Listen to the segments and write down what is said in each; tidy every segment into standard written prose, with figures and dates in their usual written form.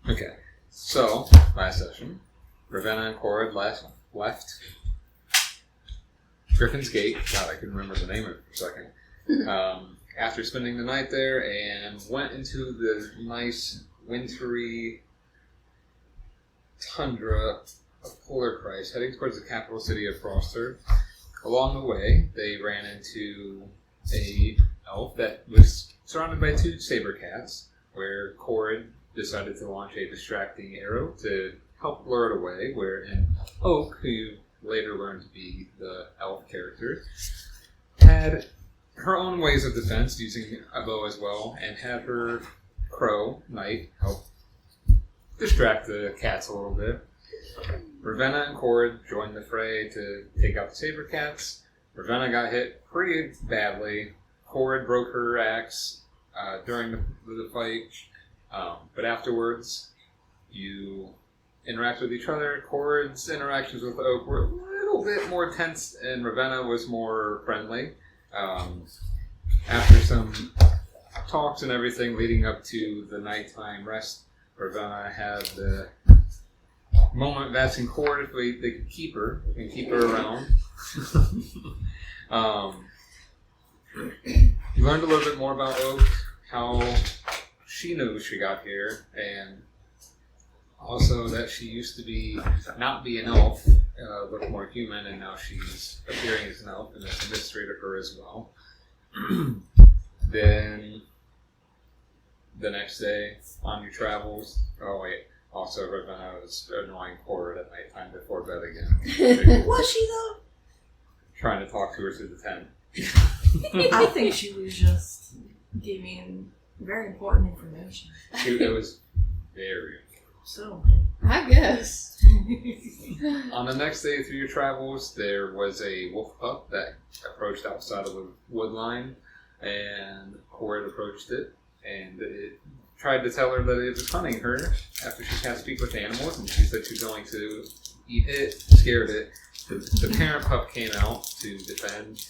Okay, so, last session, Ravenna and Corrid left Griffin's Gate. God, I couldn't remember the name of it for a second. After spending the night there, and went into the nice, wintry tundra of Polar Christ, heading towards the capital city of Frosthearth. Along the way, they ran into a elf that was surrounded by 2 Sabre Cats, where Corrid decided to launch a distracting arrow to help lure it away, wherein Oak, who you later learned to be the elf character, had her own ways of defense, using a bow as well, and had her crow, Knight, help distract the cats a little bit. Ravenna and Corrid joined the fray to take out the Sabre Cats. Ravenna got hit pretty badly. Corrid broke her axe during the fight. But afterwards, you interact with each other. Corrid's interactions with Oak were a little bit more tense, and Ravenna was more friendly. After some talks and everything leading up to the nighttime rest, Ravenna had the moment of asking Corrid if they could keep her and keep her around. You learned a little bit more about Oak, how she knew she got here, and also that she used to not be an elf, look more human, and now she's appearing as an elf, and it's a mystery to her as well. Then the next day on your travels, also Ravenna was annoying Corrid at nighttime before bed again. Was she though? Trying to talk to her through the tent. I think she was just giving very important information. It was very important. So, I guess. On the next day through your travels, there was a wolf pup that approached outside of the wood line, and Corrid approached it, and it tried to tell her that it was hunting her after she can't speak with animals, and she said she was going to eat it, scared it. The parent pup came out to defend.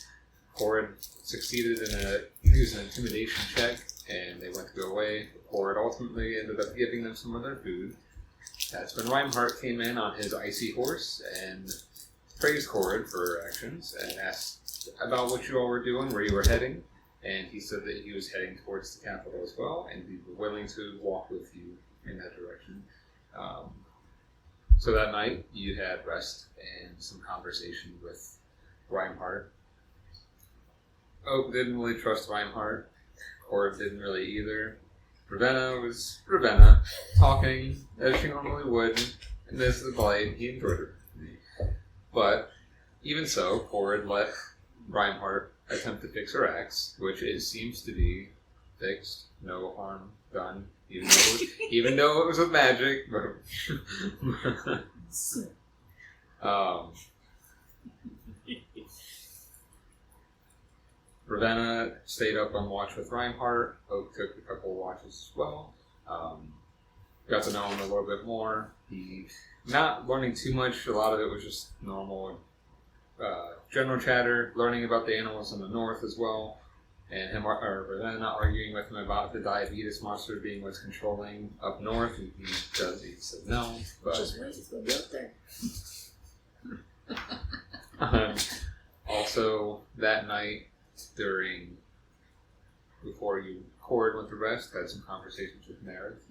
Corrid succeeded in using an intimidation check, and they went to go away. Corrid ultimately ended up giving them some of their food. That's when Reinhardt came in on his icy horse and praised Corrid for her actions and asked about what you all were doing, where you were heading, and he said that he was heading towards the capital as well, and he'd be willing to walk with you in that direction. So that night, you had rest and some conversation with Reinhardt. Oak didn't really trust Reinhardt. Corrid didn't really either. Ravenna was Ravenna, talking as she normally would, and this is polite. He enjoyed her. But even so, Corrid let Reinhardt attempt to fix her axe, which it seems to be fixed. No harm done, even though it was with magic. Ravenna stayed up on watch with Reinhardt. Oak took a couple of watches as well. Got to know him a little bit more. He not learning too much. A lot of it was just normal general chatter, learning about the animals in the north as well, and Ravenna arguing with him about the diabetes monster being what's controlling up north. He said no, but just wait, it's going to be up there. Also that night, before Corrid went to rest, had some conversations with Meredith.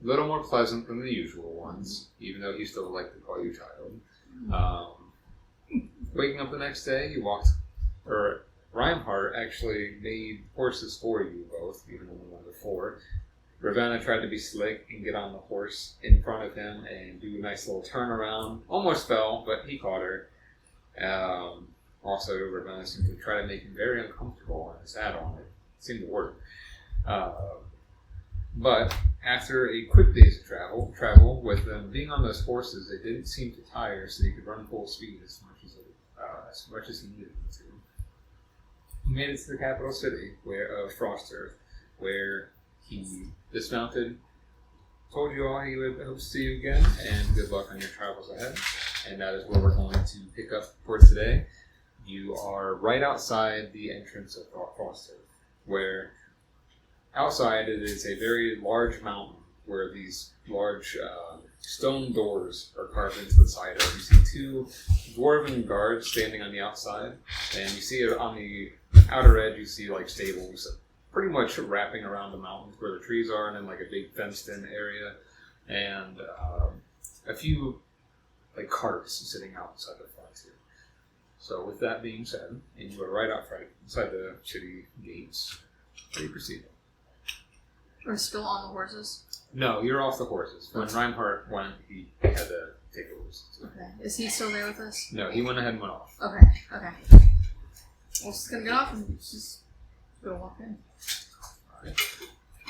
A little more pleasant than the usual ones, even though he still liked to call you child. Waking up the next day, Reinhardt actually made horses for you both, even though the one before. Ravenna tried to be slick and get on the horse in front of him and do a nice little turnaround. Almost fell, but he caught her. Also, Ravenna seemed to try to make him very uncomfortable and sat on it. It seemed to work. But after a quick day's travel with them being on those horses, they didn't seem to tire, so they could run full speed as much as he needed them to. He made it to the capital city of Frosthearth, where he dismounted, told you all he would hope to see you again, and good luck on your travels ahead. And that is where we're going to pick up for today. You are right outside the entrance of Frosthearth, where outside it is a very large mountain where these large stone doors are carved into the side of it. You see two dwarven guards standing on the outside, and you see it on the outer edge. You see like stables, pretty much wrapping around the mountains where the trees are, and then like a big fenced-in area, and a few like carts sitting outside the front too. So with that being said, and you are right out front inside the city gates. How do you proceed? We're still on the horses. No, you're off the horses. When Reinhardt went, he had to take the horses. Okay. Is he still there with us? No, he went ahead and went off. Okay. We're just gonna get off and just go walk in. Alright.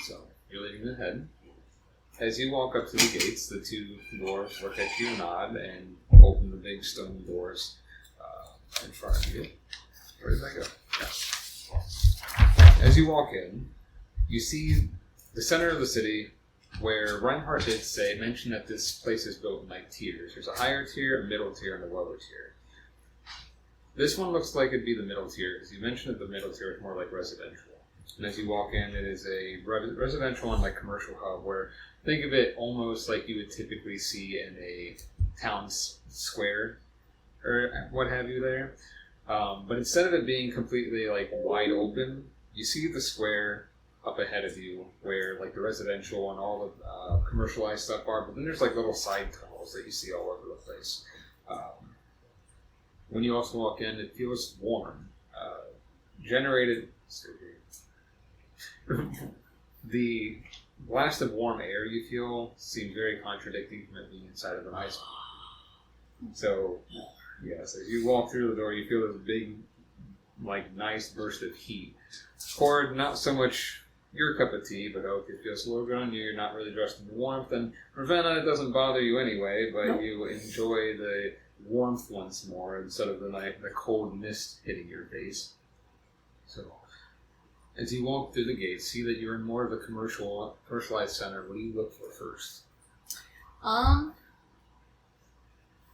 So, you're leading ahead. As you walk up to the gates, the two dwarves look at you, nod, and open the big stone doors in front of you. Where did that go? Yeah. As you walk in, you see the center of the city, where Reinhardt did mention that this place is built in like tiers. There's a higher tier, a middle tier, and a lower tier. This one looks like it'd be the middle tier, because you mentioned that the middle tier is more like residential. And as you walk in, it is a residential and like commercial hub, where think of it almost like you would typically see in a town square or what have you there. But instead of it being completely like wide open, you see the square up ahead of you where like the residential and all the commercialized stuff are, but then there's like little side tunnels that you see all over the place. When you also walk in, it feels warm. Generated... The blast of warm air you feel seems very contradicting from it being inside of an ice cream. So, yes, as you walk through the door, you feel this big, like, nice burst of heat. Corrid, not so much your cup of tea, but it feels a little good on you. You're not really dressed in the warmth. And Ravenna, it doesn't bother you anyway, but you enjoy the warmth once more instead of the cold mist hitting your face. So, as you walk through the gates, see that you're in more of a commercialized center. What do you look for first?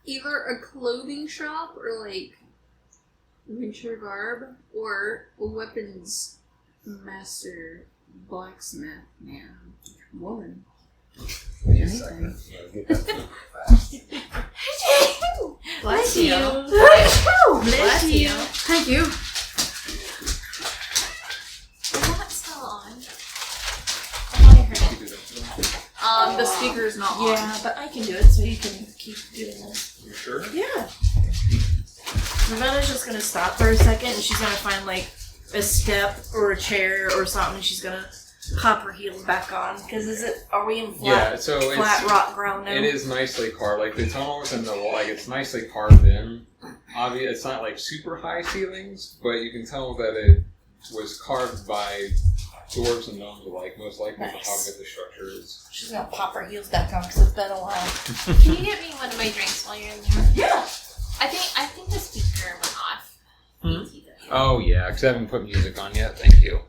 Either a clothing shop or like winter garb, or a weapons master, blacksmith, man, woman. Yes, Anything. get that fast. Bless you. Bless you. Thank you. Is that still on? I want to hear it. You do that. The speaker is not on. Yeah, but I can do it, so you can keep doing this. You sure? Yeah. Ravenna's just gonna stop for a second, and she's gonna find like a step or a chair or something. She's gonna pop her heels back on. Because are we in flat rock ground now? It is nicely carved. Like the tunnels and the wall, like it's nicely carved in. Obviously, it's not like super high ceilings, but you can tell that it was carved by dwarves and gnomes alike. Most likely, Nice. how good the structure is. She's gonna pop her heels back on because it's been a while. Can you get me one of my drinks while you're in there? Yeah. I think the speaker went off. BTW. Oh yeah, because I haven't put music on yet. Thank you.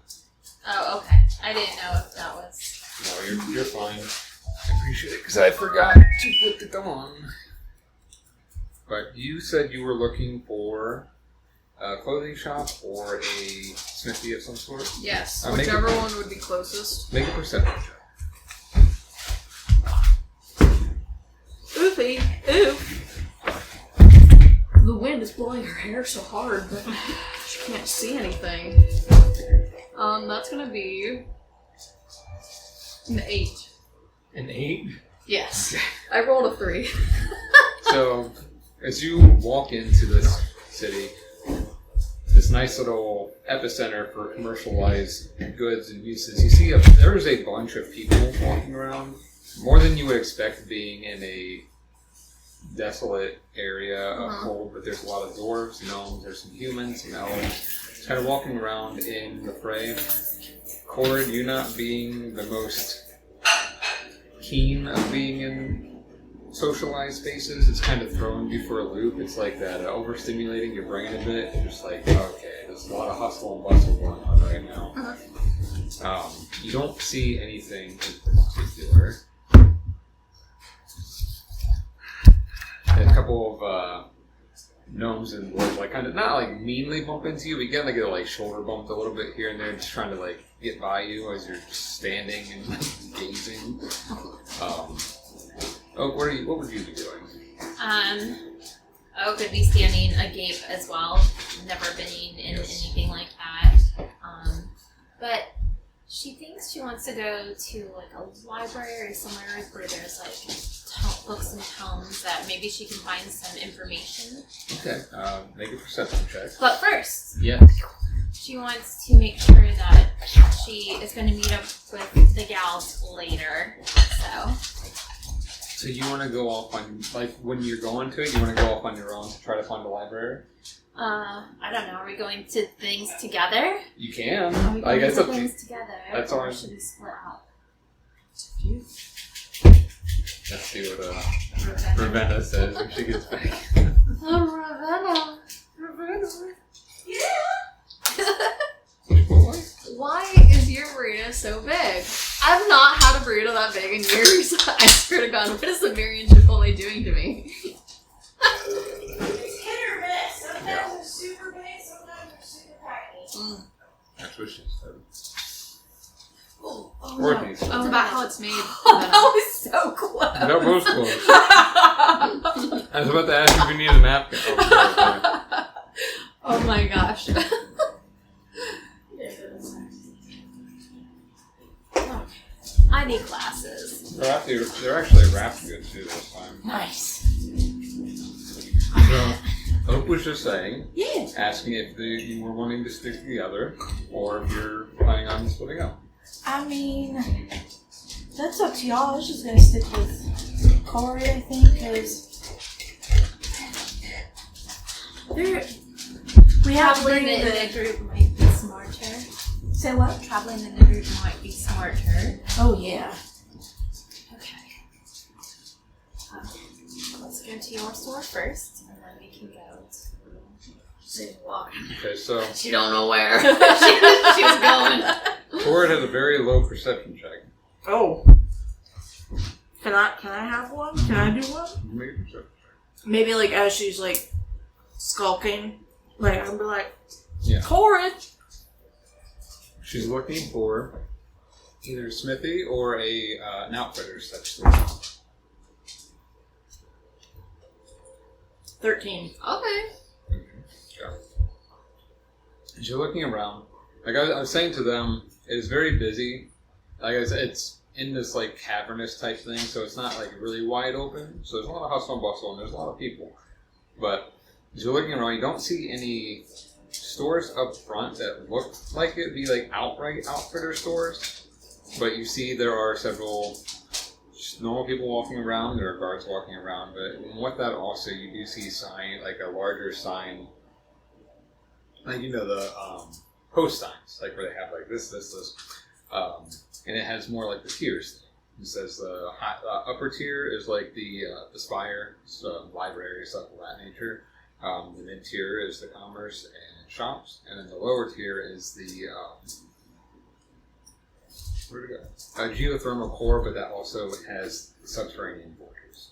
Oh, okay. I didn't know if that was. No, you're fine. I appreciate it because I forgot to put it on. But you said you were looking for a clothing shop or a smithy of some sort. Yes, Make whichever one would be closest. Make a perception check. Oofy. Oof. The wind is blowing her hair so hard that She can't see anything. That's gonna be an 8. An 8? Yes. I rolled a 3. So, as you walk into this city, this nice little epicenter for commercialized goods and uses, you see there's a bunch of people walking around, more than you would expect being in a desolate area of cold, but there's a lot of dwarves, gnomes, there's some humans, some elves, kind of walking around in the fray. Corrid, you not being the most keen of being in socialized spaces, it's kind of throwing you for a loop. It's like that overstimulating your brain a bit. You're just like, okay, there's a lot of hustle and bustle going on right now. You don't see anything in particular. A couple of gnomes and dwarves, like kind of not like meanly bump into you, but you get like a shoulder bumped a little bit here and there, just trying to like get by you as you're just standing and gazing. Oh, what would you be doing? Oak would be standing agape as well. Never been in anything like that. But she thinks she wants to go to like a library or somewhere where there's like books and tomes that maybe she can find some information. Okay, make a perception check. But first, Yeah. she wants to make sure that she is going to meet up with the gals later. So you want to go off on, like, when you're going to it, you want to go off on your own to try to find a library? I don't know. Are we going to things together? You can. Are we I going guess to up to you. things together? That's or all. should we split up? Let's see what Ravenna says when she gets back. Ravenna. Why is your burrito so big? I've not had a burrito that big in years. I swear to God, what is the Marion Chipotle doing to me? It's hit or miss. Sometimes they're super big, sometimes they're super tiny. That's what she said. Oh Courtney's. no. It's about how it's made. That was so close. That was close. I was about to ask if you need a napkin. Oh my gosh. I need glasses. They're actually wrapped good too this time. Nice. So, Hope was just saying, Yeah. asking if you were wanting to stick together or if you're planning on splitting up. I mean, that's up to y'all. I was just gonna stick with Corrid, I think, because we have to Traveling bring in the. the group might be smarter. Say what? Traveling in the group might be smarter. Oh yeah. Okay. Let's go to your store first, and then we can go to City Walk. Okay, so She don't know where. She's going. Corrid has a very low perception check. Oh. Can I have one? Can I do one? Make a perception check. Maybe like as she's like skulking, like I'll be like, Yeah. Corrid. She's looking for either a smithy or an outfitter's such store. 13. Okay. Yeah. As you're looking around, like I was saying to them, it's very busy. Like I said, it's in this like cavernous type thing, so it's not like really wide open. So there's a lot of hustle and bustle, and there's a lot of people. But as you're looking around, you don't see any stores up front that look like it'd be like outright outfitter stores. But you see there are several normal people walking around. There are guards walking around. But with that also, you do see sign, like a larger sign, like the post signs, like where they have like this, and it has more like the tiers thing. It says the upper tier is like the spire, library, stuff of that nature. The mid tier is the commerce and shops, and then the lower tier is the where'd it go? Geothermal core, but that also has subterranean fortress.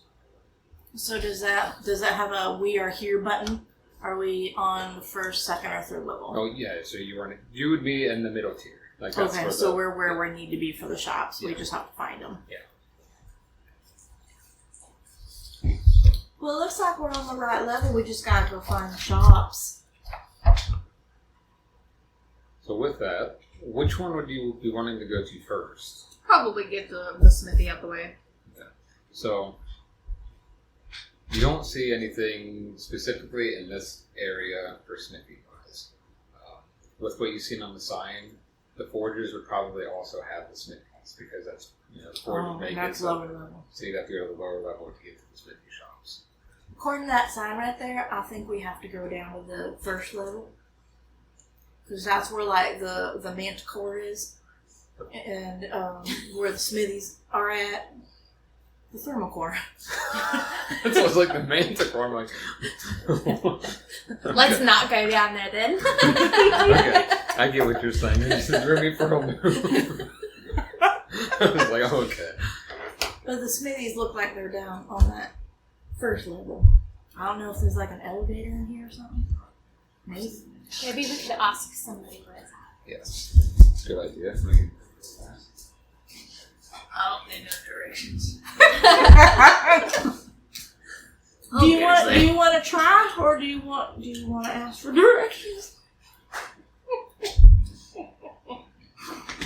So does that have a "We are here" button? Are we on the first, second, or third level? Oh yeah, so you would be in the middle tier. Like that's Okay, where so we're where we need to be for the shops. We Yeah. just have to find them. Yeah. Well, it looks like we're on the right level. We just gotta go find the shops. So with that, which one would you be wanting to go to first? Probably get the smithy out the way. So you don't see anything specifically in this area for smithy wise. With what you've seen on the sign, the forgers would probably also have the smithies because that's the forgers make that's it. lower level. So you'd have to go to the lower level to get to the smithy shops. According to that sign right there, I think we have to go down to the first level. Because that's where, like, the manticore is. And where the smithies are at. The thermal core. It sounds like the manticore. I'm like, Let's not go down there then. Okay, I get what you're saying. You just threw me for a loop. I was like, oh, okay. But the smithies look like they're down on that first level. I don't know if there's, like, an elevator in here or something. Maybe. Maybe we could ask somebody where it's at. Yes. Good idea. I don't need no directions. you want to try, or do you want to ask for directions?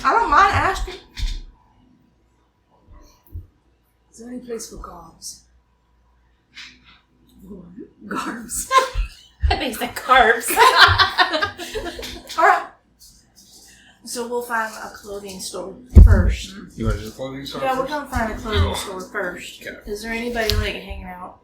I don't mind asking. Is there any place for garbs? Garbs. Basic carbs. Alright. So we'll find a clothing store first. You want to do the clothing store? Yeah, we're gonna find a clothing store first. Okay. Is there anybody like hanging out?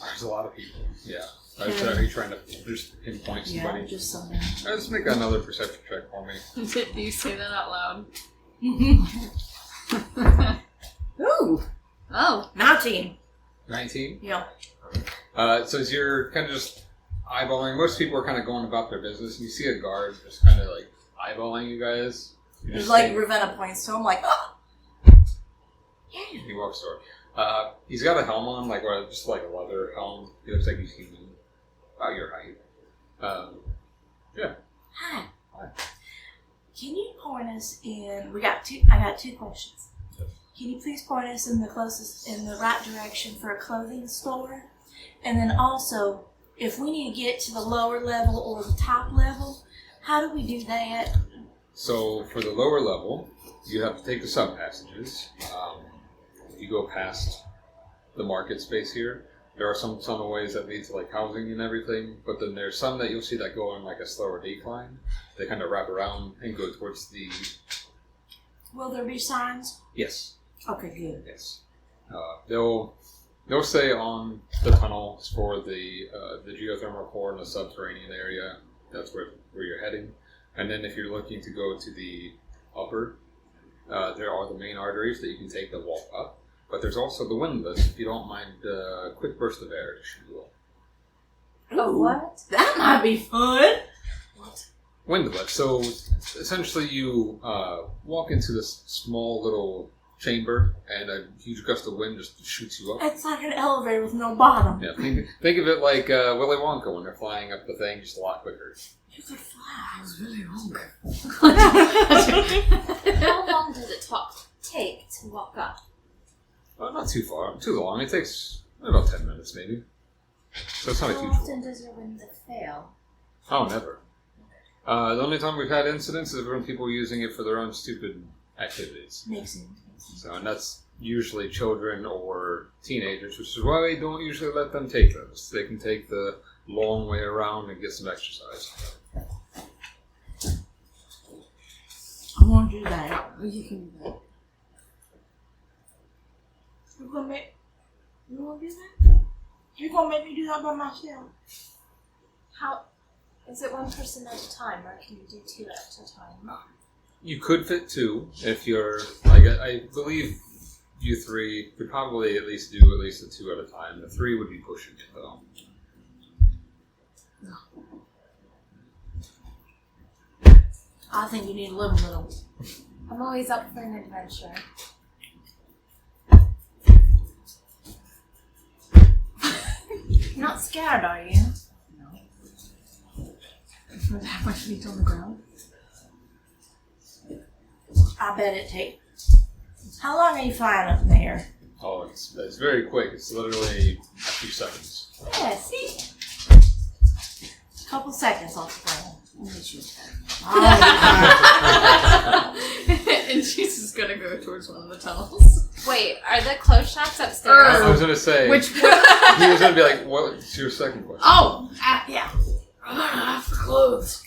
There's a lot of people. Yeah. Okay. Are you trying to just pinpoint somebody? Yeah, just something. Let's make another perception check for me. Did you say that out loud? Ooh, Oh. 19. 19? Yeah. So as you're kind of just eyeballing, most people are kind of going about their business, and you see a guard just kind of like eyeballing you guys. You There's just like think- Ravenna points to him, like, oh! He walks over. He's got a helm on, like just like a leather helm. He looks like he's human, about your height. Yeah. Hi. Hi. Can you point us in? I got two questions. Yes. Can you please point us in the right direction for a clothing store? And then also, if we need to get to the lower level or the top level, how do we do that? So for the lower level, you have to take the sub passages. You go past the market space here. There are some ways that lead to like housing and everything, but then there's some that you'll see that go on like a slower decline. They kind of wrap around and go towards the. Will there be signs? Yes. Okay, good. Yes. They'll say on the tunnels for the geothermal core in the subterranean area. That's where you're heading. And then if you're looking to go to the upper, there are the main arteries that you can take that walk up. But there's also the windlass, if you don't mind a quick burst of air, if you will. Oh, What? that might be fun. Windlass. So essentially you walk into this small little chamber and a huge gust of wind just shoots you up. It's like an elevator with no bottom. Yeah, think of it like Willy Wonka when they're flying up the thing just a lot quicker. You could fly. was really wrong. How long does it take to walk up? Not too too long. It takes about 10 minutes maybe. So it's not a How huge often one. does your window fail? Oh, never. The only time we've had incidents is when people are using it for their own stupid activities. Makes sense. So, and that's usually children or teenagers, which is why we don't usually let them take those. They can take the long way around and get some exercise. I want to do that. You can do that. You want to do that? You're going to make me do that by myself. How is it one person at a time, or can you do two at a time? You could fit two if you're, like, I believe you three could probably at least do at least the two at a time. The three would be pushing it, though. I think you need a little. I'm always up for an adventure. You're not scared, are you? Would have my feet on the ground? I bet it takes. How long are you flying up in the air? Oh, it's very quick. It's literally a few seconds. Yeah, see? A couple seconds off the ground. And she's just gonna go towards one of the tunnels. Wait, are the clothes shops upstairs? I was going to say, Which he was going to be like, what's your second question? Oh! Yeah. I'm gonna have for clothes.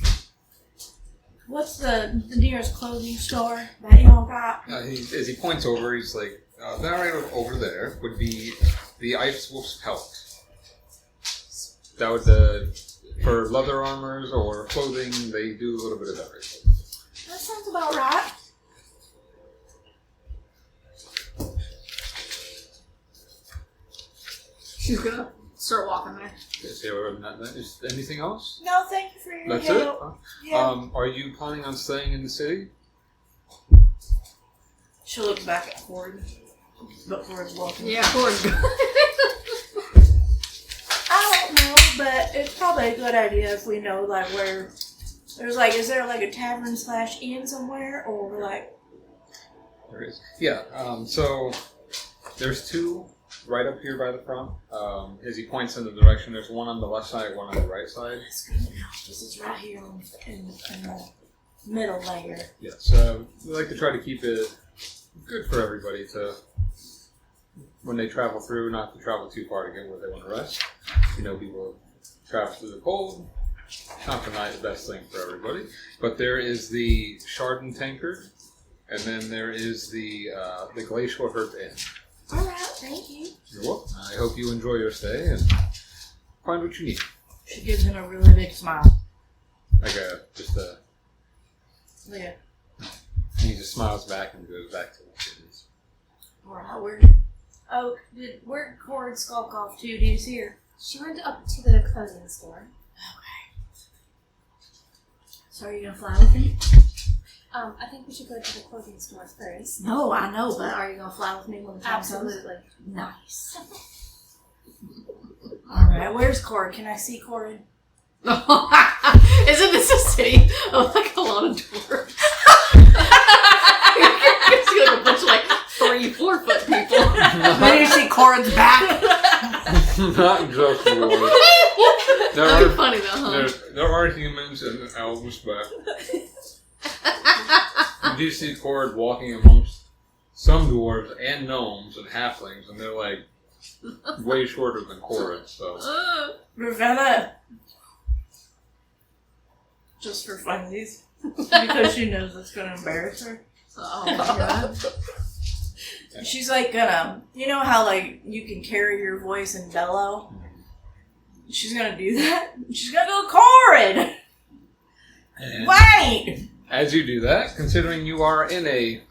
What's the nearest clothing store that y'all got? As he points over, he's like, that right over there would be the Ice Wolf's Pelt. That would, for leather armors or clothing, they do a little bit of everything. That sounds about right. She's gonna start walking there. Is anything else? No, thank you for your That's it? help. Huh? Yeah. Are you planning on staying in the city? She'll look back at Corrid. But Corrid's walking. Yeah, Corrid. I don't know, but it's probably a good idea if we know, like, where... There's, like, is there, like, a tavern/inn somewhere? Or, like... There is. Yeah, so there's two right up here by the front. As he points in the direction, there's one on the left side, one on the right side. This is right here in the middle layer. Yes, we like to try to keep it good for everybody to, when they travel through, not to travel too far to get where they want to rest. You know, people travel through the cold. Not the best thing for everybody. But there is the Chardon Tankard, and then there is the Glacial Herb Inn. Alright, thank you. You're welcome. I hope you enjoy your stay and find what you need. She gives him a really big smile. Like Yeah. he just smiles back and goes back to what it is. Alright, where'd Corrid skulk off to? Do you see her? She went up to the clothing store. So are you gonna fly with me? I think we should go to the clothing store first. No, I know, but are you gonna fly with me when the time Absolutely. comes? Nice. Alright, where's Corrid? Can I see Corrid? Isn't this a city of like a lot of dwarves? You see like a bunch of like 3-4 foot people. Then you see Corrid's back. Not just dwarves. That'd be funny though, huh? There are humans and elves, but you do see Corrid walking amongst some dwarves and gnomes and halflings, and they're like way shorter than Corrid, so. Ravenna. Just for funsies. Because she knows it's gonna embarrass her. Oh my god. She's like gonna, you know how like you can carry your voice and bellow? She's gonna do that. She's gonna go Corrid! And Wait! as you do that, considering you are in a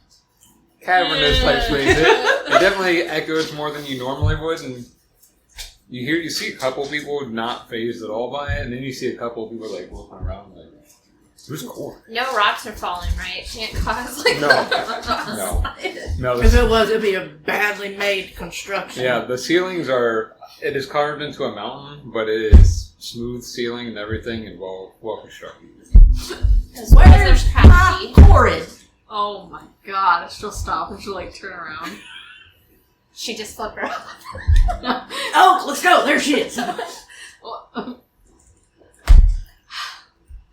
cavernous type space, it definitely echoes more than you normally would, and you see a couple people not phased at all by it, and then you see a couple people like looking around like, who's Corrid? No rocks are falling, right? Can't cause like No. If it was, it'd be a badly made construction. Yeah, the ceilings it is carved into a mountain, but it is smooth ceiling and everything, and well constructed. Where's Patty? Corrid? Oh my god, she'll stop and she'll like turn around. She just flipped her off. Oh, let's go. There she is.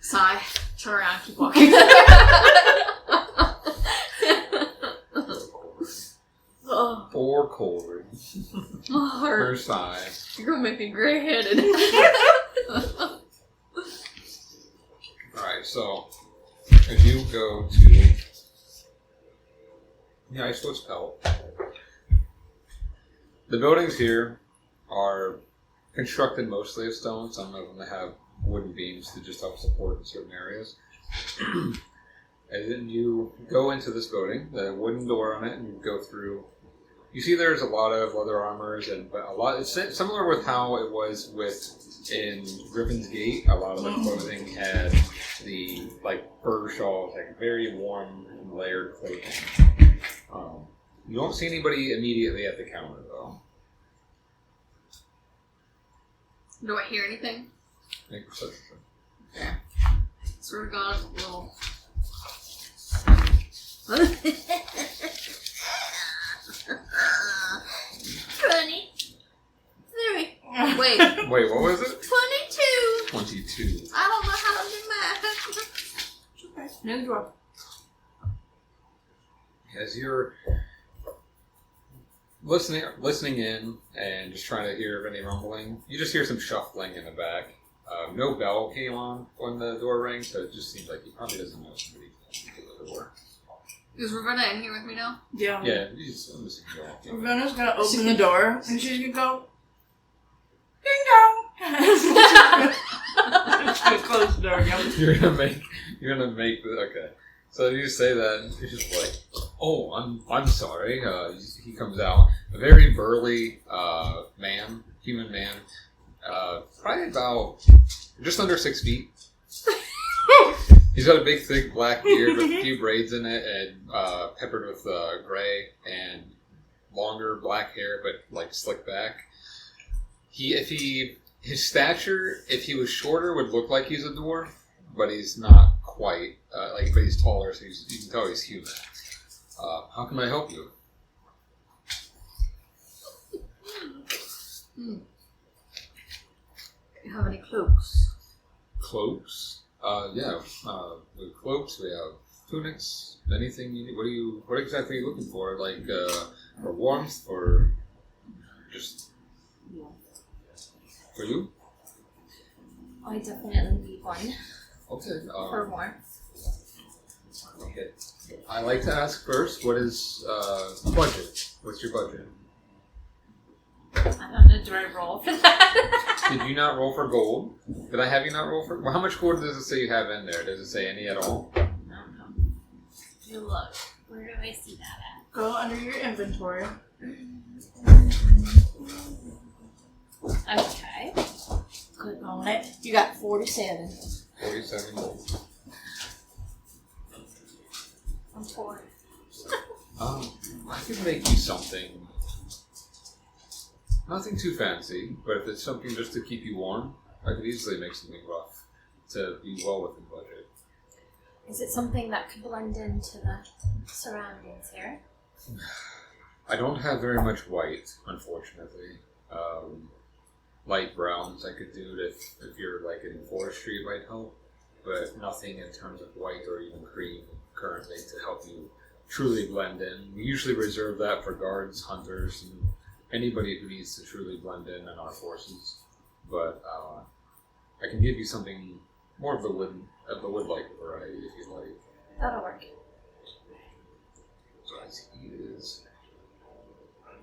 Sigh, turn around, keep walking. Poor Corrid. Her sigh. You're gonna make me gray-headed. Alright, so as you go to the Iceless Pelt, the buildings here are constructed mostly of stone. Some of them have wooden beams to just help support in certain areas. And then you go into this building, the wooden door on it, and you go through. You see there's a lot of leather armors, it's similar with how it was in Griffin's Gate. A lot of the clothing had the fur shawls, like very warm and layered clothing. You don't see anybody immediately at the counter though. Do I hear anything? Make perception. Swear to God, little. Wait, Wait, what was it? 22! 22. I don't know how to do math. No draw. As you're listening in and just trying to hear any rumbling, you just hear some shuffling in the back. No bell came on when the door rang, so it just seems like he probably doesn't know somebody came to the door. Is Ravenna in here with me now? Yeah. Yeah, he's listening to all. Ravenna's gonna open the door and she's gonna go, ding dong. She's gonna close the door again. You're gonna make okay. So you say that, and he's just like, "Oh, I'm sorry." He comes out, a very burly human man, probably about just under 6 feet. He's got a big, thick black beard with a few braids in it, and peppered with gray and longer black hair, but slicked back. His stature, if he was shorter, would look like he's a dwarf, but he's not quite. But he's taller, so you can tell he's human. How can I help you? cloaks? Cloaks? Yeah. With cloaks, we have tunics, anything you need. What exactly are you looking for? Like, for warmth, or just for you? I definitely need one Okay. for warmth. Okay. I like to ask first, what is budget? What's your budget? I don't know, do I roll for that? Did you not roll for gold? Did I have you not roll for? Well, how much gold does it say you have in there? Does it say any at all? I don't know. You look. Where do I see that at? Go under your inventory. Okay. Click on it. You got 47. 47 gold. I'm 4. I could make you something. Nothing too fancy, but if it's something just to keep you warm, I could easily make something rough to be well within budget. Is it something that could blend into the surroundings here? I don't have very much white, unfortunately. Light browns I could do it if you're like in forestry, it might help, but nothing in terms of white or even cream currently to help you truly blend in. We usually reserve that for guards, hunters, and anybody who needs to truly blend in our forces. But I can give you something more of the wood-like variety if you like. That'll work. So as he is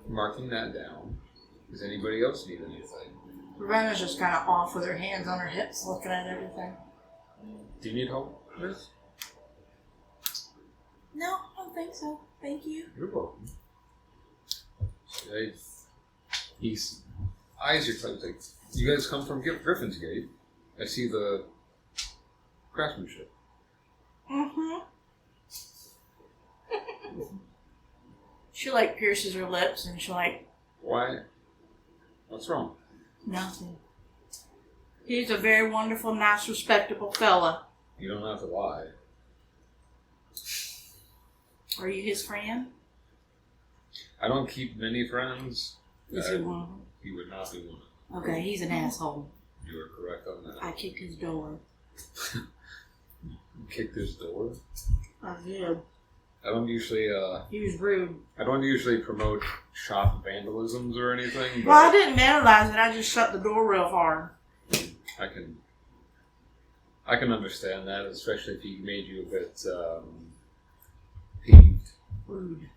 marking that down, does anybody else need anything? Ravenna's just kind of off with her hands on her hips looking at everything. Do you need help with this? No, I don't think so. Thank you. You're welcome. His eyes are closed. Like, you guys come from Griffin's Gate. I see the craftsmanship. Mm-hmm. She like pierces her lips and she like... Why? What's wrong? Nothing. He's a very wonderful, nice, respectable fella. You don't have to lie. Are you his friend? I don't keep many friends. Is he one of them? He would not be one. Okay, he's an asshole. You are correct on that. I kicked his door. You kicked his door? I did. I don't usually, He was rude. I don't usually promote shop vandalisms or anything, but Well, I didn't vandalize it. I just shut the door real hard. I can understand that, especially if he made you a bit, peeved. Rude.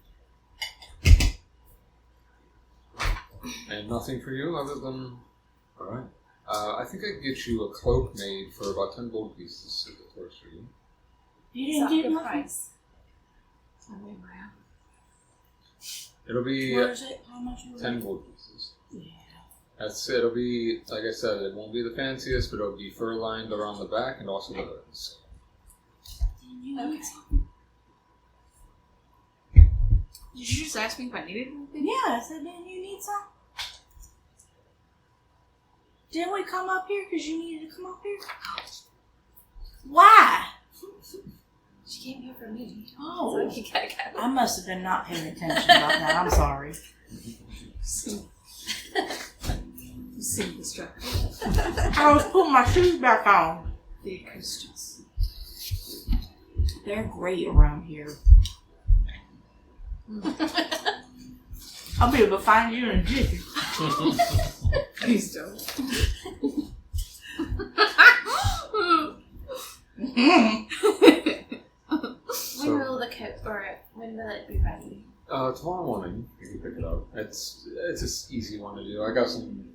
And nothing for you other than... Alright. I think I can get you a cloak made for about 10 gold pieces if it works for you. You Is that didn't the get nothing? price? It'll be Where is it? How much is 10 it? gold pieces. Yeah. It'll be, like I said, it won't be the fanciest, but it'll be fur lined around the back and also the hoods. Didn't you Okay. need something? Did you just ask me if I needed anything? Yeah, I said, didn't you need some? Didn't we come up here because you needed to come up here? Why? She came here for me. Oh. So you gotta go. I must have been not paying attention about that. I'm sorry. Seem distracted. I was putting my shoes back on. The acoustics. They're great around here. I'll be able to find you in a jiffy. Please don't. When will the coat, or when will it be ready? Tomorrow morning, you can pick it up. It's an easy one to do. I got some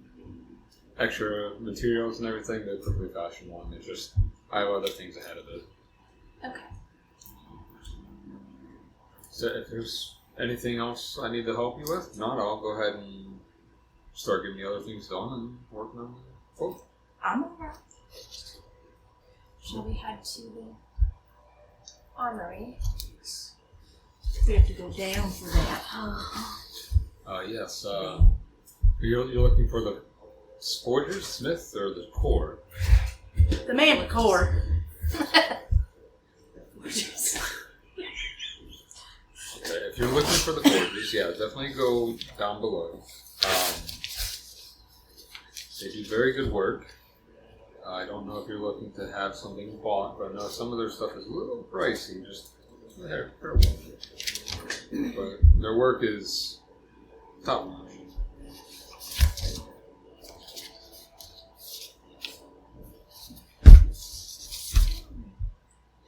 extra materials and everything. The quickly fashion one. It's just, I have other things ahead of it. Okay. So if there's anything else I need to help you with, if not, I'll go ahead and start getting the other things done and working on the quote. I'm alright. Shall we head to the armory? We have to go down for that. Yes. You're looking for the forger, smith, or the core? The man with cord. Okay, if you're looking for the forgers, yeah, definitely go down below. They do very good work. I don't know if you're looking to have something bought, but I know some of their stuff is a little pricey. Just careful. But their work is top notch.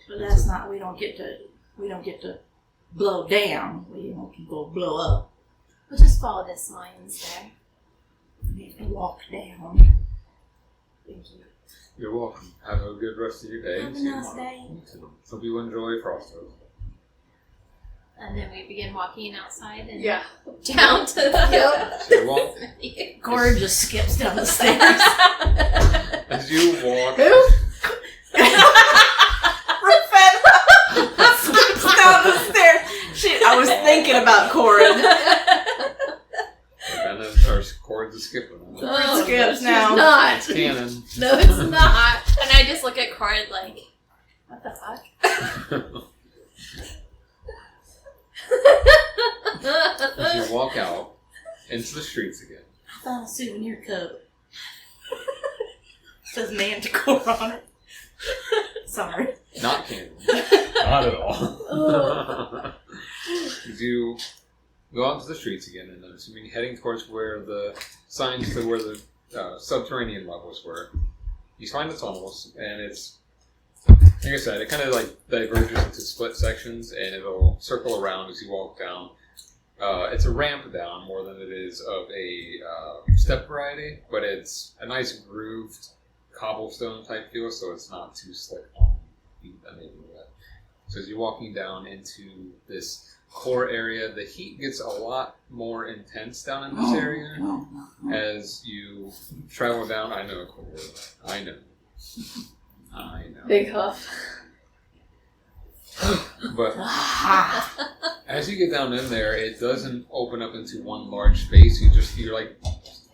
But that's not. We don't get to blow down. We can go blow up. We'll just follow this line instead. We have to walk down. Thank you. You're welcome. Have a good rest of your day. Have a nice day. Hope you enjoy Frosthearth. And then we begin walking outside and Yeah. down to the So you walk, Corrid just skips down the stairs. as you walk, Skips down the stairs. I was thinking about Corrid. Corrid's a skipper. Corrid skips now. She's not. It's canon. No, it's not. And I just look at Corrid like, what the fuck? As you walk out into the streets again. I found a souvenir coat. It says Manticore on it. Sorry. Not canon. Not at all. As you go out to the streets again, and I'm assuming heading towards where the signs to where the subterranean levels were, you find the tunnels, and it's, like I said, it kind of like diverges into split sections, and it'll circle around as you walk down. It's a ramp down more than it is of a step variety, but it's a nice grooved cobblestone type feel, so it's not too slick on feet that may be wet. So as you're walking down into this core area, the heat gets a lot more intense down in this area as you travel down. I know, I know. Big huff. But as you get down in there, it doesn't open up into one large space. You're like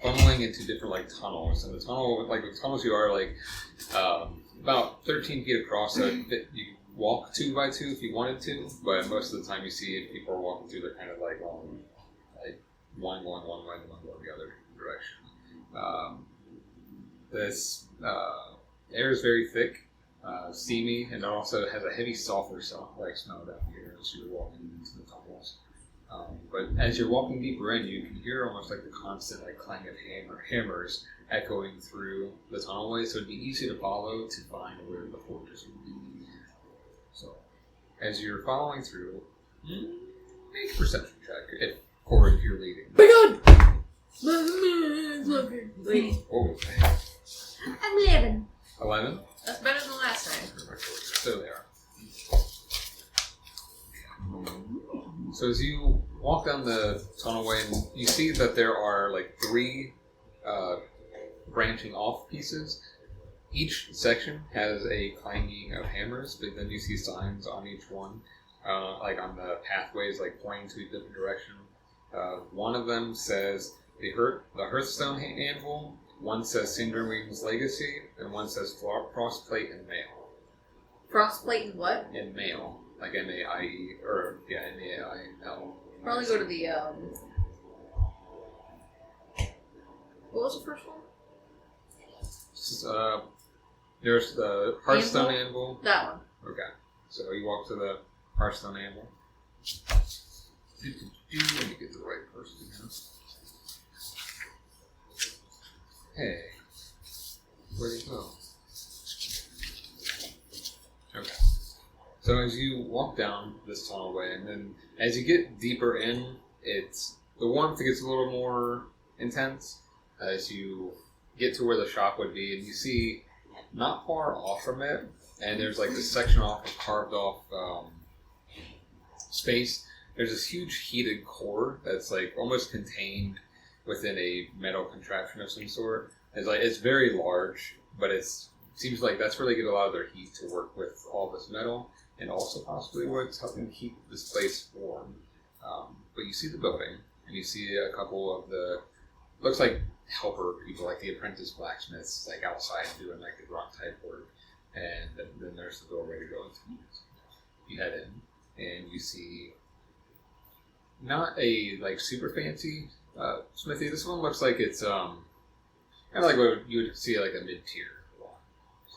funneling into different like tunnels, and the tunnels you are like about 13 feet across. So you could walk 2 by 2 if you wanted to, but most of the time you see people are walking through. They're kind of like one going one way and one going the other direction. This air is very thick. Steamy, and it also has a heavy sulfur smell down here as you're walking into the tunnels. But as you're walking deeper in, you can hear almost like the constant clang of hammers echoing through the tunnelway, so it'd be easy to follow to find where the fortress would be. So, as you're following through, make a perception check if Corrid you're leading. Be good! Oh, I'm 11. 11? That's better than last time. So they are. So as you walk down the tunnelway, and you see that there are 3 branching off pieces. Each section has a clanging of hammers, but then you see signs on each one, on the pathways, pointing to a different direction. One of them says the Hearthstone Anvil. One says Cinderwing's Legacy, and one says Frostplate and Mail. Frostplate and what? And Mail, like M-A-I-E, or M-A-I-L. Probably go to the, what was the first one? There's the Hearthstone Anvil. That one. Okay, so you walk to the Hearthstone Anvil. Let me get the right person now. Hey, where'd he go? Okay. So as you walk down this tunnelway, and then as you get deeper in, the warmth gets a little more intense as you get to where the shop would be, and you see not far off from it, and there's this section off of carved off space. There's this huge heated core that's almost contained within a metal contraption of some sort. It's very large, but it seems like that's where they get a lot of their heat to work with all this metal, and also possibly what's helping keep this place warm. But you see the building, and you see a couple of looks like helper people, like the apprentice blacksmiths, outside doing the grunt type work, and then there's the doorway to go into. You head in, and you see not a super fancy smithy. This one looks like it's kind of like what you would see a mid-tier one.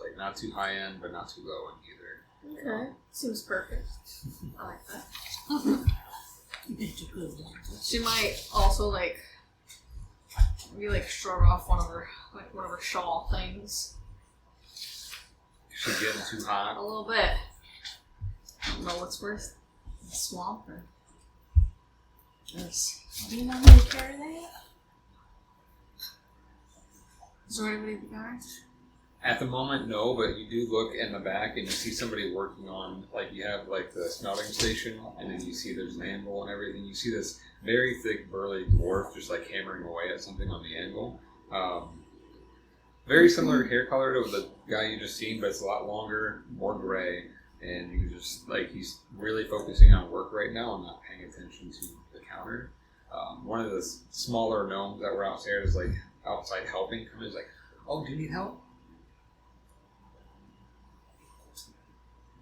Like not too high end, but not too low end either. Okay. Seems perfect. I like that. She might also maybe shrug off one of her shawl things. She's getting too hot. A little bit. I don't know what's worse. The swamp or this. Do you know how to carry that? Is there anybody behind? At the moment, no, but you do look in the back and you see somebody working on, you have the smelting station, and then you see there's an anvil and everything. You see this very thick, burly dwarf just hammering away at something on the anvil. Very similar hair color to the guy you just seen, but it's a lot longer, more gray, and you just he's really focusing on work right now and not paying attention to the counter. One of the smaller gnomes that were outside is outside helping. Come in, is oh, do you need help?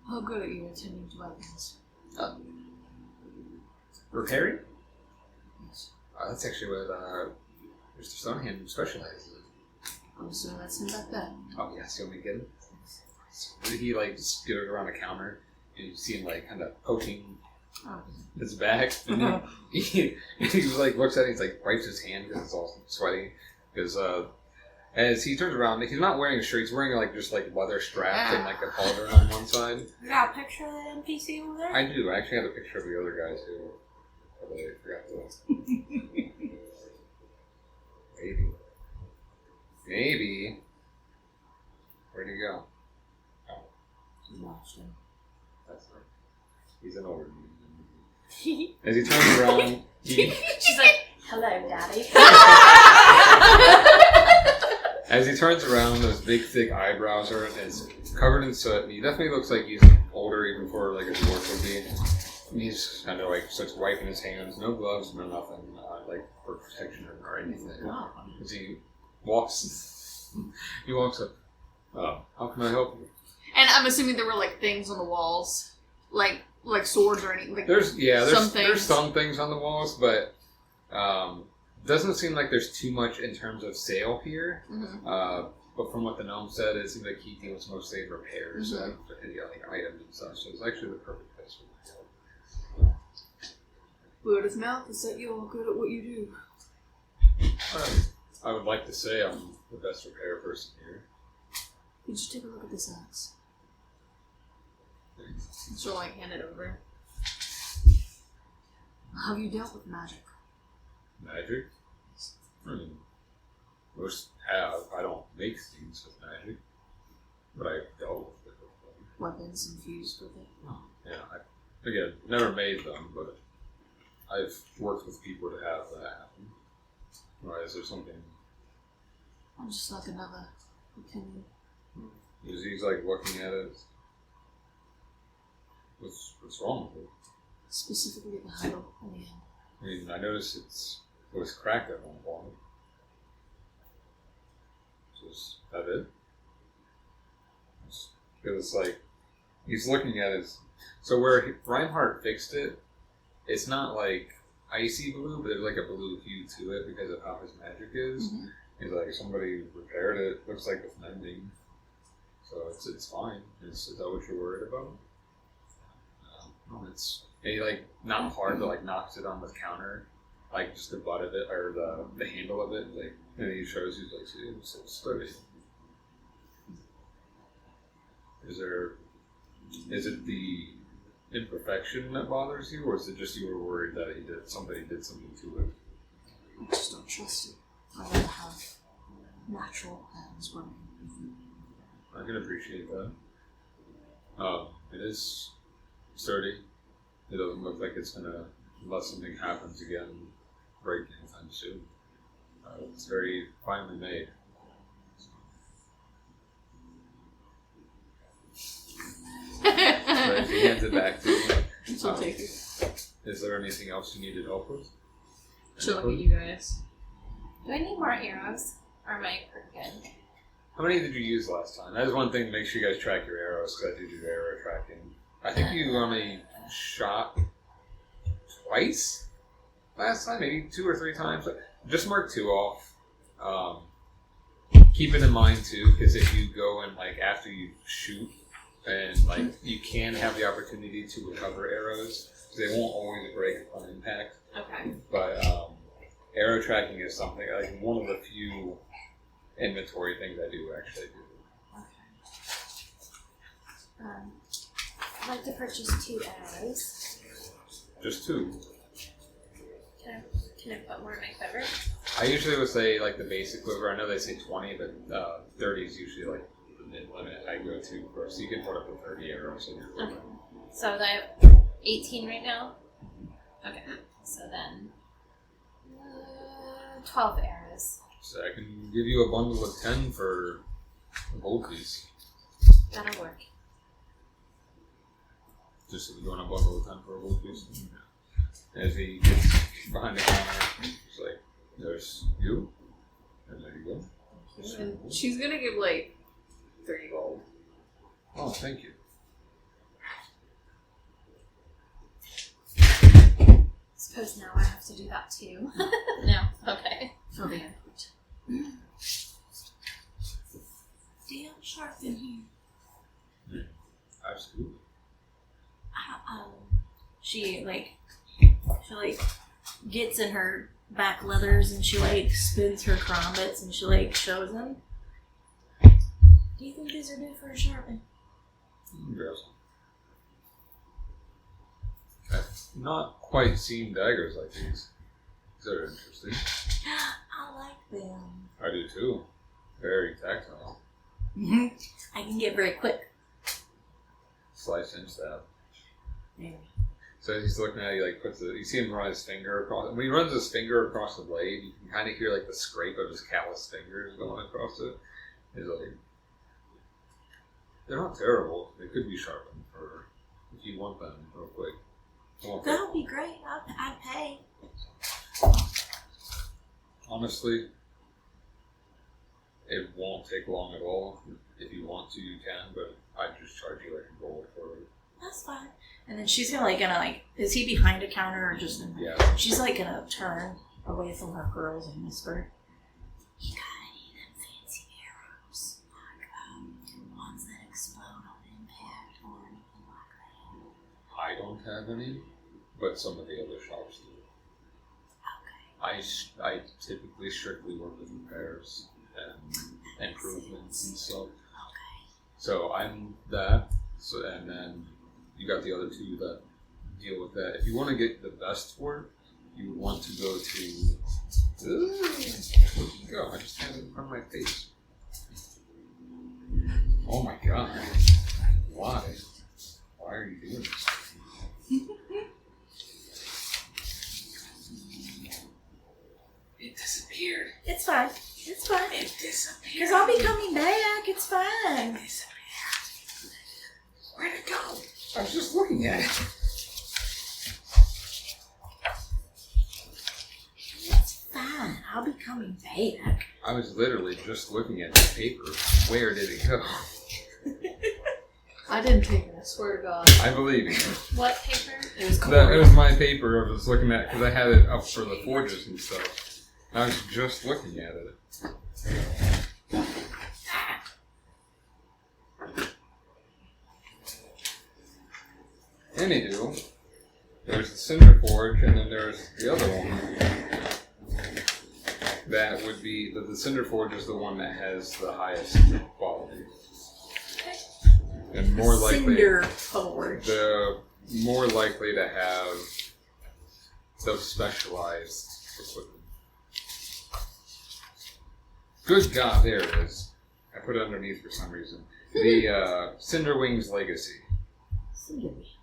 How good are you attending to weapons? Repairing? Yes. That's actually what Mr. Stonehand specializes in. I'm assuming that's him back then. Oh, yes, you want me to get him? He, just get it around a counter, and you see him, kind of poking his back. And then he looks at it, he's wipes his hand because it's all sweaty. Because, as he turns around, he's not wearing a shirt, he's wearing, just leather straps and, a halter on one side. You got a picture of the NPC over there? I do. I actually have a picture of the other guy, too. But I forgot to... Maybe. Where'd he go? Oh. That's right. He's an older man. As he turns around, She's like, hello, Daddy. As he turns around, those big, thick eyebrows are covered in soot. And he definitely looks like he's older, even for a dwarf would be. And he's kind of starts wiping his hands, no gloves, no nothing, for protection or anything. As he walks up. How can I help you? And I'm assuming there were things on the walls, like swords or anything. There's some things on the walls, but doesn't seem like there's too much in terms of sale here. Mm-hmm. But from what the gnome said, it seems like he deals mostly in repairs of items and such. So it's actually the perfect place for myself. Word of mouth is that you're good at what you do. I would like to say I'm the best repair person here. Could you take a look at this axe? She'll hand it over. Have you dealt with magic? Magic? Most have. I don't make things with magic, but I've dealt with it before. Weapons infused with it? Oh, yeah. Again, never made them, but I've worked with people to have that happen. Why, is there something? I'm just another opinion. He's looking at it. What's wrong with it? Specifically the handle and the end. I mean, I noticed it was cracked at one point. So is that it? Because he's looking at his. So where Reinhardt fixed it, it's not icy blue, but there's a blue hue to it because of how his magic is. Mm-hmm. He's somebody repaired it. Looks like it's mending, so it's fine. Is that what you're worried about? No, it's and he not hard, but knocks it on the counter, just the butt of it or the handle of it. And he shows you see, it's sturdy. Is it the imperfection that bothers you, or is it just you were worried that somebody did something to it? I just don't trust it. I'd rather have natural hands working. I can appreciate that. It is sturdy. It doesn't look like it's gonna, unless something happens again, break anytime soon. It's very finely made. So he hands it back to you. She'll take it. Is there anything else you needed help with? She'll look at you guys. Do I need more arrows? Or am I good? How many did you use last time? That is one thing to make sure you guys track your arrows, because I do arrow tracking. I think you only shot twice last time, maybe 2 or 3 times. Just mark 2 off. keep it in mind too, because if you go and like after you shoot, and like you can have the opportunity to recover arrows. They won't always break on impact. Okay. But arrow tracking is something like one of the few inventory things I do actually do. Okay. I'd like to purchase 2 arrows. Just 2. Can I put more in my quiver? I usually would say like the basic quiver. I know they say 20, but 30 is usually like the mid limit I go to first. So you can put up to 30 arrows in your quiver. Okay. So I have 18 right now? Okay. So then 12 arrows. So I can give you a bundle of 10 for a gold piece. That'll work. Just so you want a bundle of 10 for a gold piece. As he gets behind the counter, it's like, there's you, and there you go. And she's gonna give like 3 gold. Oh, thank you. Suppose now I have to do that too. No? Okay. For the input. Damn sharp in here. Absolutely. She gets in her back leathers and she spins her crombits and she shows them. Do you think these are good for a sharpen? You can grab some. I've not quite seen daggers like these. These are interesting. I like them. I do too. Very tactile. I can get very quick. Slice and stab. There. So he's looking at you, you see him run his finger across. When he runs his finger across the blade, you can kind of hear the scrape of his calloused fingers going across it. He's like, they're not terrible. They could be sharpened for if you want them real quick. That would be great. I'd pay. Honestly, it won't take long at all. If you want to, you can, but I'd just charge you a gold for it. That's fine. And then she's gonna is he behind a counter or just in? Yeah. She's gonna turn away from her girls and whisper, "You got any of them fancy arrows? Ones that explode on impact or anything like that?" I don't have any, but some of the other shops do. Okay. I typically strictly work with repairs and improvements and stuff. Okay. So I'm that. So and then you got the other 2 that deal with that. If you want to get the best for it, you would want to go to. Where'd you go? I just had it in front of my face. Oh my god! Why? Why are you doing this? It disappeared. It's fine. It's fine. It disappeared. Because I'll be coming back. It's fine. It disappeared. Where'd it go? I was just looking at it. It's fine. I'll be coming back. I was literally just looking at the paper. Where did it go? I didn't take it, I swear to God. I believe you. What paper? It was It was my paper I was looking at because I had it up for the forges and stuff. I was just looking at it. Anywho, there's the Cinder Forge, and then there's the other one. That would be the Cinder Forge is the one that has the highest quality, and more likely Cinder Forge. the more likely to have the specialized equipment. Good God, there it is. I put it underneath for some reason. The Cinderwings Legacy. Cinderwings.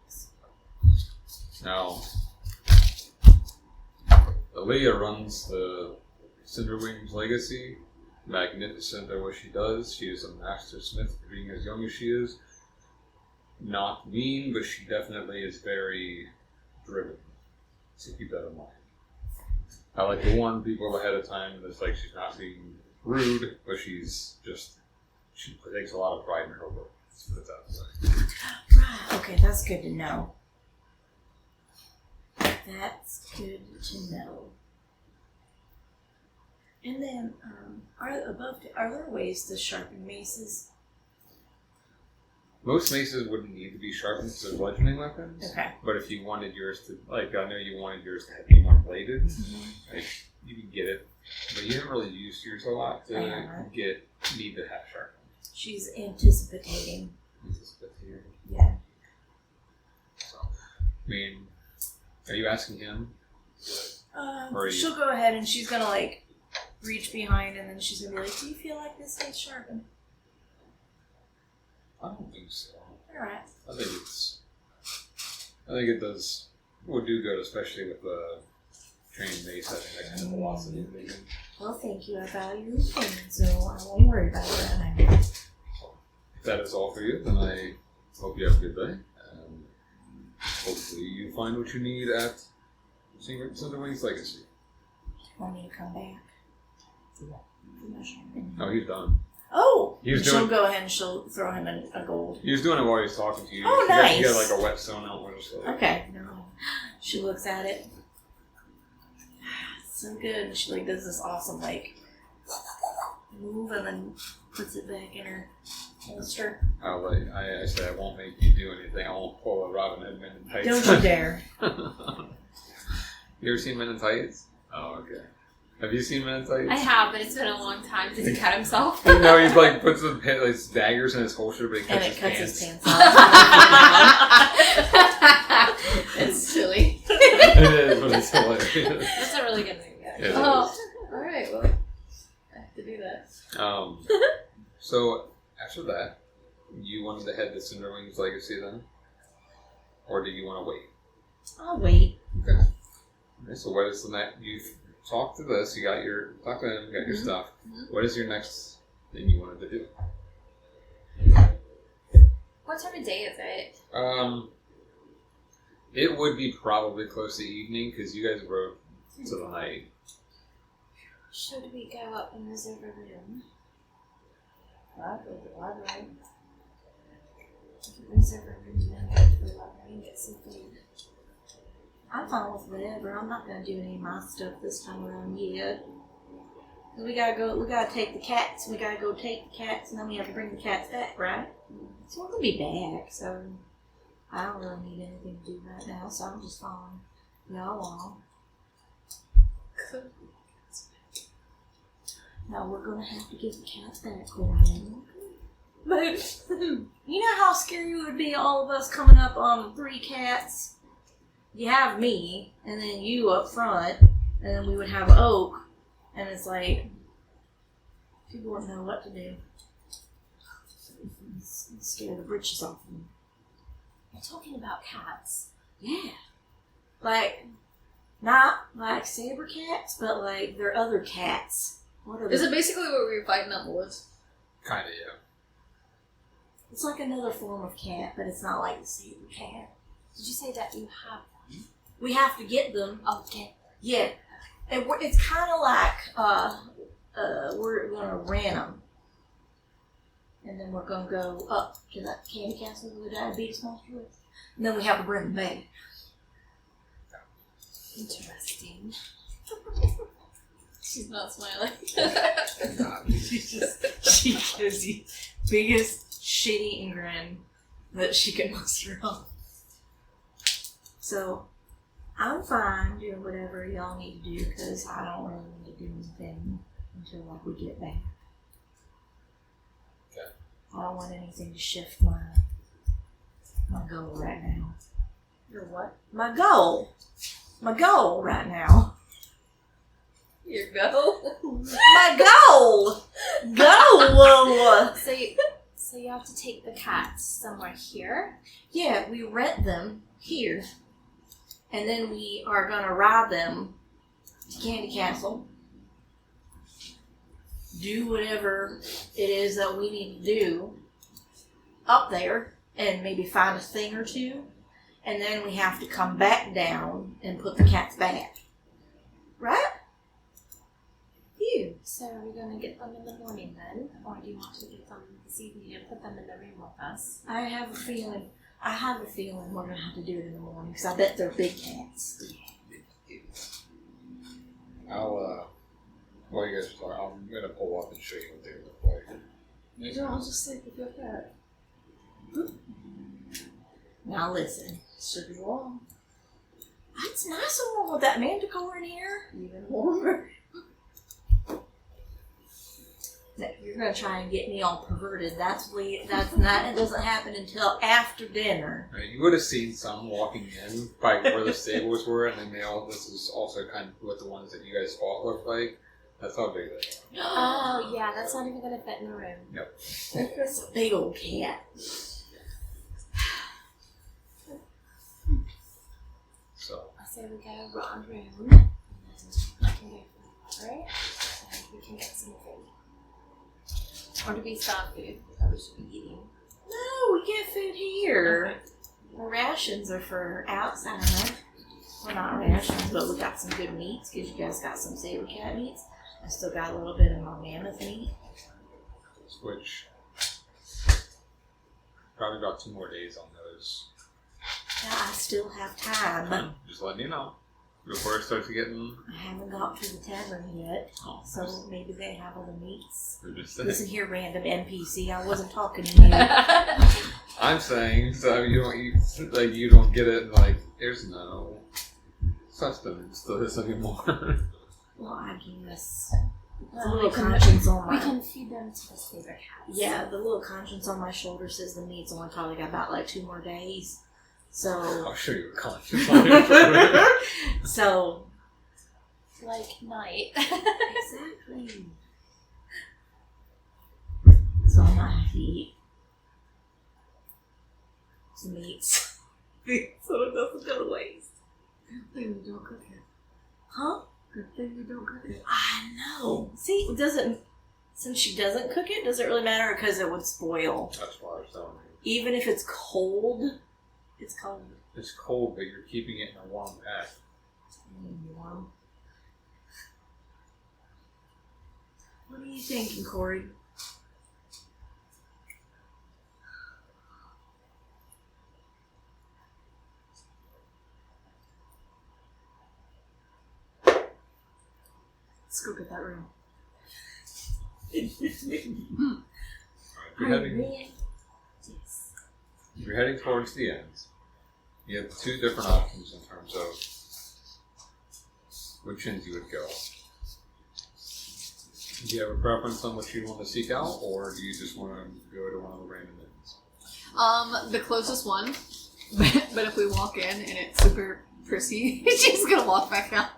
Now, Aaliyah runs the Cinderwings Legacy. Magnificent at what she does. She is a master smith for being as young as she is. Not mean, but she definitely is very driven. So keep that in mind. I like to warn people ahead of time that she's not being rude, but she takes a lot of pride in her work. Let's put it that way. Right. Okay, that's good to know. That's good to know. And then, are there ways to sharpen maces? Most maces wouldn't need to be sharpened because they're bludgeoning weapons. Okay. But if you wanted yours to, like, I know you wanted yours to be more bladed, like, you can get it. But you haven't really used yours a lot to need to have sharpened. She's anticipating. Yeah. So, I mean, are you asking him? She'll go ahead and she's gonna like reach behind and then she's gonna be like, "Do you feel like this needs sharpened?" I don't think so. Alright. I think it does. Would do good, especially with the trained mace having that kind of velocity. Well, thank you. I value your opinion, so I won't worry about that now. If that is all for you, then I hope you have a good day. Hopefully you find what you need at Cinderwing's Legacy. Want me to come back? No, he's done. Oh! She'll go ahead and she'll throw him in a gold. He was doing it while he was talking to you. Oh, nice. You got like a whetstone out there. So. Okay. She looks at it. So good. And she like does this awesome like move and then puts it back in her holster. I said I won't make you do anything. I won't pull a Robin Hood Men in Tights. Don't you dare. You ever seen Men in Tights? Oh, okay. Have you seen Men in Tights? I have, but it's been a long time. Does he cut himself? No, he like puts his daggers in his holster, but he cuts his pants. off. It's silly. It is, but it's hilarious. That's a really good movie. It Oh, is. alright, well, I have to do that. So, after that, you wanted to head to Cinderwing's Legacy then? Or did you want to wait? I'll wait. Okay. So what is the next? You've talked to this. You got your talked to him. Got your stuff. What is your next thing you wanted to do? What time of day is it? It would be probably close to evening because you guys rode to the night. Should we go up and reserve a room? I'll go to the library. Reserve a room and then go to the library and get some food. I'm fine with whatever. I'm not gonna do any of my stuff this time around yet. We gotta take the cats, and then we have to bring the cats back, right? So we're gonna be back, so I don't really need anything to do right now, so I'm just following y'all along. Now we're gonna have to give the cats back, Corrid. But you know how scary it would be, all of us coming up on 3 cats? You have me, and then you up front, and then we would have Oak, and it's like, people wouldn't know what to do. Scare the britches off them. You're talking about cats. Yeah. Like, not like Sabre Cats, but like they're other cats. What are Is they? it basically what we were fighting out in the woods? Kinda, yeah. It's like another form of cat, but it's not like the Sabre Cat. Did you say that you have them? We have to get them. Okay. Yeah. It's kind of like, we're going to rent them. And then we're going to go up to that candy castle with the diabetes monster with. And then we have to bring them back. Interesting. She's not smiling. She gives the biggest shitty grin that she can muster up. So, I'm fine doing whatever y'all need to do because I don't really need to do anything until like we get back. Okay. I don't want anything to shift my goal right now. Your what? My goal right now. Your go? My goal. Goal. So you have to take the cats somewhere here. Yeah, we rent them here, and then we are gonna ride them to Candy Castle. Do whatever it is that we need to do up there, and maybe find a thing or two, and then we have to come back down and put the cats back. Right? You. So are we going to get them in the morning then? Or do you want to get them this evening and put them in the room with us? I have a feeling we're gonna have to do it in the morning because I bet they're big cats. I'll While you guys are talking, I'm gonna pull up and show you what they look like. You don't just sleep with your pet. Now listen. Should be warm. It's nice and warm with that manticore in here. Even warmer. Now, you're gonna try and get me all perverted. That's not. It doesn't happen until after dinner. Right, you would have seen some walking in by where the stables were, and then this is also kind of what the ones that you guys fought look like. That's how big they are. Oh, yeah, that's not even going to fit in the room. It's a big old cat. So. I say we go round room, and then I can go for the library, and we can get some food. Or do we stop food that we should be eating? No, we get food here. Okay. The rations are for outside. Well, not rations, but we got some good meats because you guys got some Sabre Cat meats. I still got a little bit of my mammoth meat. Which probably about 2 more days on those. Yeah, I still have time. Just letting you know before it starts getting. I haven't got to the tavern yet, Oh, so maybe they have all the meats. just Listen here, random NPC. I wasn't talking to you. I'm saying so you don't get it. Like there's no sustenance to this anymore. Well, I guess. The Well, little conscience on we my can feed them to the Sabre Cats. yeah, the little conscience on my shoulder says the meat's only probably got about like 2 more days. So I'll show you a conscience on it. so Like night. exactly. So I might have to eat some meats. So it doesn't go to waste. Good thing you don't cook it. Huh? Good thing you don't cook it. I know. See, since she doesn't cook it, does it really matter because it would spoil. That's why I was telling you. Even if it's cold, it's cold. It's cold, but you're keeping it in a warm pack. Warm. What are you thinking, Corey? Let's go get that room. You're heading towards the end. You have 2 different options in terms of which ends you would go. Do you have a preference on what you want to seek out, or do you just want to go to one of the random ends? The closest one. But if we walk in and it's super prissy, she's gonna walk back out.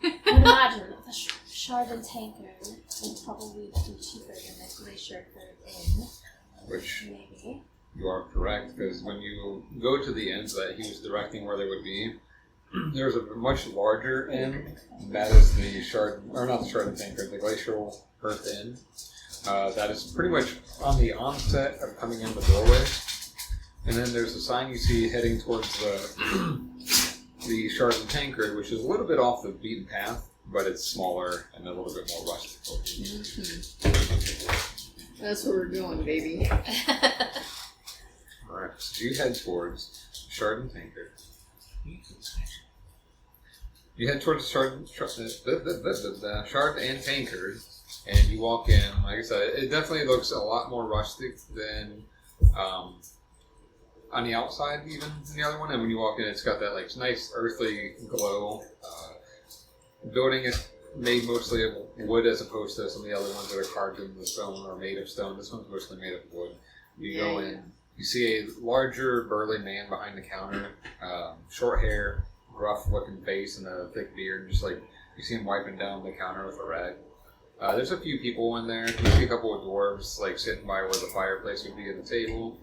I would imagine the shard and tankard would probably be cheaper than the glacier inn. Which Maybe. you are correct, because when you go to the ends that he was directing where they would be, there's a much larger inn, and that is the the Glacial Earth Inn. That is pretty much on the onset of coming in the doorway. And then there's a sign you see heading towards the Shard and Tankard, which is a little bit off the beaten path, but it's smaller and a little bit more rustic. Mm-hmm. That's where we're going, baby. Alright, so you head towards Shard and Tankard. You head towards the Shard and Tankard, and you walk in. Like I said, it definitely looks a lot more rustic than on the outside, even than the other one. And when you walk in, it's got that like nice earthly glow. Building is made mostly of wood, as opposed to some of the other ones that are carved in the stone or made of stone. This one's mostly made of wood. You go in, you see a larger, burly man behind the counter, short hair, rough-looking face, and a thick beard. Just like you see him wiping down the counter with a rag. There's a few people in there. You see a couple of dwarves like sitting by where the fireplace would be at the table.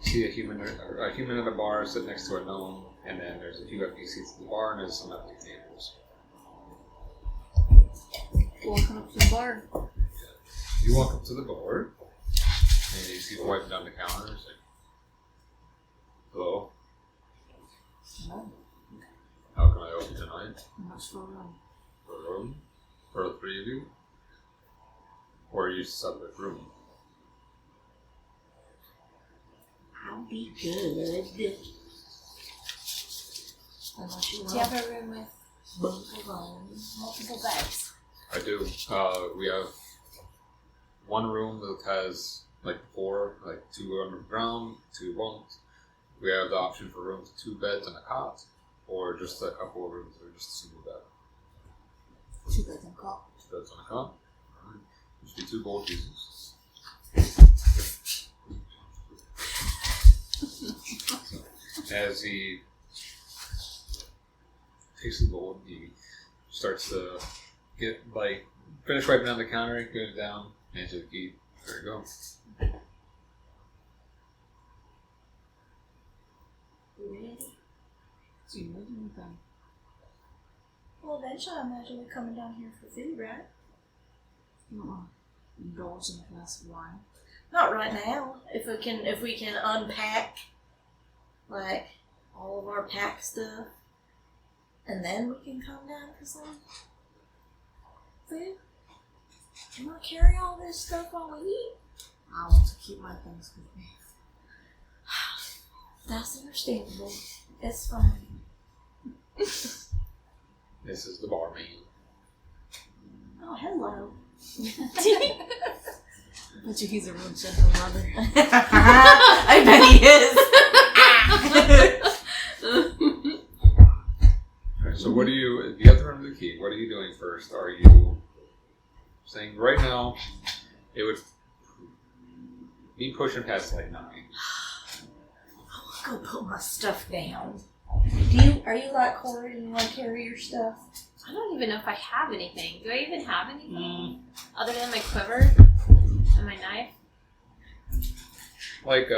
You see a human at a bar sitting next to a gnome, and then there's a few empty seats at the bar, and there's some empty tables. Walking up to the bar. You walk up to the bar, and you see the wiping down the counter. It's like, hello. How can I help you tonight? Much for room. For a room? For the 3 of you? Or are you separate room? I'll be good. Unless you Do you want have a room with both of them. multiple beds? I do. We have one room that has like 4, like 2 underground, 2 bunks. We have the option for rooms with 2 beds and a cot, or just a couple of rooms that are just a single bed. 2 beds and a cot. 2 beds and a cot. Alright. Just be 2 gold pieces. As he takes the gold, he starts to finish wiping down the counter, goes down, hands you the key. There you go. You ready? So you know anything? Well, eventually I imagine we're coming down here for food, right? Indulge in a glass of wine. Not right now. If we can unpack like all of our pack stuff, and then we can come down for some food. Can I carry all this stuff while we eat? I want to keep my things with me. That's understandable. It's fine. This is the barmaid. Oh, hello. I bet you he's a real gentle mother. I bet he is. Alright, so what do you have to remember the key. What are you doing first? Are you saying right now it would be pushing past like 9? Go put my stuff down. Are you like Corrid and you want to carry your stuff? I don't even know if I have anything. Do I even have anything other than my quiver and my knife? Like,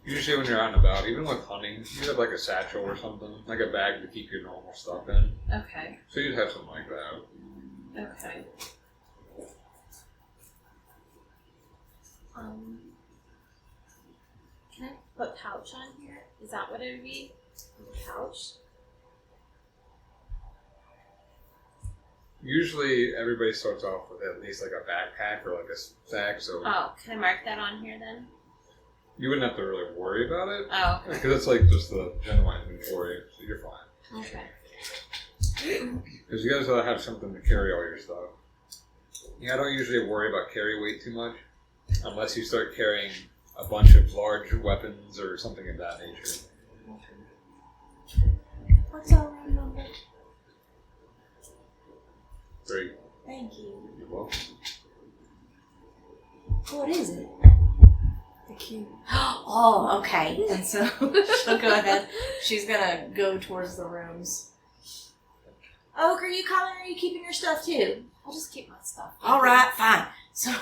usually when you're out and about, even with hunting, you have like a satchel or something, like a bag to keep your normal stuff in. Okay. So you'd have something like that. Okay. Can I put pouch on here? Is that what it would be? A pouch? Usually everybody starts off with at least like a backpack or like a sack, so Oh, can I mark that on here then? you wouldn't have to really worry about it. Oh, okay. Because it's like just the general inventory, so you're fine. Okay. Because you guys gotta have something to carry all your stuff. Yeah, I don't usually worry about carry weight too much, unless you start carrying a bunch of large weapons or something of that nature. What's our room number? 3. Thank you. You're welcome. What is it? The key. Oh, okay. And so she'll go ahead. She's gonna go towards the rooms. Oak, are you coming or are you keeping your stuff too? I'll just keep my stuff. Alright, fine. So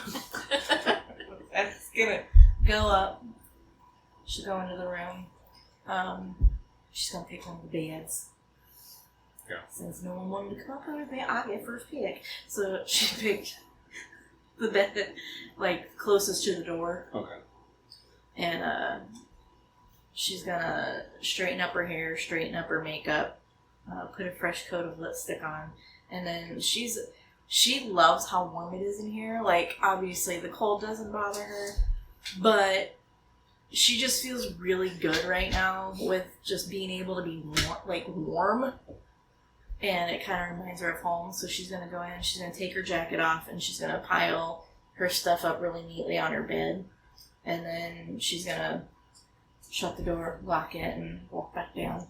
that's gonna go up. She'll go into the room. She's gonna pick one of the beds. Yeah. Since no one wanted to come up with me, I get first pick. So she picked the bed like closest to the door. Okay. And she's gonna straighten up her hair, straighten up her makeup, put a fresh coat of lipstick on, and then she loves how warm it is in here. Like, obviously the cold doesn't bother her, but she just feels really good right now with just being able to be warm. And it kind of reminds her of home, so she's gonna go in, she's gonna take her jacket off, and she's gonna pile her stuff up really neatly on her bed. And then she's gonna shut the door, lock it, and walk back down.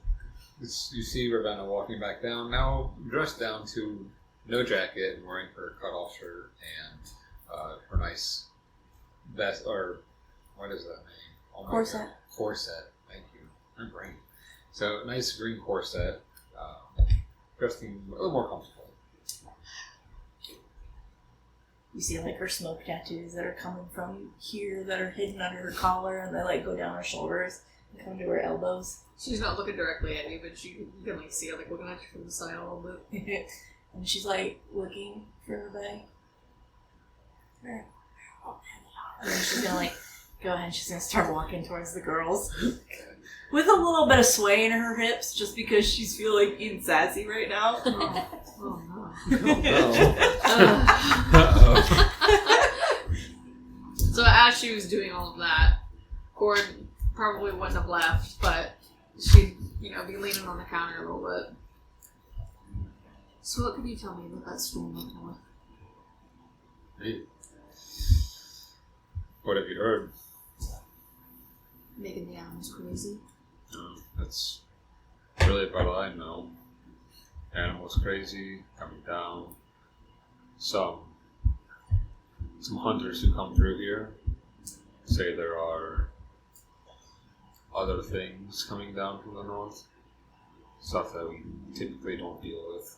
You see Ravenna walking back down, now dressed down to no jacket and wearing her cut-off shirt and her nice vest, or what is that name? Oh my Corset. God. Corset, thank you. My brain. So, nice green corset, dressing a little more comfortable. You see like her smoke tattoos that are coming from here that are hidden under her collar, and they like go down her shoulders and come to her elbows. She's not looking directly at you, but you can like see her like looking at you from the side a little bit. And she's like looking for everybody. And then she's gonna like go ahead and she's gonna start walking towards the girls. With a little bit of sway in her hips, just because she's feeling being sassy right now. Oh no. So as she was doing all of that, Corrid probably wouldn't have left, but she'd, be leaning on the counter a little bit. So what could you tell me about that storm up north? Hey. What have you heard? Making the animals crazy. That's really about all I know. Animals crazy, coming down. Some hunters who come through here say there are other things coming down from the north. Stuff that we typically don't deal with.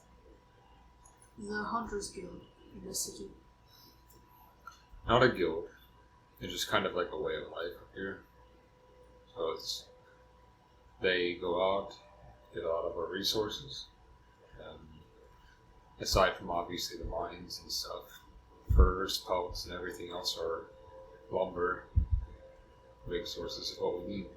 The Hunters Guild in this city. Not a guild. It's just kind of like a way of life up here. So they go out, get a lot of our resources, and aside from obviously the mines and stuff, furs, pelts, and everything else are lumber, big sources of what we need.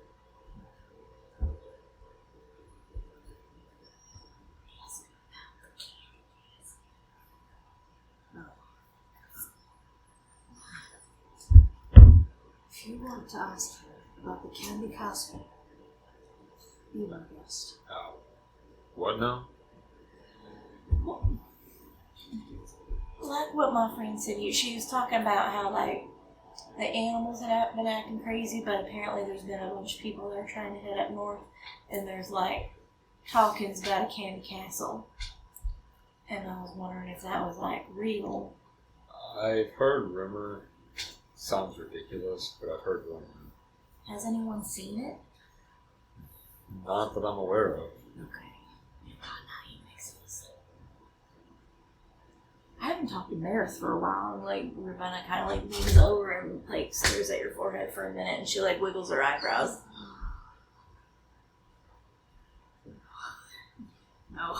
If you want to ask about the Candy Castle, be my guest. What now? Like what my friend said, she was talking about how, like, the animals had been acting crazy, but apparently there's been a bunch of people that are trying to head up north, and there's, like, talkings about a candy castle. And I was wondering if that was, like, real. I've heard rumor. Sounds ridiculous, but I've heard rumor. Has anyone seen it? Not that I'm aware of. Okay. I haven't talked to Marith for a while, and like Ravenna kind of like leans over and like stares at your forehead for a minute, and she like wiggles her eyebrows. No.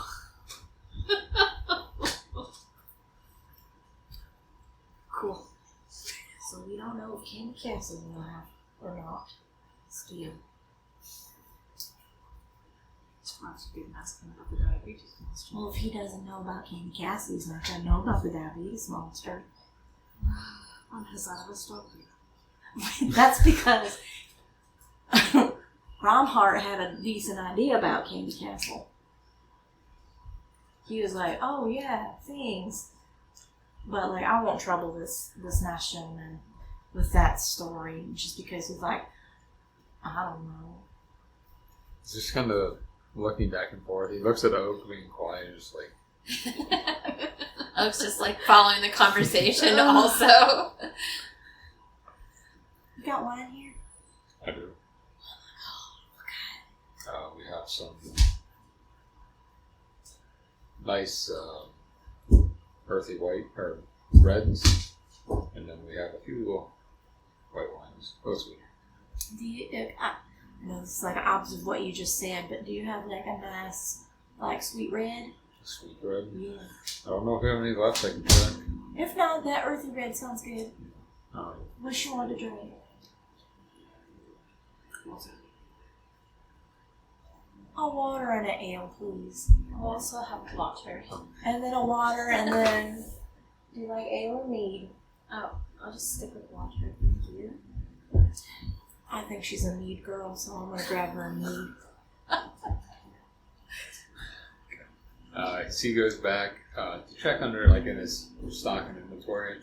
Cool. So we don't know if Candy Castle's alive or not. Still. Surprised you didn't ask him about the diabetes monster. Well, if he doesn't know about Candy Castle, he's not gonna know about the diabetes monster. On his side of a story. That's because Romhart had a decent idea about Candy Castle. He was like, "Oh yeah, things," but like I won't trouble this nice gentleman with that story just because he's like, I don't know. He's just kind of looking back and forth. He looks at Oak being quiet and just like. Oak's just like following the conversation also. You got wine here? I do. We have some nice earthy white or reds, and then we have a few white wines. Those we. Do you? I know this is like opposite of what you just said, but do you have like a nice, like sweet red? Sweet red. Yeah. I don't know if we have any left. I can check. If not, that earthy red sounds good. Alright. What you want to drink? A water and an ale, please. I'll also have water. And then a water, and then do you like ale or mead? Oh, I'll just stick with water. Thank you. I think she's a mead girl, so I'm gonna grab her a mead. He goes back to check under, like in his stock and inventory.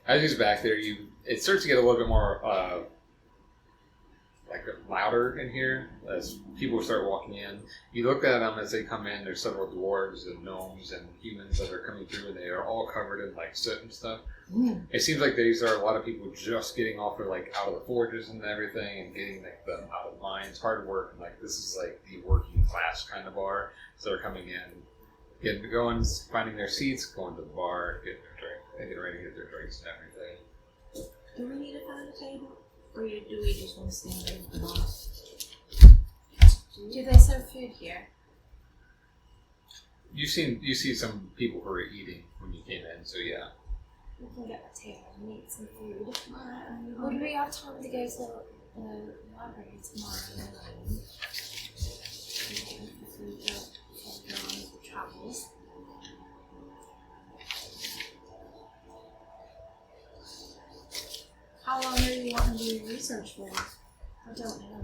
As he's back there, it starts to get a little bit more like louder in here as people start walking in. You look at them as they come in. There's several dwarves and gnomes and humans that are coming through, and they are all covered in like soot and stuff. It seems like these are a lot of people just getting off their like out of the forges and everything, and getting like them out of the mines, hard work, and like this is like the working class kind of bar. So they're coming in, getting going, finding their seats, going to the bar, getting their drink, and getting ready to get their drinks and everything. Do we need to find a table? Or do we just want to stand there at the bar? Do they serve food here? You see some people who are eating when you came in, so yeah. We can get a table and eat some food. Would we have time to go to the library tomorrow? If we don't go on the travels. How long are you wanting to do your research for? I don't know.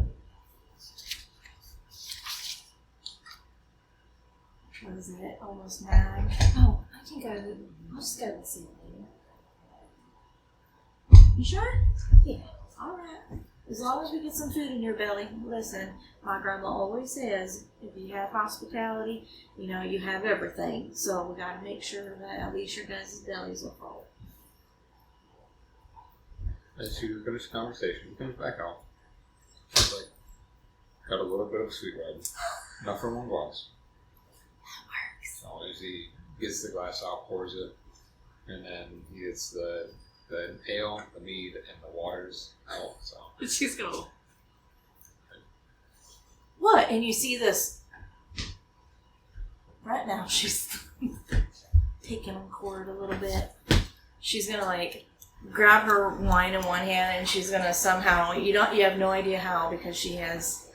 Well, is it? Almost 9. Oh, I can go. I'll just go this evening. You sure? Yeah. Alright. As long as we get some food in your belly. Listen, my grandma always says, if you have hospitality, you have everything. So we gotta make sure that at least your guys' bellies are full. As you finish the conversation, he comes back out. He's like, got a little bit of sweet red. Enough for one glass. That works. So as he gets the glass out, pours it, and then he gets the ale, the mead, and the waters out. So She's gonna. What? And you see this. Right now, she's taking on Corrid a little bit. She's gonna, grab her wine in one hand, and she's gonna somehow, you have no idea how, because she has,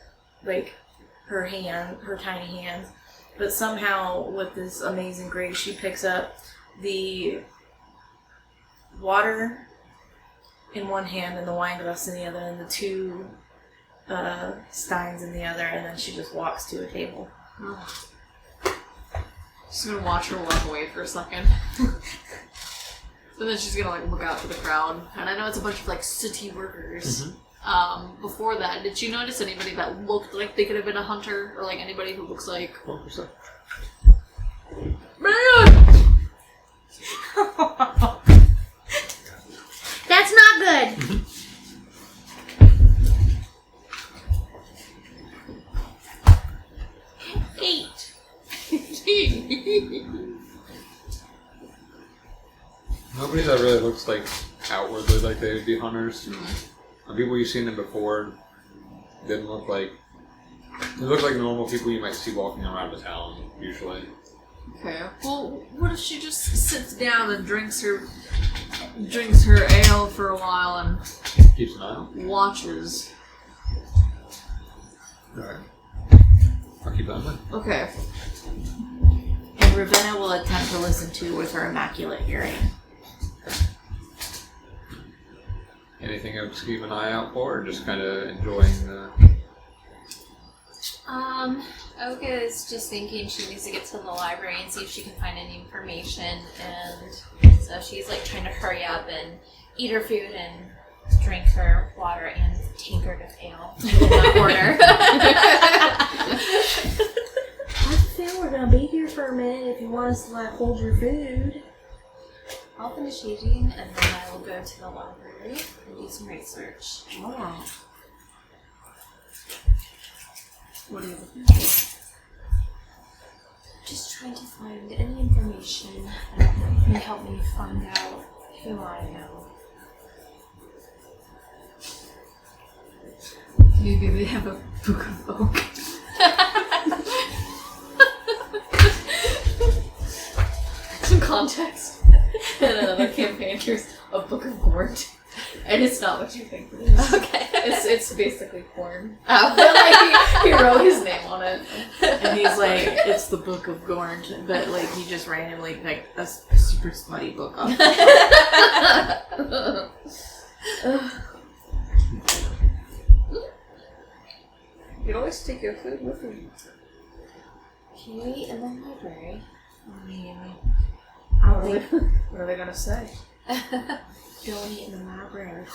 her tiny hands, but somehow, with this amazing grace, she picks up the water in one hand and the wine glass in the other, and the 2 steins in the other, and then she just walks to a table. She's gonna watch her walk away for a second. And then she's gonna look out to the crowd. And I know it's a bunch of city workers. Mm-hmm. Before that, did you notice anybody that looked like they could have been a hunter? Or anybody who looks like... 12%. Man! That's not good. 8. Nobody that really looks outwardly like they would be hunters. The people you've seen them before didn't look like... They look like normal people you might see walking around the town, usually. Okay. Well, what if she just sits down and drinks her ale for a while and Keeps an eye out. watches? Alright. I'll keep that in mind. Okay. And Ravenna will attempt to listen to with her immaculate hearing. Anything else to keep an eye out for, or just kind of enjoying the... Oka is just thinking she needs to get to the library and see if she can find any information, and so she's trying to hurry up and eat her food and drink her water and tankard of ale in that order. I feel we're gonna be here for a minute if you want us to hold your food. I'll finish eating, and then I will go to the library and do some research. Alright. What are you looking for? Just trying to find any information that may help me find out who I am. Maybe they have a book of oak. Some context. And another campaign, here's a book of gourd. And it's not what you think it is. Okay. It's basically corn. Oh. But he wrote his name on it. And he's it's the Book of Gorn, but he just randomly picked a super smutty book up. You'd always take your food with you. Can you eat in the library? I mean, What are they gonna say? don't eat in the library.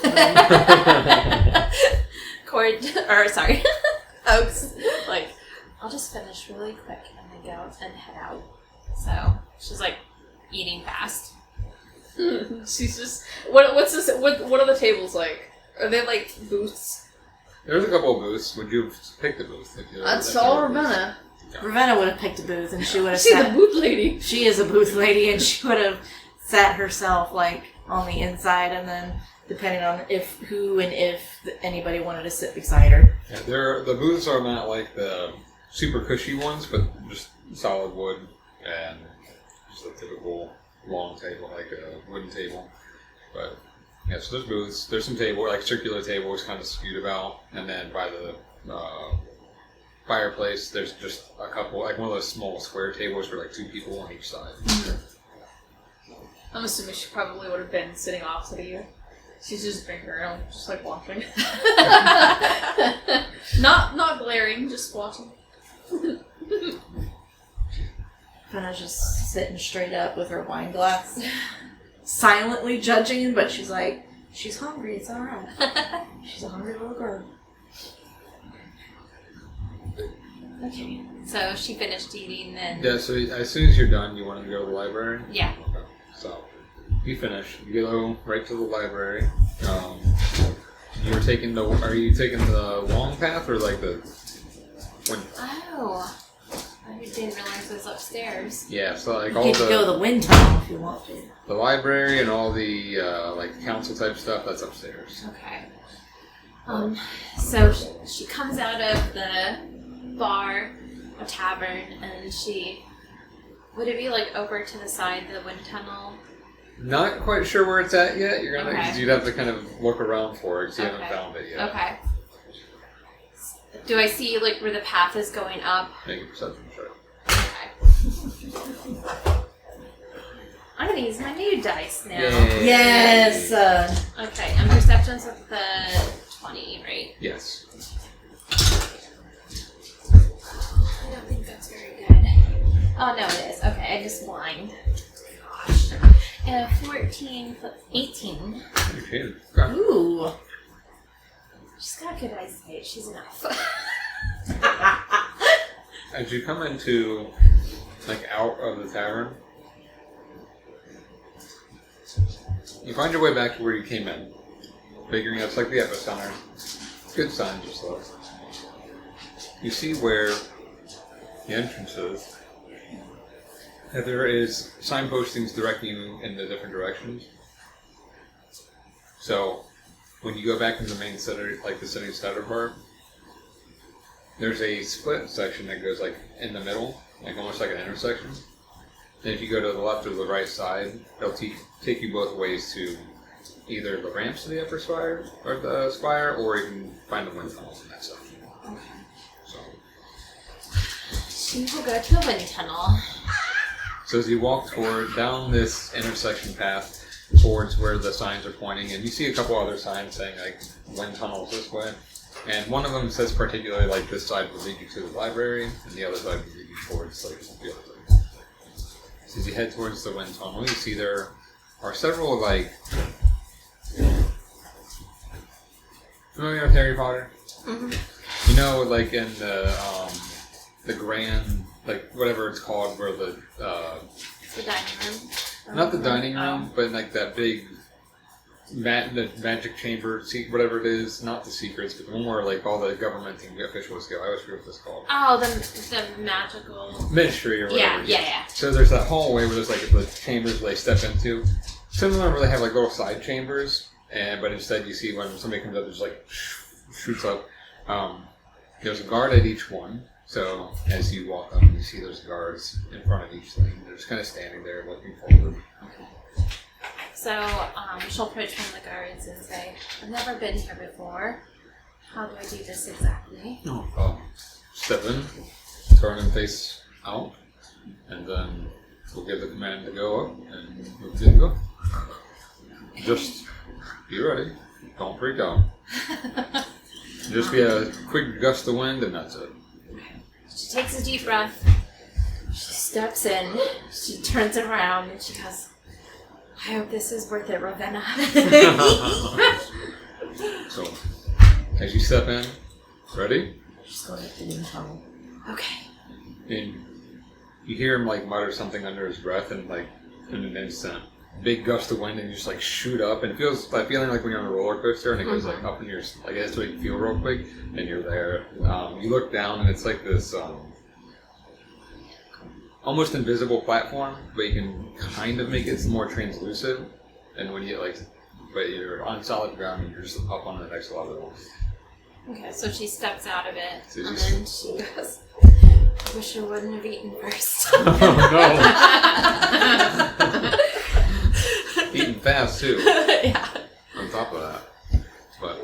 Sorry. Oaks. I'll just finish really quick and then go and head out. So she's eating fast. She's just what's this? What are the tables like? Are they booths? There's a couple of booths. Would you have picked a booth? That's all Ravenna. Ravenna would have picked a booth, and she would have She's sat. the booth lady. She is a booth lady, and she would have sat herself on the inside, and then depending on if anybody wanted to sit beside her. Yeah, the booths are not the super cushy ones, but just solid wood and just a typical long table, a wooden table. But yeah, so there's booths. There's some circular tables kind of skewed about, and then by the fireplace, there's just a couple, one of those small square tables for 2 people on each side. I'm assuming she probably would have been sitting opposite of you. She's just drinking her own, just watching. Not glaring, just watching. Ravenna's just sitting straight up with her wine glass, silently judging, but she's like, she's hungry, it's alright. She's a hungry little girl. Okay. So she finished eating then. Yeah, so as soon as you're done, you want to go to the library? Yeah. Okay. So, you finish. You go right to the library. Are you taking the long path or like the... Oh. I didn't realize it was upstairs. Yeah, so like You all get to go to the the wind tunnel if you want to. library and all the like council type stuff, that's upstairs. Okay. So she comes out of the bar or tavern and would it be like over to the side, the wind tunnel? Not quite sure where it's at yet. You're gonna, Okay. you'd have to kind of look around for it because you Okay. haven't found it yet. Okay. Do I see like where the path is going up? Make a perception check. Okay. I'm gonna use my new dice now. Yay. Yes! Okay, and perception's with the 20, right? Yes. I don't think that's very good. Oh no, it is. Okay, I just blind. Gosh. 14 plus 18. Okay. Okay. Ooh. She's got good eyesight. She's enough. As you come into, like, out of the tavern, you find your way back to where you came in, figuring it's like the epicenter. Good signs or slow. You see where the entrance is. That there is signpostings directing you in the different directions. So, when you go back into the main center, like the city center part, there's a split section that goes like in the middle, like almost like an intersection. And if you go to the left or the right side, they'll take you both ways to either the ramps to the upper spire, or you can find the wind tunnels in that section. Okay. So, She will go to the wind tunnel. so as you walk down this intersection path towards where the signs are pointing, and you see a couple other signs saying like wind tunnels this way, and one of them says particularly like this side will lead you to the library, and the other side will lead you towards like the other side. So as you head towards the wind tunnel, you see there are several like familiar with Harry Potter. Mm-hmm. You know, like in the grand, like whatever it's called, where the The dining room. not the dining room, but like that big the magic chamber, whatever it is, not the secrets, but the one where like all the government officials go. I always forget what it's called. Oh, the magical. Ministry or whatever. Yeah. So there's that hallway where there's like the chambers where they step into. Similar where they have like little side chambers, but instead you see when somebody comes up, there's like shoots up. There's a guard at each one. So as you walk up, you see those guards in front of each thing. They're just kind of standing there looking forward. Okay. So she'll approach one of the guards and say, "I've never been here before. How do I do this exactly?" Step in, turn and face out, and then we'll give the command to go up, and we'll get go. Just be ready. Don't freak out. Just be a quick gust of wind, and that's it. She takes a deep breath. She steps in. She turns around and she goes, "I hope this is worth it, Ravenna." So, as you step in, ready? Just go up the wind tunnel. Okay. And you hear him like mutter something under his breath, and like in an instant, big gust of wind, and you just like shoot up, and it feels that feeling like when you're on a roller coaster, and it goes like up in your like that's what you feel real quick, and you're there. You look down, and it's like this almost invisible platform, but you can kind of make it more translucent. And when you but you're on solid ground, and you're just up on the next level. Okay, so she steps out of it, So and just- then she goes, "I wish I wouldn't have eaten first." Eating fast too. Yeah. On top of that. But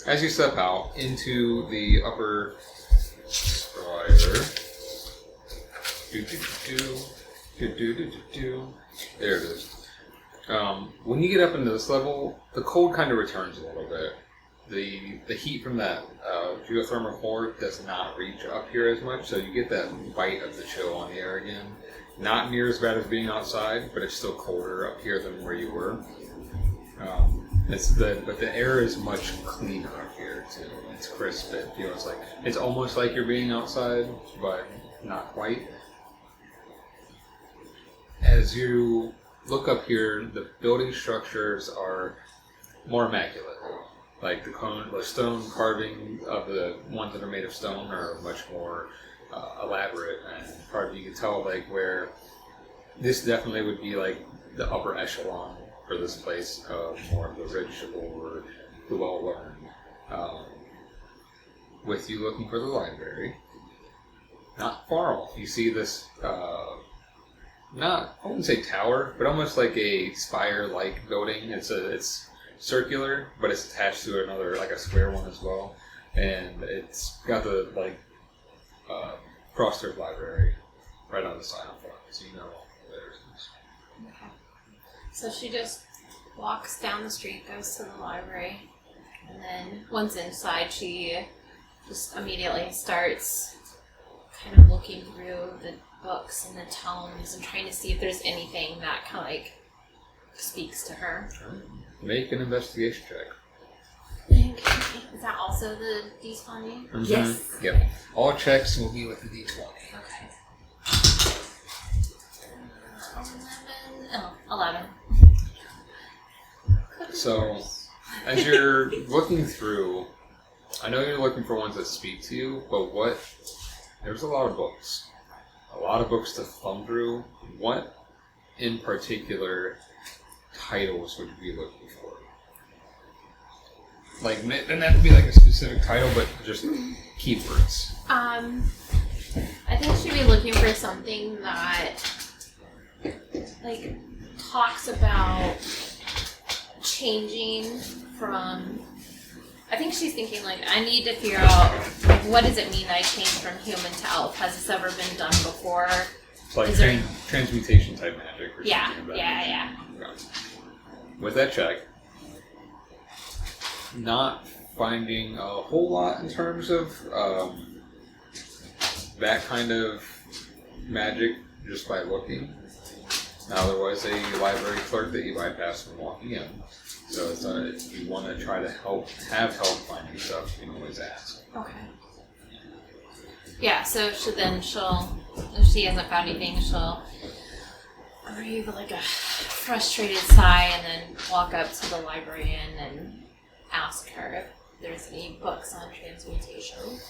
as you step out into the upper spire, there it is. When you get up into this level, the cold kind of returns a little bit. The heat from that geothermal core does not reach up here as much, so you get that bite of the chill on the air again. not near as bad as being outside, but it's still colder up here than where you were. But the air is much cleaner up here too. It's crisp. It feels like it's almost like you're being outside, but not quite. As you look up here, the building structures are more immaculate. Like the stone carving of the ones that are made of stone are much more elaborate and carved. You can tell like where this definitely would be like the upper echelon for this place of more of the rich or the well learned. With you looking for the library, not far off, you see this. I wouldn't say tower, but almost like a spire-like building. It's circular, but it's attached to another, like a square one as well, and it's got the Frosthearth library right on the sign up front, so you know there it is. Okay. So she just walks down the street, goes to the library, and then once inside, she just immediately starts kind of looking through the books and the tomes and trying to see if there's anything that kind of like speaks to her. Make an investigation check. Is that also the D20? Mm-hmm. Yes. Yep. All checks will be with the D20. Okay. 11. So, as you're looking through, I know you're looking for ones that speak to you, but there's a lot of books. A lot of books to thumb through. What, in particular, titles would you be looking for? Like, it doesn't have to be like a specific title, but just keywords. I think she'd be looking for something that, like, talks about changing from... I think she's thinking, like, I need to figure out, like, what does it mean that I changed from human to elf? Has this ever been done before? It's like transmutation type magic or something like that. Yeah. Okay. With that check, not finding a whole lot in terms of that kind of magic just by looking. Now, there was a library clerk that you bypassed when walking in. So if you want to try to have help finding stuff, you can always ask. Okay. Yeah, so if she hasn't found anything, she'll breathe like a frustrated sigh and then walk up to the librarian and ask her if there's any books on transmutation.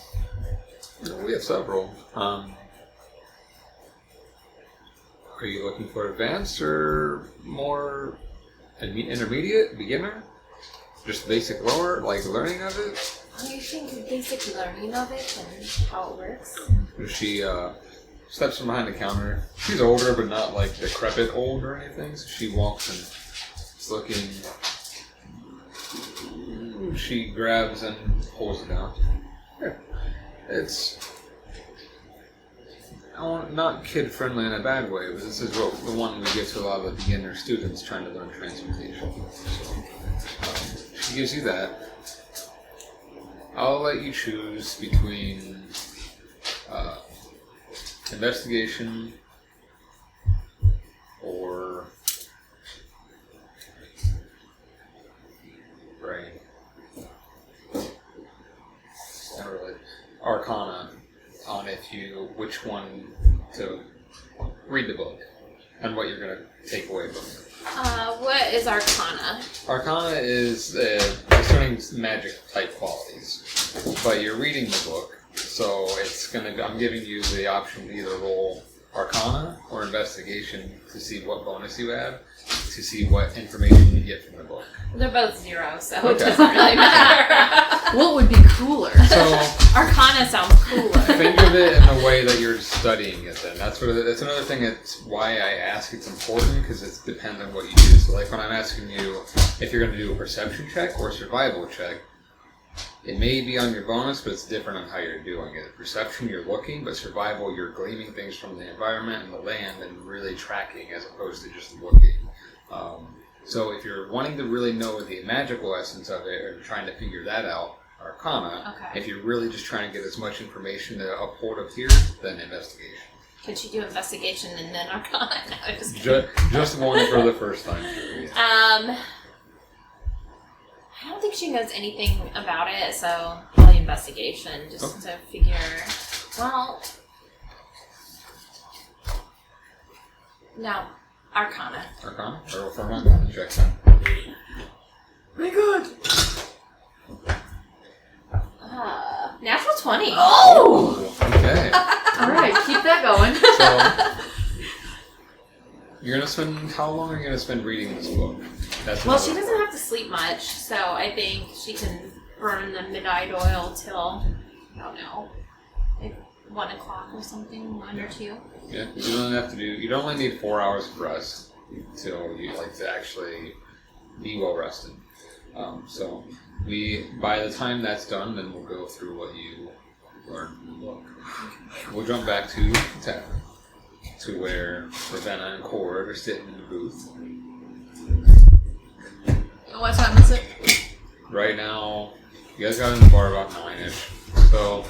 We have several. Are you looking for advanced or more intermediate, beginner? Just basic lower, like learning of it? I think basic learning of it and how it works. She steps from behind the counter. She's older, but not like decrepit old or anything. So she walks and is looking. She grabs and pulls it down. Here. It's not kid friendly in a bad way, but this is the one we give to a lot of the beginner students trying to learn transmutation. So, she gives you that. I'll let you choose between investigation or brain. Not really. Arcana on which one to read the book and what you're going to take away from it. What is Arcana? Arcana is discerning magic type qualities, but you're reading the book, so I'm giving you the option to either roll Arcana or Investigation to see what bonus you have, to see what information you get from the book. They're both 0, so it doesn't really matter. What would be cooler? So Arcana sounds cooler. think of it in the way that you're studying it. Then that's another thing. That's why I ask. It's important because it depends on what you do. So, like when I'm asking you if you're going to do a perception check or a survival check, it may be on your bonus, but it's different on how you're doing it. Perception, you're looking, but survival, you're gleaming things from the environment and the land and really tracking as opposed to just looking. So if you're wanting to really know the magical essence of it or trying to figure that out, Arcana. Okay. If you're really just trying to get as much information to uphold up here, then Investigation. Can she do investigation and then Arcana? No, I'm just kidding. Just one for the first time. Sure, yeah. I don't think she knows anything about it, so probably investigation, just to figure. Well, no, Arcana. Arcana? Or for Arcana check then. Very good. Natural 20. Oh! Okay. Alright, keep that going. So, you're gonna spend, how long are you gonna spend reading this book? That's Well, she another doesn't part. have to sleep much, so I think she can burn the midnight oil till, I don't know, like 1 o'clock or something, 1 or 2. Yeah, you don't have to do, you'd only need 4 hours of rest until you like to actually be well rested. So, by the time that's done, then we'll go through what you learned in the book. We'll jump back to the tavern, to where Ravenna and Corrid are sitting in the booth. What time is it? Right now, you guys got in the bar about 9-ish. So,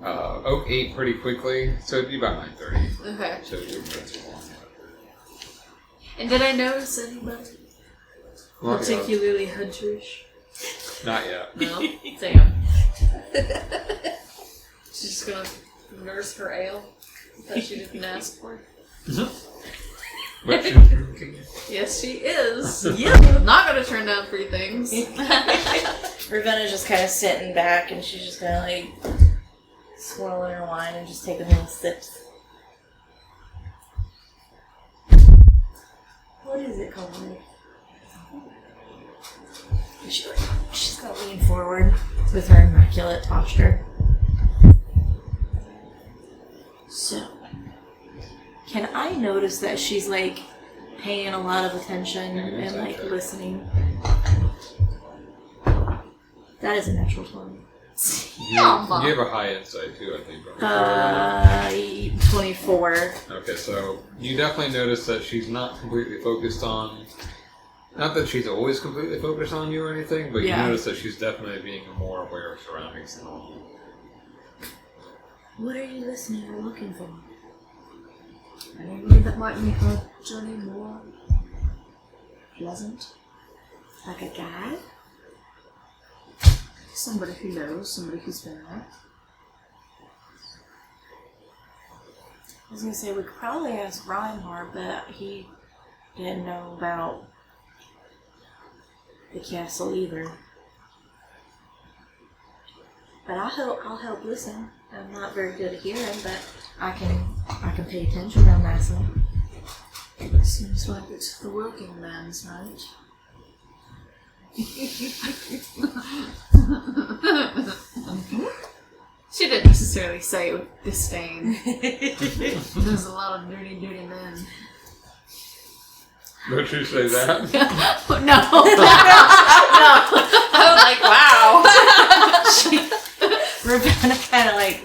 Oak ate pretty quickly, so it'd be about 9:30. Okay. So it wouldn't take too long. And did I notice anybody Well, particularly hunterish? not yet. No? Damn. She's just gonna nurse her ale that she didn't ask for. But she's drinking. Yes, she is. Yeah. I'm not gonna turn down free things. Ravenna's just kind of sitting back, and she's just kind of like swirling her wine and just taking little sips. What is it called? She's gonna lean forward with her immaculate posture. So, can I notice that she's like paying a lot of attention and like listening? That is a natural 20. You have a high insight too, I think. 24. Okay, so you definitely notice that she's not completely focused on. Not that she's always completely focused on you or anything, but you Yeah. notice that she's definitely being more aware of surroundings than normal. What are you listening or looking for? Anything that might make her journey more pleasant? Like a guide? Somebody who knows, somebody who's been there. I was gonna say we could probably ask Reinhardt, but he didn't know about the castle either. But I'll help listen. I'm not very good at hearing, but I can pay attention real nicely. Seems like it's the working man's night. She didn't necessarily say it with disdain. There's a lot of dirty men. Don't you say that? No. I was like, wow. Ravenna kind of like.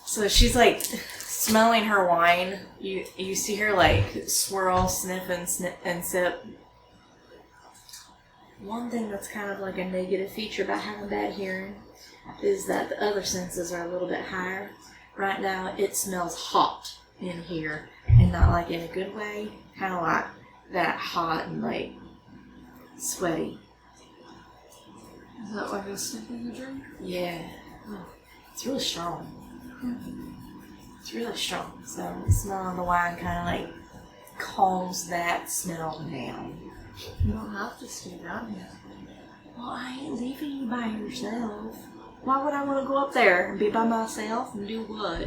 So she's like smelling her wine. You see her like swirl, sniff, and sip. One thing that's kind of like a negative feature about having bad hearing is that the other senses are a little bit higher. Right now, it smells hot in here, and not like in a good way. Kind of like that hot and like sweaty. Is that why you're sniffing the drink? Yeah. It's really strong. It's really strong. So smelling the wine kind of like calms that smell down. You don't have to stay down here. Well, I ain't leaving you by yourself. Why would I want to go up there and be by myself and do what?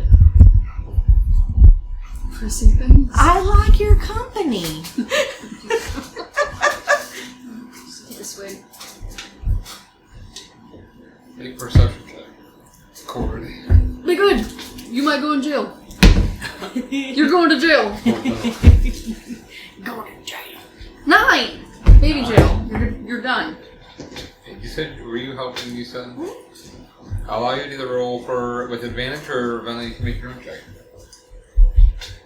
Prissy things? I like your company. This way. Make perception check. Corrid. Be good! You might go in jail. You're going to jail. Going to jail. 9! Baby jail. You're done. You said, were you helping, you said? I'll allow you to either roll with advantage, or Ravenna, you can make your own check.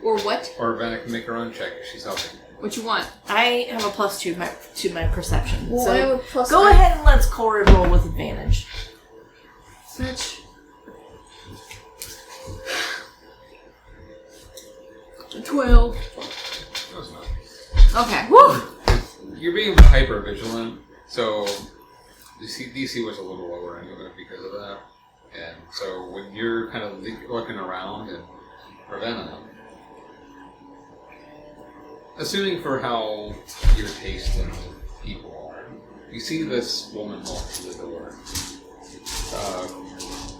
Or what? Or Ravenna can make her own check if she's helping. What you want? I have a +2 to my perception. Well, so I have a plus go nine. ahead and let's Corrid roll with advantage. Fetch. 12. No, it's not. Okay. Woo! You're being hyper vigilant, so the DC was a little lower anyway because of that. And so when you're kind of looking around and Ravenna, assuming for how your taste in people are, you see this woman walk through the door.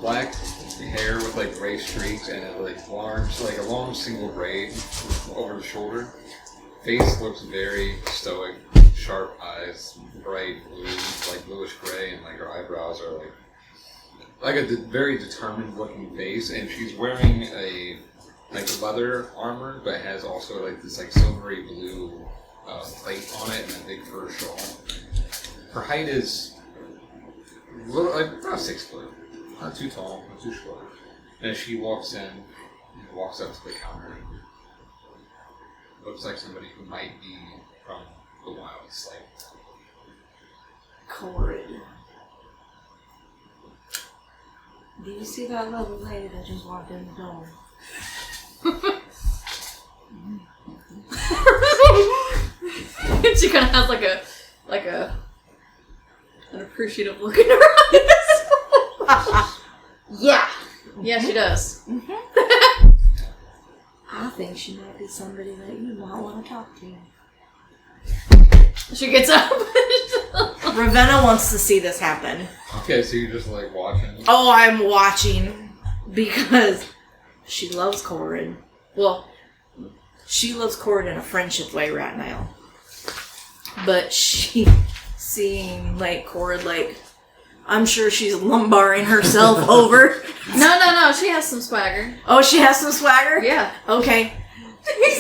Black hair with like gray streaks and a long single braid over the shoulder. Face looks very stoic, sharp eyes, bright blue, like bluish gray, and like her eyebrows are like a very determined looking face. And she's wearing a leather armor, but has also like this like silvery blue plate on it and a big fur shawl. Her height is a little, like about 6 foot, not too tall, not too short. And as she walks in, and walks up to the counter. Looks like somebody who might be from the wilds, like Corrid. Do you see that little lady that just walked in the door? She kind of has like an appreciative look in her eyes. Yeah. Yeah, she does. I think she might be somebody that you might want to talk to. She gets up. Ravenna wants to see this happen. okay, so you're just like watching. Oh, I'm watching because she loves Corrid. Well, she loves Corrid in a friendship way right now. But she seeing like Corrid, like I'm sure she's lumbaring herself over. No. She has some swagger. Oh, she has some swagger? Yeah. Okay.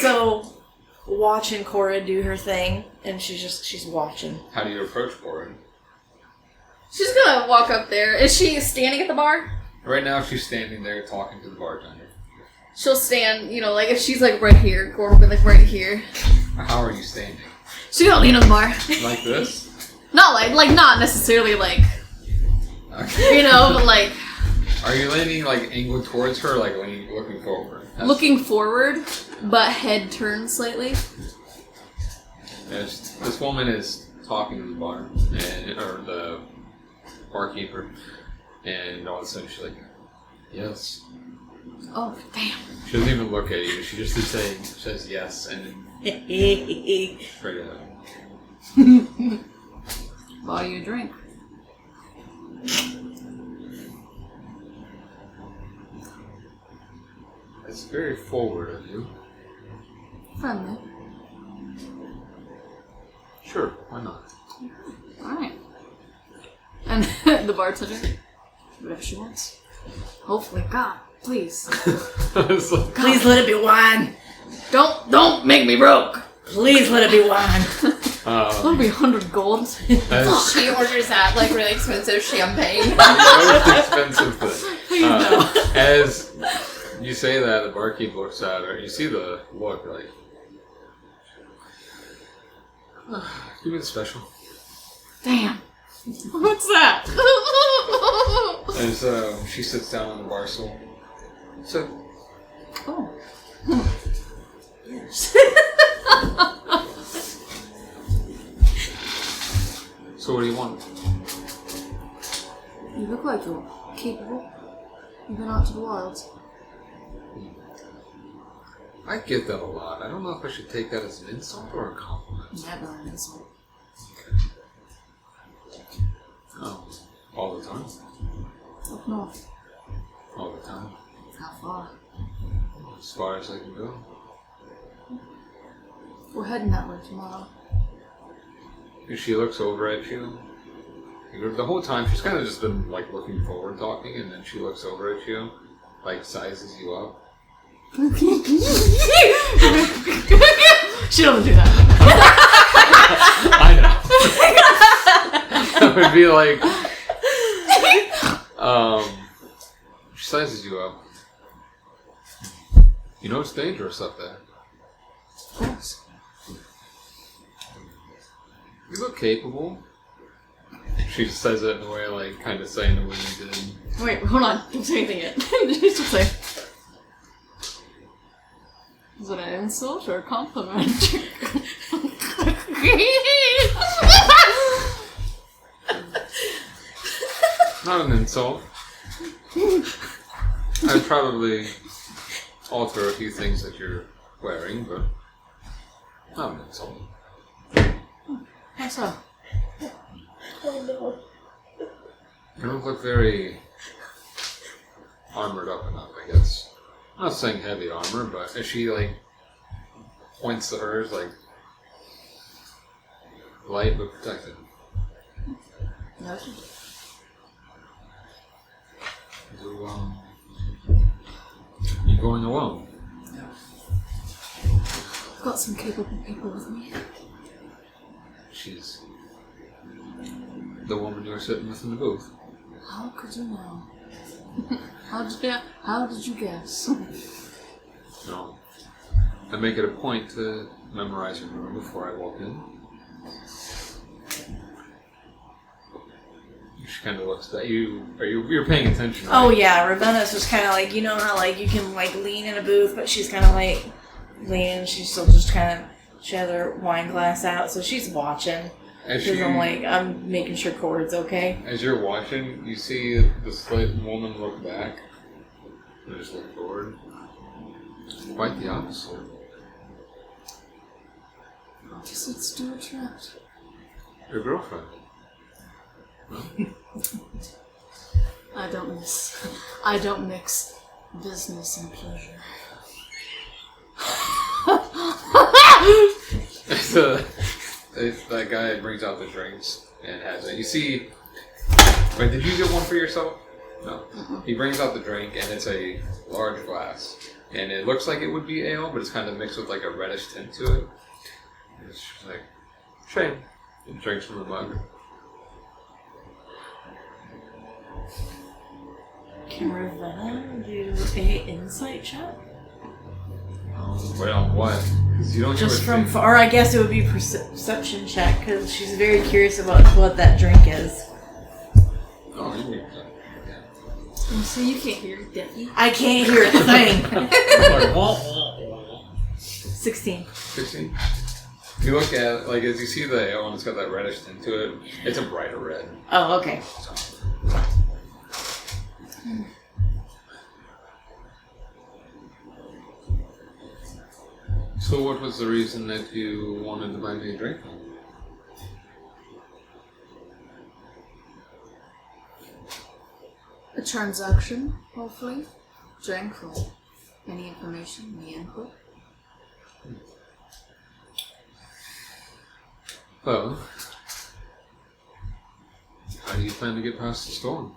So, watching Corrid do her thing, and she's watching. How do you approach Corrid? She's gonna walk up there. Is she standing at the bar? Right now, she's standing there talking to the bartender. She'll stand, like if she's like right here, Corrid will be like right here. How are you standing? She's gonna lean on the bar. Like this? Not like not necessarily like, Okay. but like. Are you leaning like angled towards her, or like looking forward? Looking forward, but head turned slightly. This woman is talking to the bar, or the barkeeper, and all of a sudden she's like, yes. Oh, damn. She doesn't even look at you. She just says yes, and then straight up. Buy you a drink. It's very forward of you. Friendly. Sure, why not? Alright. And the bartender, whatever she wants. Hopefully, God, please. It's like, Please let it be wine. Don't make me broke. Please let it be wine. It'll be 100 gold. as, She orders that like really expensive champagne. most expensive thing. As you say that, the barkeep looks at her. You see the look like, give me the special. Damn. What's that? As she sits down on the bar stool. So, Oh. so what do you want? You look like you're capable. You've been out to the wilds. I get that a lot. I don't know if I should take that as an insult or a compliment. Never an insult. Oh, all the time? Up north. All the time? How far? As far as I can go. We're heading that way tomorrow. And she looks over at you. The whole time, she's kind of just been like looking forward talking, and then she looks over at you, like sizes you up. She doesn't do that. I know. That would be like, she sizes you up. You know it's dangerous up there. Of course. You look capable. She says it in a way like kind of saying what you did. Wait, hold on. Don't say anything yet. Just say. Is it an insult or a compliment? Not an insult. I'd probably alter a few things that you're wearing, but not an insult. How so? Oh no. You don't look very armored up enough, I guess. I'm not saying heavy armor, but as she, like, points to hers, like, light but protected. No. So, you going alone? I've got some capable people with me. She's the woman you were sitting with in the booth. How could you know? How did you guess? No. I make it a point to memorize your room before I walk in. She kind of looks at you. You're paying attention, right? Oh yeah, Ravenna's just kind of like, you know how like you can like lean in a booth, but she's kind of like leaning. She's still just kind of, she has her wine glass out, so she's watching. Because I'm making sure Corrid's okay. As you're watching, you see this woman look back and just look forward. Quite the opposite. Opposites do attract. Your girlfriend. Well, I don't mix business and pleasure. That guy brings out the drinks and has it. You see, wait, did you get one for yourself? No. He brings out the drink and it's a large glass. And it looks like it would be ale, but it's kind of mixed with like a reddish tint to it. And it's just like, shame. It drinks from the mug. Can Ravenna do a insight check? Wait on what? 'Cause you don't Just from think. far, I guess it would be perception check, because she's very curious about what that drink is. Oh, you need that. Yeah. So you can't hear Debbie? I can't hear a thing. 16. 16? You look at it, like, as you see the ale and it's got that reddish tint to it, it's a brighter red. Oh, okay. So what was the reason that you wanted to buy me a drink? A transaction, hopefully. Drink for any information, any input. Well, how do you plan to get past the storm?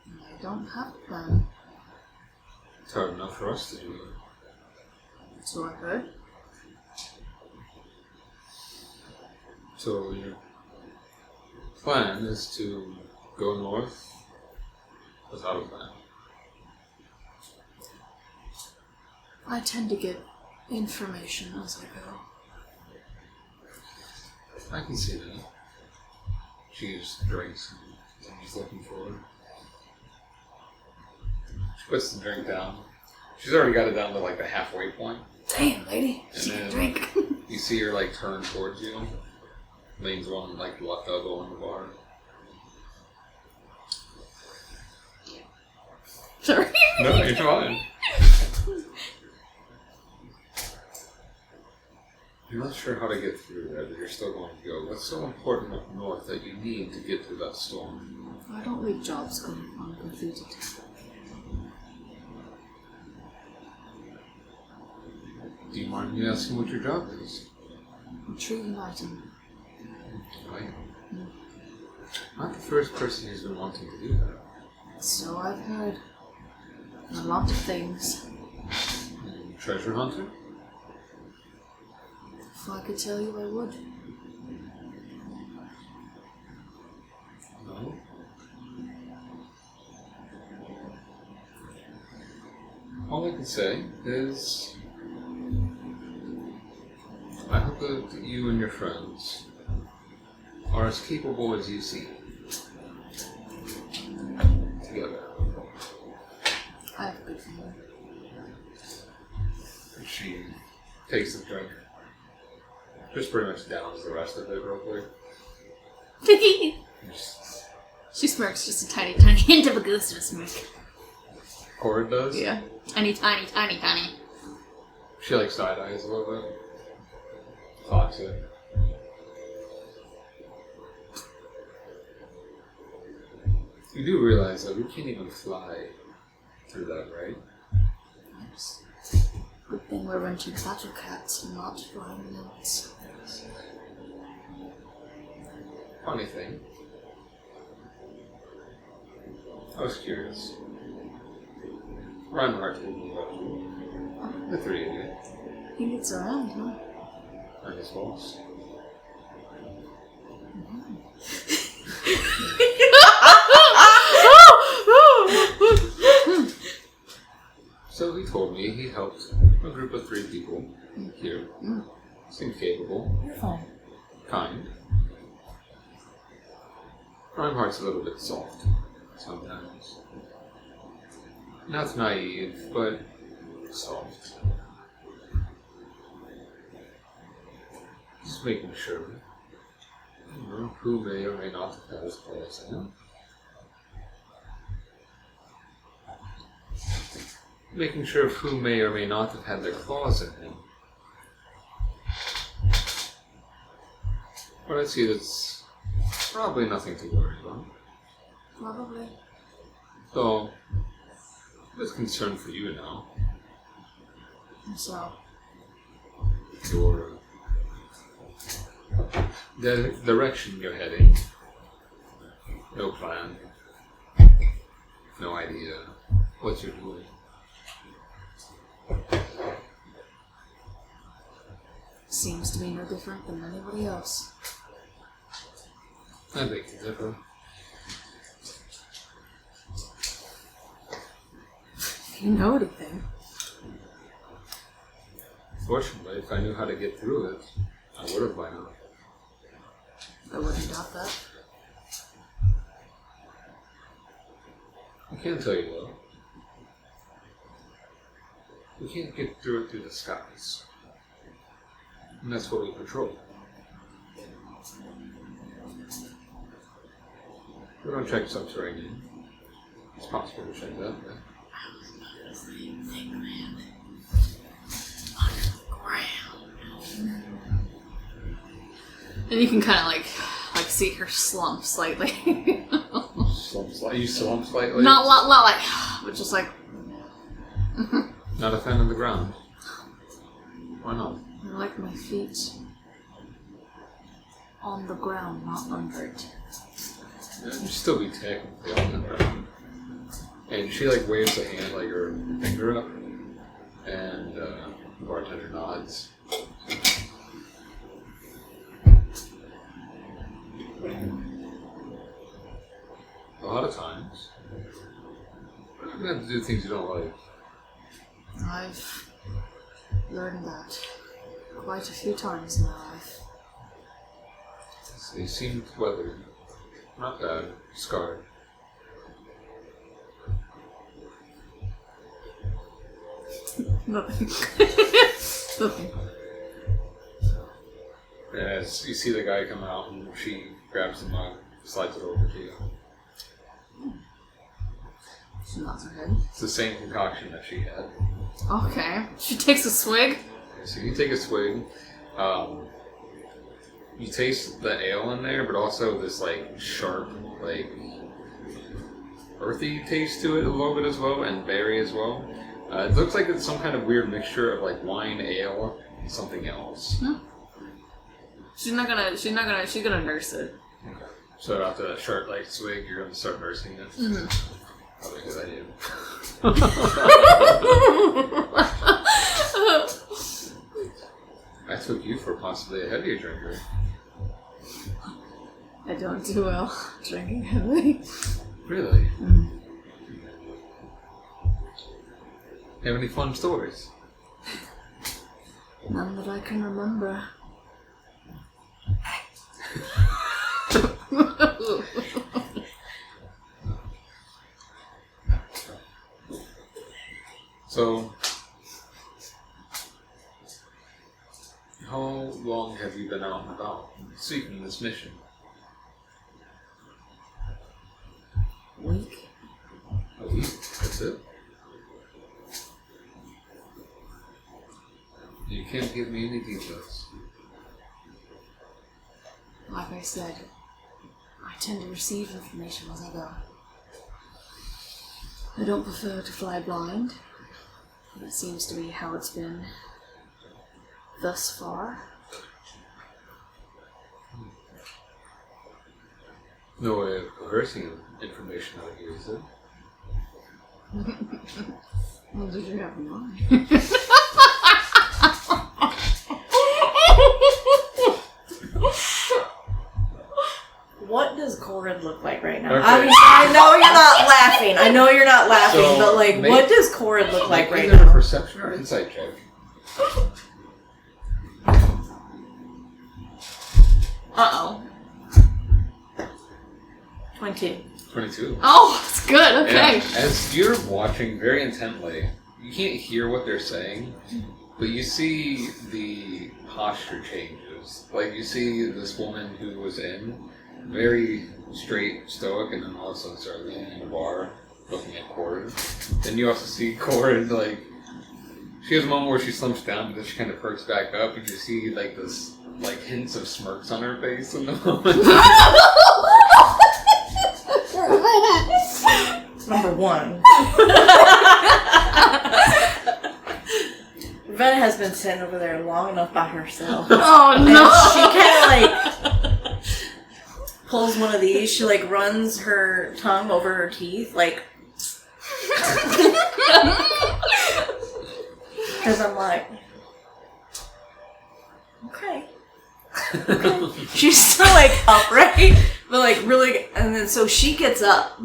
I don't have a plan. It's hard enough for us to do it. So I heard. So your plan is to go north without a plan. I tend to get information as I go. I can see that. She just drinks and she's looking forward. She puts the drink down. She's already got it down to like the halfway point. Damn, lady, And she can then drink. You see her like turn towards you. Leans one like left elbow on the bar. Sorry. No, you're fine. You're not sure how to get through there, but you're still going to go. What's so important up north that you need to get through that storm? I don't leave jobs uncompleted. Do you mind me asking what your job is? I'm treating item. Right. Not the first person who's been wanting to do that. So I've heard. A lot of things. Treasure hunter? If I could tell you, I would. No. All I can say is I hope that you and your friends are as capable as you seem. Together. I have a good feeling. She takes the drink. Just pretty much downs the rest of it real quick. She smirks just a tiny, tiny hint of a ghost of a smirk. Corrid does? Yeah. Tiny, tiny, tiny, tiny. She like side eyes a little bit. Clocks it. You do realize that we can't even fly through that, right? Good thing we're renting Sabre Cats and not flying notes. Funny thing. I was curious. Reinhardt told me about you. The three of you. He gets around, huh? And his boss. So he told me he helped a group of 3 people here. Seemed capable. You're fine. Kind. Reinhardt's a little bit soft sometimes. Not naive, but soft. Just making sure. You know, who may or may not have had his claws in him. Making sure of who may or may not have had their claws in him. But I see that's probably nothing to worry about. Probably. Though, there's concern for you now. So, Your the direction you're heading. No plan. No idea what you're doing. seems to be no different than anybody else. I think it's different. If you know anything. Fortunately, if I knew how to get through it, I would have by now. I wouldn't doubt that. I can't tell you though. We can't get through it through the skies. And that's what we patrol. We're going to check subterranean. It's possible to check that, right? Same thing, man. Under the ground. And you can kind of like see her slump slightly. You slump slightly? Not like, but just like. Not a fan of the ground. Why not? I like my feet on the ground, not under it. Yeah, you'd still be technically on the ground. And she like waves a hand, like her finger up, and the bartender nods. A lot of times, you're gonna have to do things you don't like. I've learned that quite a few times in my life. They seemed weathered. Not bad. Scarred. Nothing. Nothing. As you see the guy come out and she grabs the mug, slides it over to you. She nods her head. It's the same concoction that she had. Okay. She takes a swig. So you take a swig. You taste the ale in there, but also this like sharp, like earthy taste to it a little bit as well, and berry as well. It looks like it's some kind of weird mixture of like wine, ale, and something else. Hmm. She's gonna nurse it. Okay. So after that sharp like swig, you're gonna start nursing it. Mm-hmm. Probably a good idea. I took you for possibly a heavier drinker. I don't do well drinking heavily. Really? Mm. Have any fun stories? None that I can remember. So, How long have you been out and about seeking this mission? Week. A week. That's it? You can't give me any details. Like I said, I tend to receive information as I go. I don't prefer to fly blind. That seems to be how it's been thus far. No way of coercing information out of you, is it? What did you have in mind? What does Corrid look like right now? Okay. I know you're not laughing. So, but like, what does Corrid look like right either now? a perception or insight check. Uh-oh. 22. 22. Oh, it's good, okay. Yeah. As you're watching very intently, you can't hear what they're saying, but you see the posture changes. Like, you see this woman who was in, very straight, stoic, and then all of a sudden started leaning in the bar, looking at Corrid. Then you also see Corrid, like, she has a moment where she slumps down, but then she kind of perks back up, and you see, like, this, like, hints of smirks on her face in the moment. Number 1. Ravenna has been sitting over there long enough by herself. Oh And no! she kind of like pulls one of these. She like runs her tongue over her teeth, like. Because I'm like, okay. She's still like upright, but like really, and then so she gets up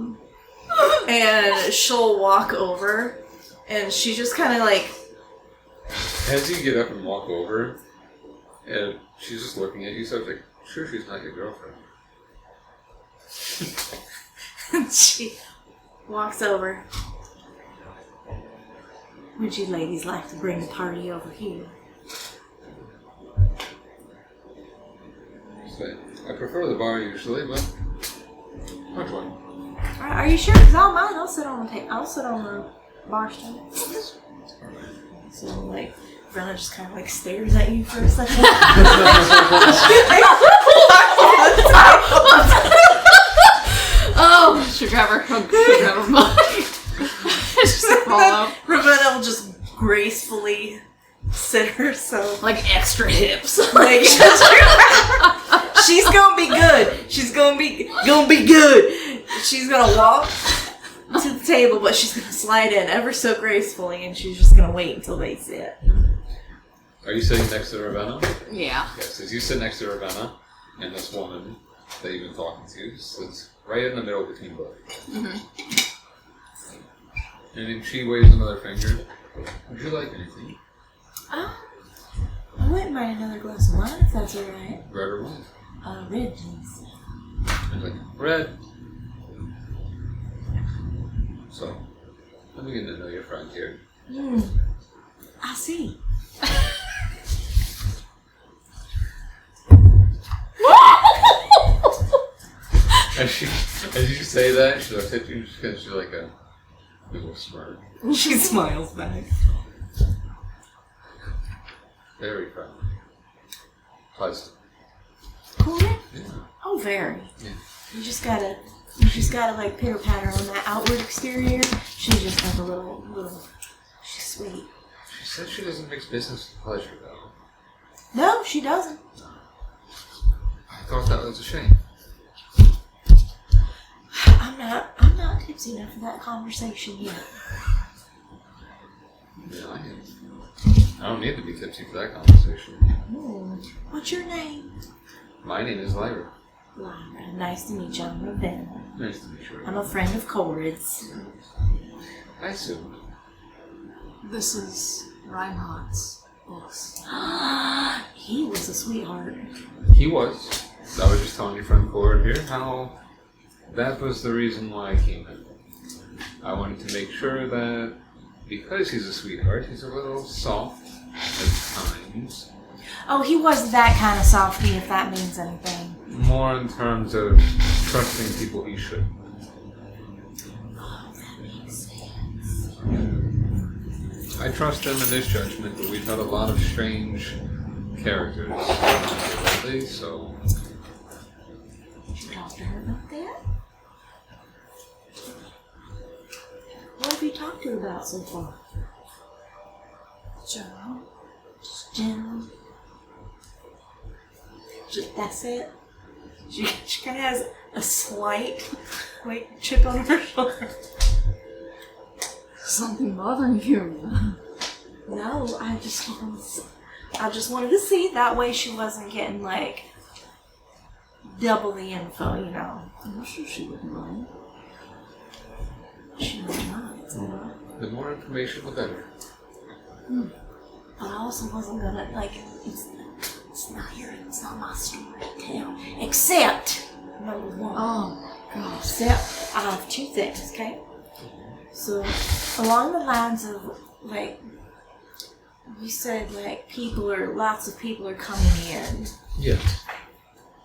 and she'll walk over, and she just kind of like. As you get up and walk over, and she's just looking at you, so I was like, sure, she's not your girlfriend. She walks over. Would you ladies like to bring the party over here? So, I prefer the bar usually, but which one? Are you sure? Because I don't mind. I'll sit on the table. I'll sit on the bar stool. So like, Brenna just kind of like stares at you for a second. Oh, should grab her mug. Just fall out. Ravenna will just gracefully sit herself. Like extra hips. Like, she's gonna be good. She's gonna be good. She's gonna walk to the table, but she's gonna slide in ever so gracefully, and she's just gonna wait until they sit. Are you sitting next to Ravenna? Yeah. Yes, as you sit next to Ravenna, and this woman that you've been talking to sits right in the middle between both. Mm-hmm. And then she waves another finger. Would you like anything? I wouldn't mind another glass of wine if that's alright. Red or white? Red, please. I'm like, red. So, let me get to know your friend here. I see. As you say that, she looks at you and she gives you like a little smirk. She smiles back. Very friendly. Pleasant. Cool. Yeah. Oh, very. Yeah. You just gotta like pitter patter on that outward exterior. She's just like a little. She's sweet. She says she doesn't mix business with pleasure, though. No, she doesn't. I thought that was a shame. I'm not tipsy enough for that conversation yet. Yeah, I am. I don't need to be tipsy for that conversation. What's your name? My name is Lyra. Lyra. Nice to meet you. I'm Ravenna. Nice to meet you. I'm a friend of Corrid's. I assumed. This is Reinhardt's boss. He was a sweetheart. He was. I was just telling your friend Corrid here how that was the reason why I came in. I wanted to make sure that because he's a sweetheart, he's a little soft at times. Oh, he wasn't that kind of softy, if that means anything. More in terms of trusting people he shouldn't. Oh, that makes sense. I trust him in his judgment, but we've had a lot of strange characters lately, so... Did you talk to her about that? What have you talked to her about so far? General. Just general. That's it? She kind of has a slight, like, chip on her shoulder. Something bothering you? No, I just wanted to see. That way she wasn't getting, like, double the info, you know. I'm sure she wouldn't mind. She might not. The more information, the better. But I also wasn't gonna, like, it's not my story to tell. Except, number one. Oh, God. Except, I have two things, okay? So, along the lines of, like, you said, like, lots of people are coming in. Yeah.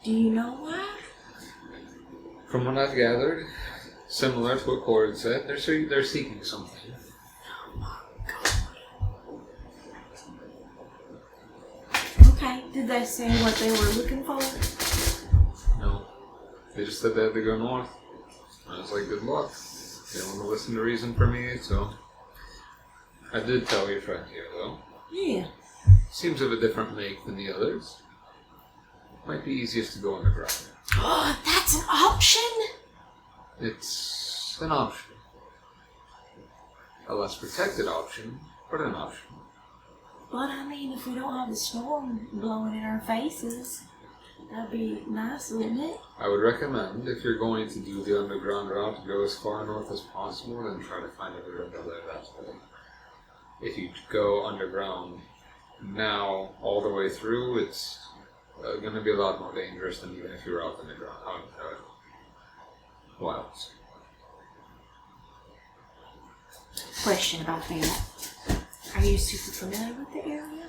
Do you know why? From what I've gathered, similar to what Corrid said, they're seeking something. Okay, did they say what they were looking for? No. They just said they had to go north. I was like, good luck. They don't want to listen to reason for me, so... I did tell your friend here, though. Yeah. Seems of a different make than the others. Might be easiest to go underground. Oh, that's an option? It's an option. A less protected option, but an option. But I mean, if we don't have the storm blowing in our faces, that'd be nice, wouldn't it? I would recommend, if you're going to do the underground route, to go as far north as possible and try to find a route that way. If you go underground now all the way through, it's going to be a lot more dangerous than even if you were out in the ground. Wilds. Question about that. Are you super familiar with the area?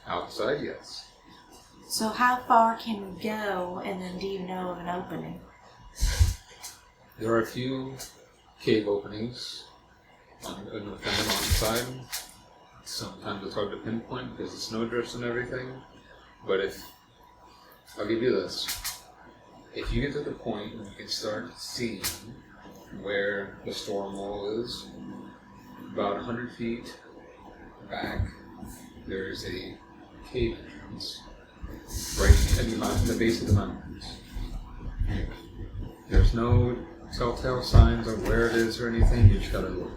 Outside, yes. So how far can we go, and then do you know of an opening? There are a few cave openings within the mountainside. Sometimes it's hard to pinpoint because of snow drifts and everything. But I'll give you this. If you get to the point where you can start seeing where the storm wall is, about 100 feet back, there's a cave entrance right at the base of the mountains. There's no telltale signs of where it is or anything, you just gotta look.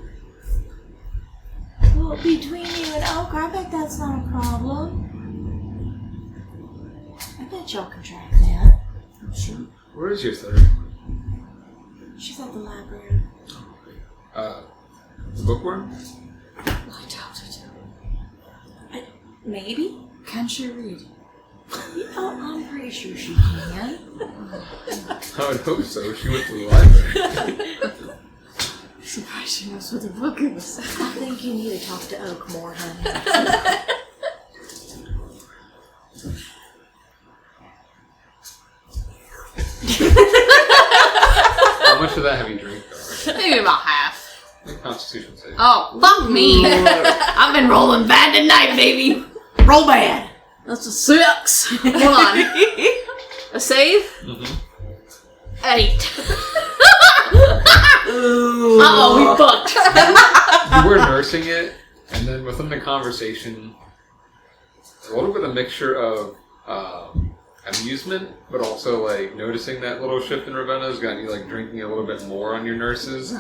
Well, between you and Oak, I bet that's not a problem. I bet y'all can track that. I'm sure. Where is your third? She's at the library. The bookworm? I doubt it. Maybe? Can she read? Oh, I'm pretty sure she can. I would hope so. She went to the library. Surprised she knows what the book is. I think you need to talk to Oak more, honey. How much of that have you drank already? Maybe about half. Make Constitution save. Oh, fuck me! I've been rolling bad tonight, baby. Roll bad. That's a 6. Hold on. A save? Mm-hmm. 8. Uh-oh, we fucked. You were nursing it, and then within the conversation, a little bit of mixture of amusement, but also like noticing that little shift in Ravenna's got you like drinking a little bit more on your nurses.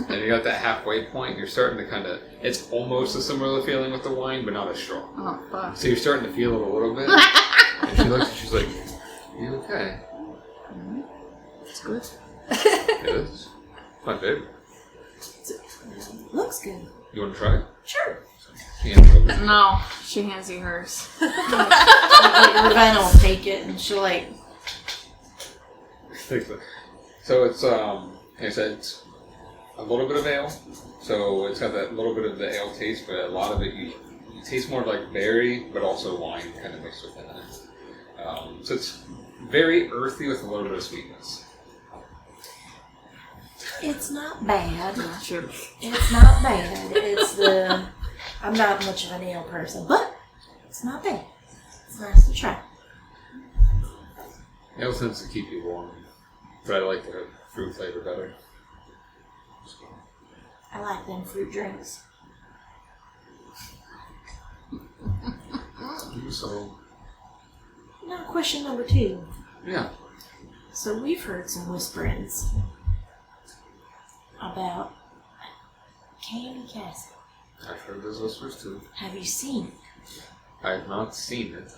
And you got that halfway point, you're starting to kind of, it's almost a similar feeling with the wine, but not as strong. Oh, fuck. So you're starting to feel it a little bit. And she looks and she's like, you okay? It's good. It is. My favorite. Looks good. You want to try it? Sure. She hands it over. No, she hands you hers. Ravenna will take it, and she'll like... So it's, like I said, it's a little bit of ale. So it's got that little bit of the ale taste, but a lot of it you tastes more like berry, but also wine kind of mixed within it. So it's very earthy with a little bit of sweetness. It's not bad. Not sure. It's not bad. I'm not much of an ale person, but it's not bad. It's nice to try. Ale tends to keep you warm, but I like the fruit flavor better. I like them fruit drinks. So, Now, question number 2. yeah. So we've heard some whisperings about Candy Castle. I've heard those whispers too. Have you seen it? I have not seen it.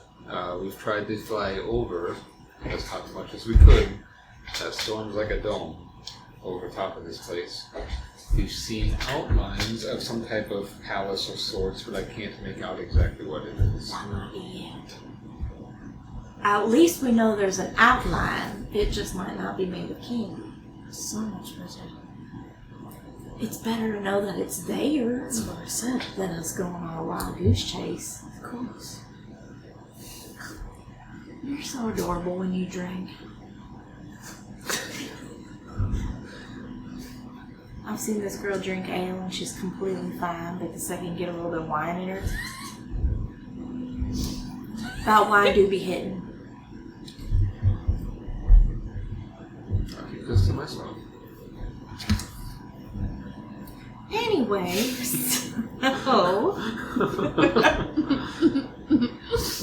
We've tried to fly over as much as we could. That storm's like a dome over top of this place. We've seen outlines of some type of palace of sorts, but I can't make out exactly what it is. Not yet. At least we know there's an outline. It just might not be made of candy. So much better. It's better to know that it's there. That's what I said. Than us going on a wild goose chase. Of course. You're so adorable when you drink. I've seen this girl drink ale and she's completely fine, but the second you get a little bit of wine in her, that wine do be hitting. I'll keep this to myself. Anyways,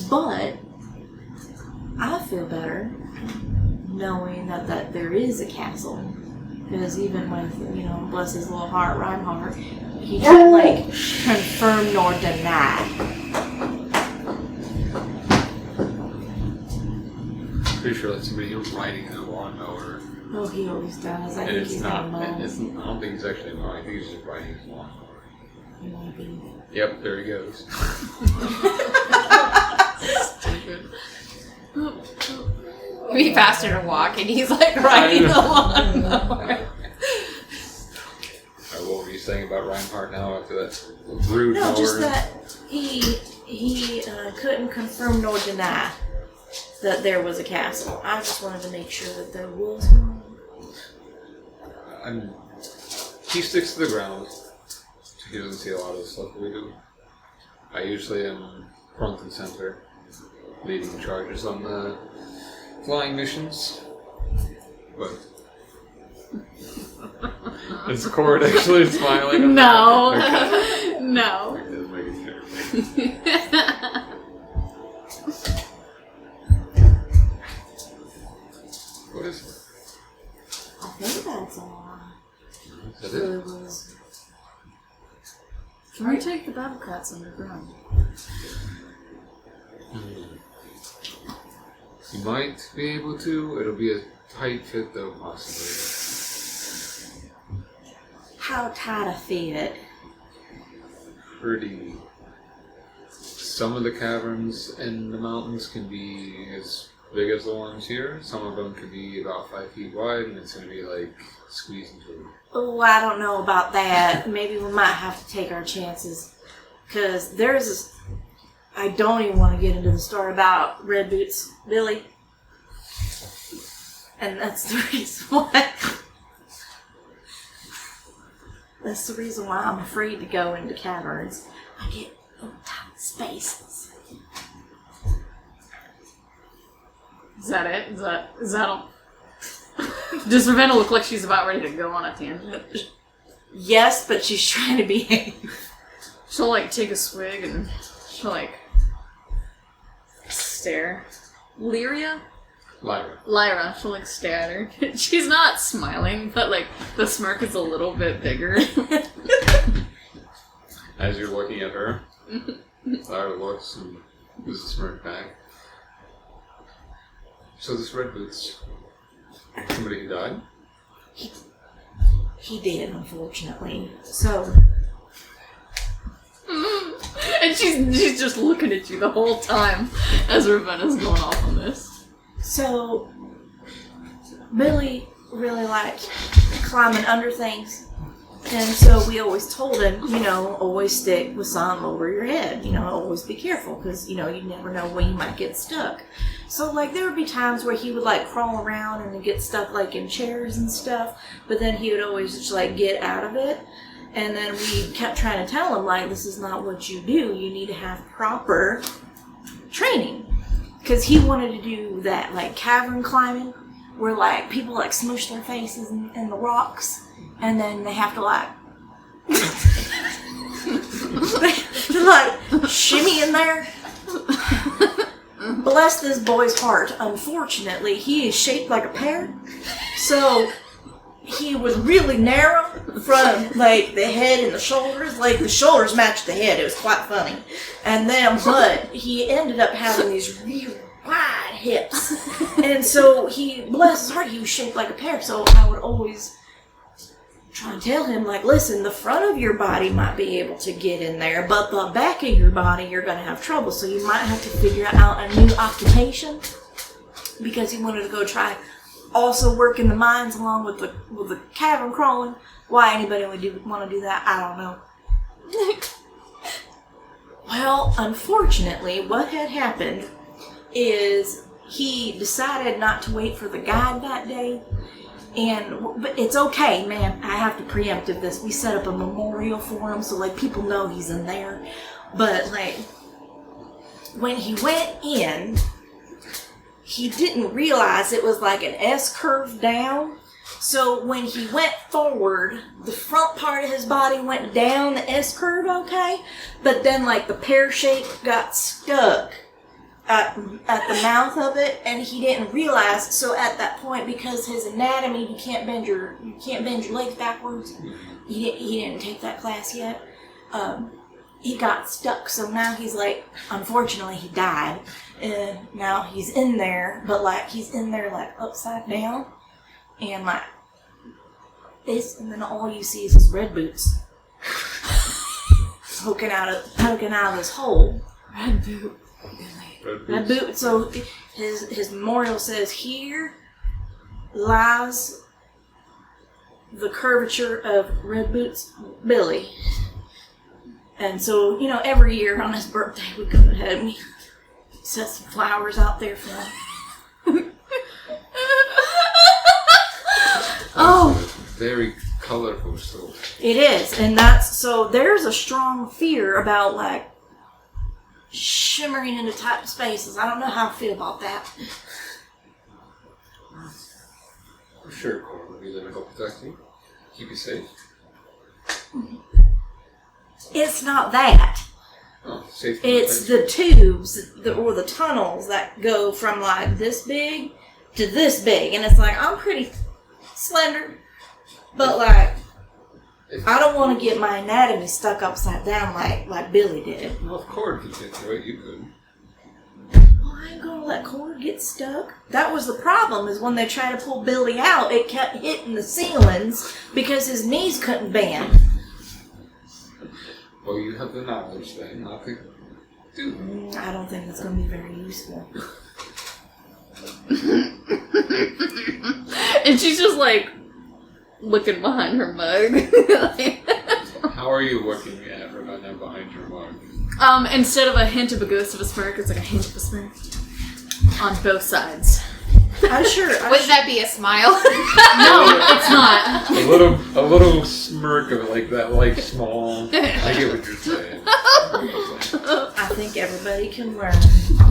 but I feel better knowing that there is a castle. Because even with, bless his little heart, Reinhardt, he can't, confirm nor deny. Pretty sure that's somebody who's riding a lawnmower. Oh, he always does. I think It's he's not. gonna mow. I don't think he's actually mowing. I think he's just riding his lawnmower. He might be. Yep, there he goes. Stupid. It'd be faster to walk, and he's like riding the lawnmower. What were you saying about Reinhardt now after that rude No, mower? just that he couldn't confirm nor deny that there was a castle. I just wanted to make sure that there was one. He sticks to the ground. He doesn't see a lot of the stuff that we do. I usually am front and center, leading charges on the flying missions. But is Corrid actually smiling? No. Okay. No. Okay, just making sure. What is it? I think that's all. Is that Really it? was. Can we take the Sabre Cats underground? You might be able to. It'll be a tight fit though, possibly. How tight a fit? Pretty. Some of the caverns in the mountains can be as big as the ones here. Some of them could be about 5 feet wide, and it's going to be like squeezing through. Oh, I don't know about that. Maybe we might have to take our chances. Because there's this... I don't even want to get into the story about Red Boots Billy. And that's the reason why... That's the reason why I'm afraid to go into caverns. I get little tight spaces. Is that it? Is that all? Does Ravenna look like she's about ready to go on a tangent? Yes, but she's trying to behave. She'll take a swig and she'll stare. Lyra? Lyra. She'll stare at her. She's not smiling, but the smirk is a little bit bigger. As you're looking at her, Lyra looks and gives a smirk back. So this Red Boots, somebody who died? He did, unfortunately. So... And she's just looking at you the whole time as Ravenna's going off on this. So, Billy really liked climbing under things. And so we always told him, always stick with something over your head. Always be careful because, you never know when you might get stuck. So, there would be times where he would, crawl around and get stuck, in chairs and stuff. But then he would always just, get out of it. And then we kept trying to tell him, this is not what you do. You need to have proper training. Because he wanted to do that, cavern climbing, where, people, smoosh their faces in the rocks. And then they have to shimmy in there. Bless this boy's heart. Unfortunately, he is shaped like a pear. So he was really narrow from the head and the shoulders. The shoulders matched the head. It was quite funny. And then, but he ended up having these really wide hips. And so bless his heart, he was shaped like a pear. So I would always try and tell him, listen, the front of your body might be able to get in there, but the back of your body, you're going to have trouble. So you might have to figure out a new occupation, because he wanted to go try also work in the mines along with the cavern crawling. Why anybody would want to do that, I don't know. Well, unfortunately, what had happened is he decided not to wait for the guide that day. But it's okay, man. I have to preemptive this. We set up a memorial for him so people know he's in there. But when he went in, he didn't realize it was an S curve down. So when he went forward, the front part of his body went down the S curve, okay? But then the pear shape got stuck at the mouth of it, and he didn't realize. So at that point, because his anatomy, you can't bend your legs backwards. He didn't take that class yet. He got stuck. So now he's unfortunately, he died. Now he's in there, but he's in there upside down, and this, and then all you see is his red boots poking out of this hole. Red boot. Red boot. So his memorial says, "Here lies the curvature of Red Boots Billy." And so, every year on his birthday, we go ahead and we set some flowers out there for him. Oh, very colorful story. It is, and so there's a strong fear about shimmering into tight spaces. I don't know how I feel about that. For sure, Corrid will be there to help protect you, keep you safe. It's not that. Oh, safe. It's the tubes or the tunnels that go from this big to this big, and it's I'm pretty slender, but I don't want to get my anatomy stuck upside down like Billy did. Well, if Corrid could get through it, you could. Well, I ain't gonna let Corrid get stuck. That was the problem, is when they tried to pull Billy out, it kept hitting the ceilings because his knees couldn't bend. Well, you have the knowledge then, not the do. I don't think it's gonna be very useful. And she's just looking behind her mug. How are you looking at her right now behind your mug? Instead of a hint of a ghost of a smirk, it's a hint of a smirk. On both sides. I'm sure. Wouldn't that be a smile? No, it's not. A little smirk of that, small. I get what you're saying. I think everybody can learn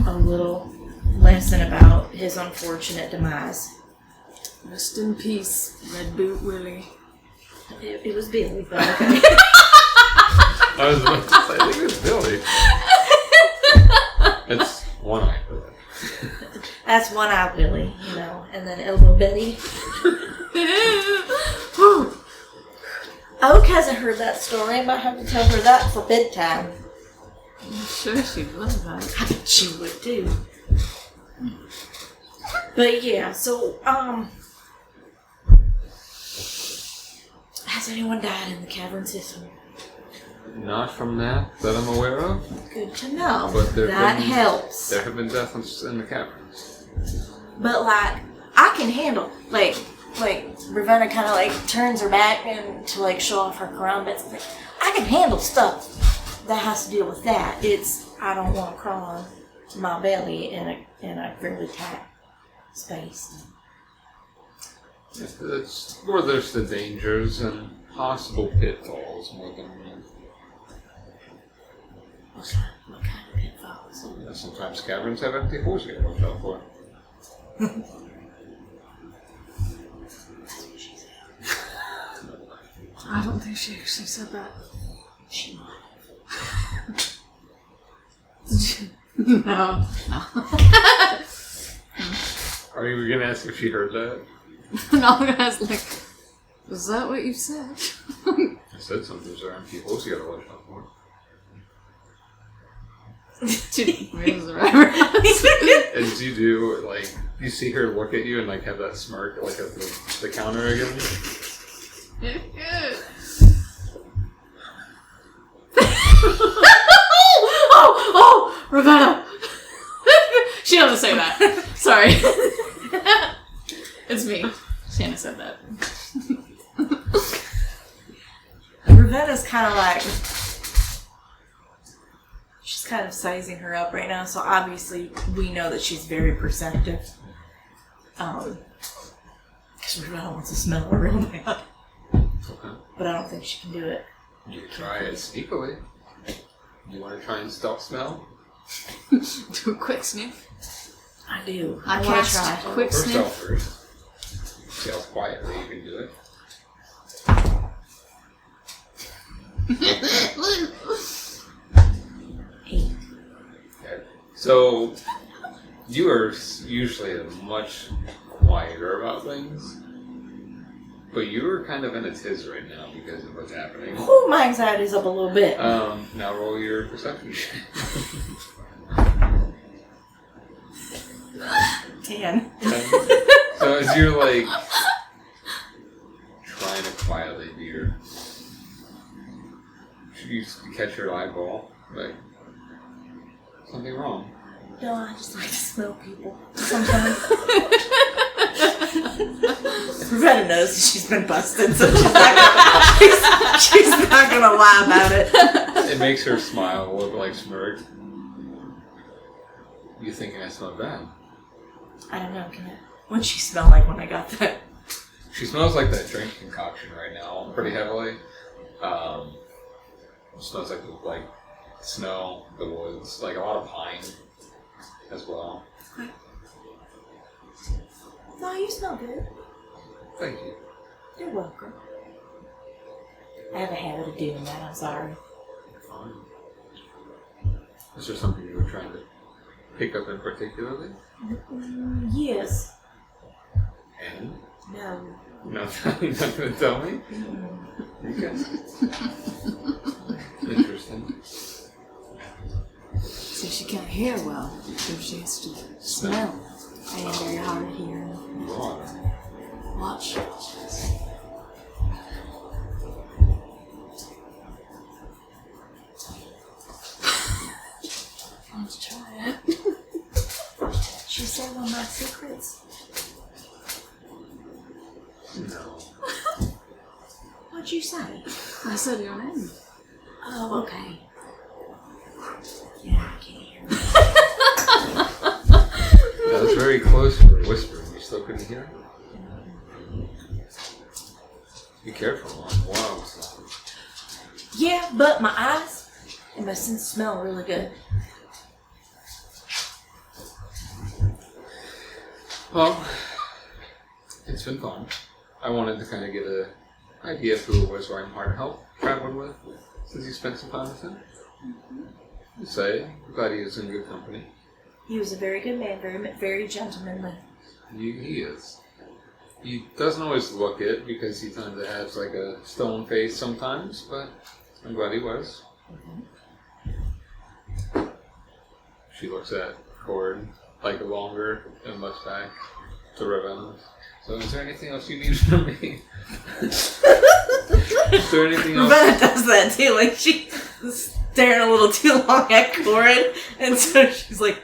a little lesson about his unfortunate demise. Rest in peace, Red Boot Willie. It was Billy, but okay. I was about to say, I think it's Billy. It's one eye. That's one eye Billy, and then Elbow Betty. Oak hasn't heard that story. I might have to tell her that for bedtime. I'm sure she'd love that. I bet she would too. But yeah, so, has anyone died in the cavern system? Not from that I'm aware of. Good to know. But that helps. There have been deaths in the caverns. But I can handle, like, Ravenna kind of, like, turns her back and to, like, show off her crown bits. Like, I can handle stuff that has to deal with that. It's, I don't want to crawl on my belly in a fairly tight space. It's where there's the dangers and possible pitfalls more than... What kind of pitfalls? Sometimes caverns have empty holes you gotta watch out for. I don't think she actually said that. She might. No. Are you gonna ask if she heard that? No, I'm gonna ask, like, was that what you said? I said sometimes there are empty holes you gotta watch out for. As you do, like, you see her look at you and, like, have that smirk, like, at the counter again. Oh, Ravenna! She doesn't say that. Sorry. It's me. Shanna said that. Ravenna's kind of like... She's kind of sizing her up right now, so obviously we know that she's very perceptive. Because Ravenna wants to smell her real bad. Okay. But I don't think she can do it. You can try it sneakily. You want to try and stealth smell? Do a quick sniff. I do. I want to cast try. quick First sniff. stealth first. See how quietly you can do it. Hey. Okay. So, you are usually much quieter about things. But you're kind of in a tiz right now because of what's happening. Oh, my anxiety's up a little bit. Now roll your perception check. 10. So as you're like trying to quietly do your, you catch your eyeball, like something wrong. No, I just like to smell people sometimes. Ravenna knows that she's been busted, so she's not gonna lie about it. It makes her smile, look like smirk. You thinking I smell bad? I don't know, can it? What'd she smell like when I got that? She smells like that drink concoction right now, pretty heavily. It smells like snow, the woods, like a lot of pine as well. Okay. No, you smell good. Thank you. You're welcome. I have a habit of doing that, I'm sorry. Fine. Is there something you were trying to pick up in particularly? Yes. And? No. Nothing to tell me? Okay. Interesting. So she can't hear well, so she has to smell. I am very hard of hearing. You are. Watch. Let's try it. She said one of my secrets. No. What'd you say? I said your name. Oh, okay. Yeah, I can't hear. That was very close for a whisper. You still couldn't hear it? Be careful. Wow. Yeah, but my eyes and my sense of smell really good. Well, it's been fun. I wanted to kind of get an idea of who it was Reinhardt helped traveling with, since you spent some time with him. You say, glad he was in good company. He was a very good man, very gentlemanly. He is. He doesn't always look it because he kind of has like a stone face sometimes, but I'm glad he was. She looks at Corrid, like longer and looks back to Ravenna. So is there anything else you need from me? Is there anything else? Ravenna does that too, like she's staring a little too long at Corrid, and so she's like...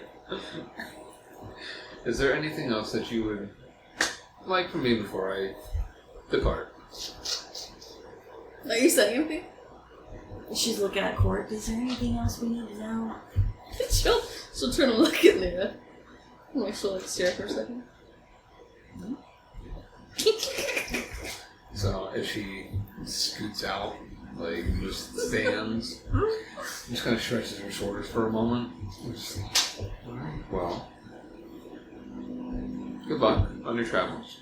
Is there anything else that you would like from me before I depart. Are you saying anything? She's looking at Corrid. Is there anything else we need to know? she'll turn and look at Lyra. Like she'll stare for a second. So as she scoots out, like just stands, just kind of stretches her shoulders for a moment. Just, well, good luck on your travels,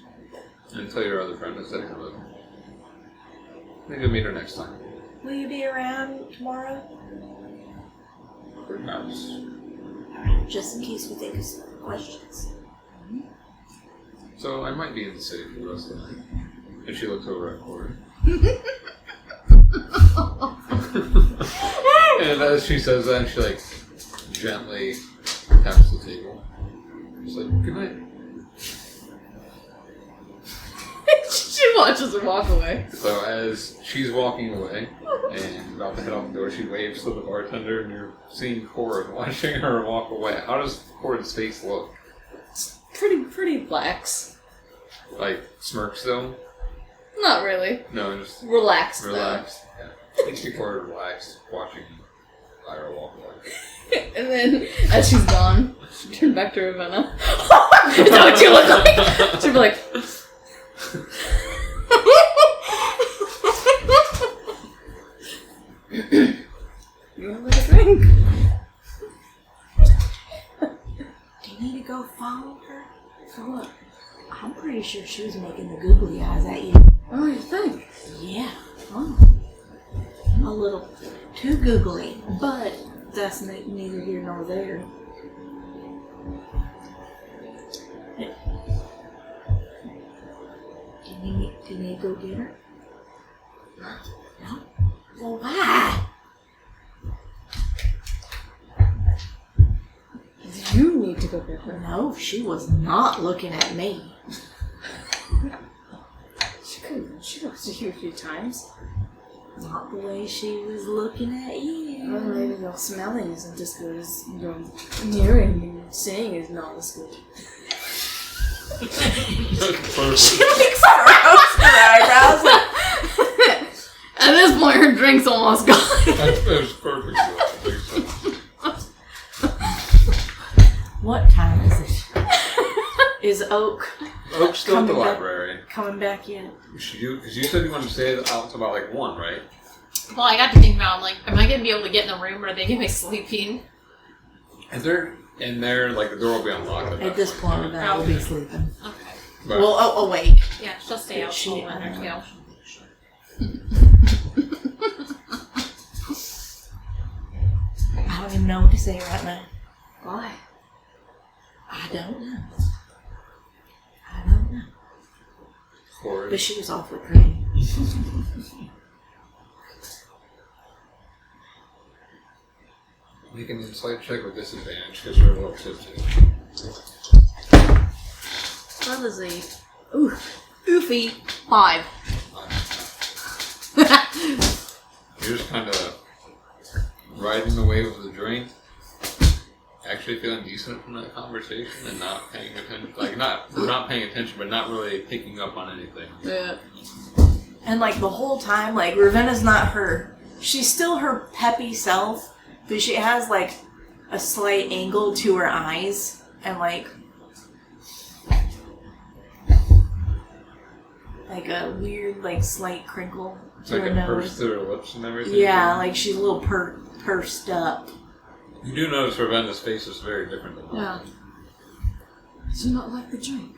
and tell your other friend to say hello. Maybe we'll meet her next time. Will you be around tomorrow? Perhaps. Just in case we think of some questions. So I might be in the city for the rest of the night. And she looks over at Corrid. And as she says that, she like gently taps the table. She's like, good night. She watches her walk away. So as she's walking away and about to head out the door, she waves to the bartender, and you're seeing Corrid watching her walk away. How does Corrid's face look? Pretty lax. Like smirks though? Not really. No, just Relaxed. relaxed. Yeah. I see Corrid relaxed watching Lyra walk away. And then, as she's gone, she turned back to Ravenna. Is that what you look like? She'd be like... You want to have a drink? Do you need to go follow her? For what? I'm pretty sure she was making the googly eyes at you. Oh, you think? Yeah. Oh. A little too googly, but that's neither here nor there. Do you need to go get her? No? Well, why? You need to go get her. No, she was not looking at me. She looked at you a few times. Not the way she was looking at you. Well, maybe your smelling isn't as good as your hearing and seeing is not as good. She likes to roast her eyebrows. At this point, her drink's almost gone. That's perfect. What time is it? Is Oak's still at the Coming back. library. coming back yet? Because you said you wanted to stay out until about like 1, right? Well, I got to think about, like, am I going to be able to get in the room, or are they going to be sleeping? If they're in there, like the door will be unlocked. At this point, Rebecca will be sleeping. Okay. But Well, awake. Yeah, she'll stay out She- till 1 or 2. I don't even know what to say right now. Why? I don't know. Corrid. But she was awfully pretty. You can slight check with disadvantage because you're a little tipsy. That is a oofy 5. You're just kind of riding the wave of the drink, actually feeling decent from that conversation and not paying attention. Like, not paying attention, but not really picking up on anything. Yeah. And like the whole time, like Ravenna's not her. She's still her peppy self, but she has like a slight angle to her eyes and like a weird like slight crinkle to Like her a purse nose. through her lips and everything. Yeah, like she's a little pursed up. You do notice Ravenna's face is very different than mine. Yeah. Did you not like the drink?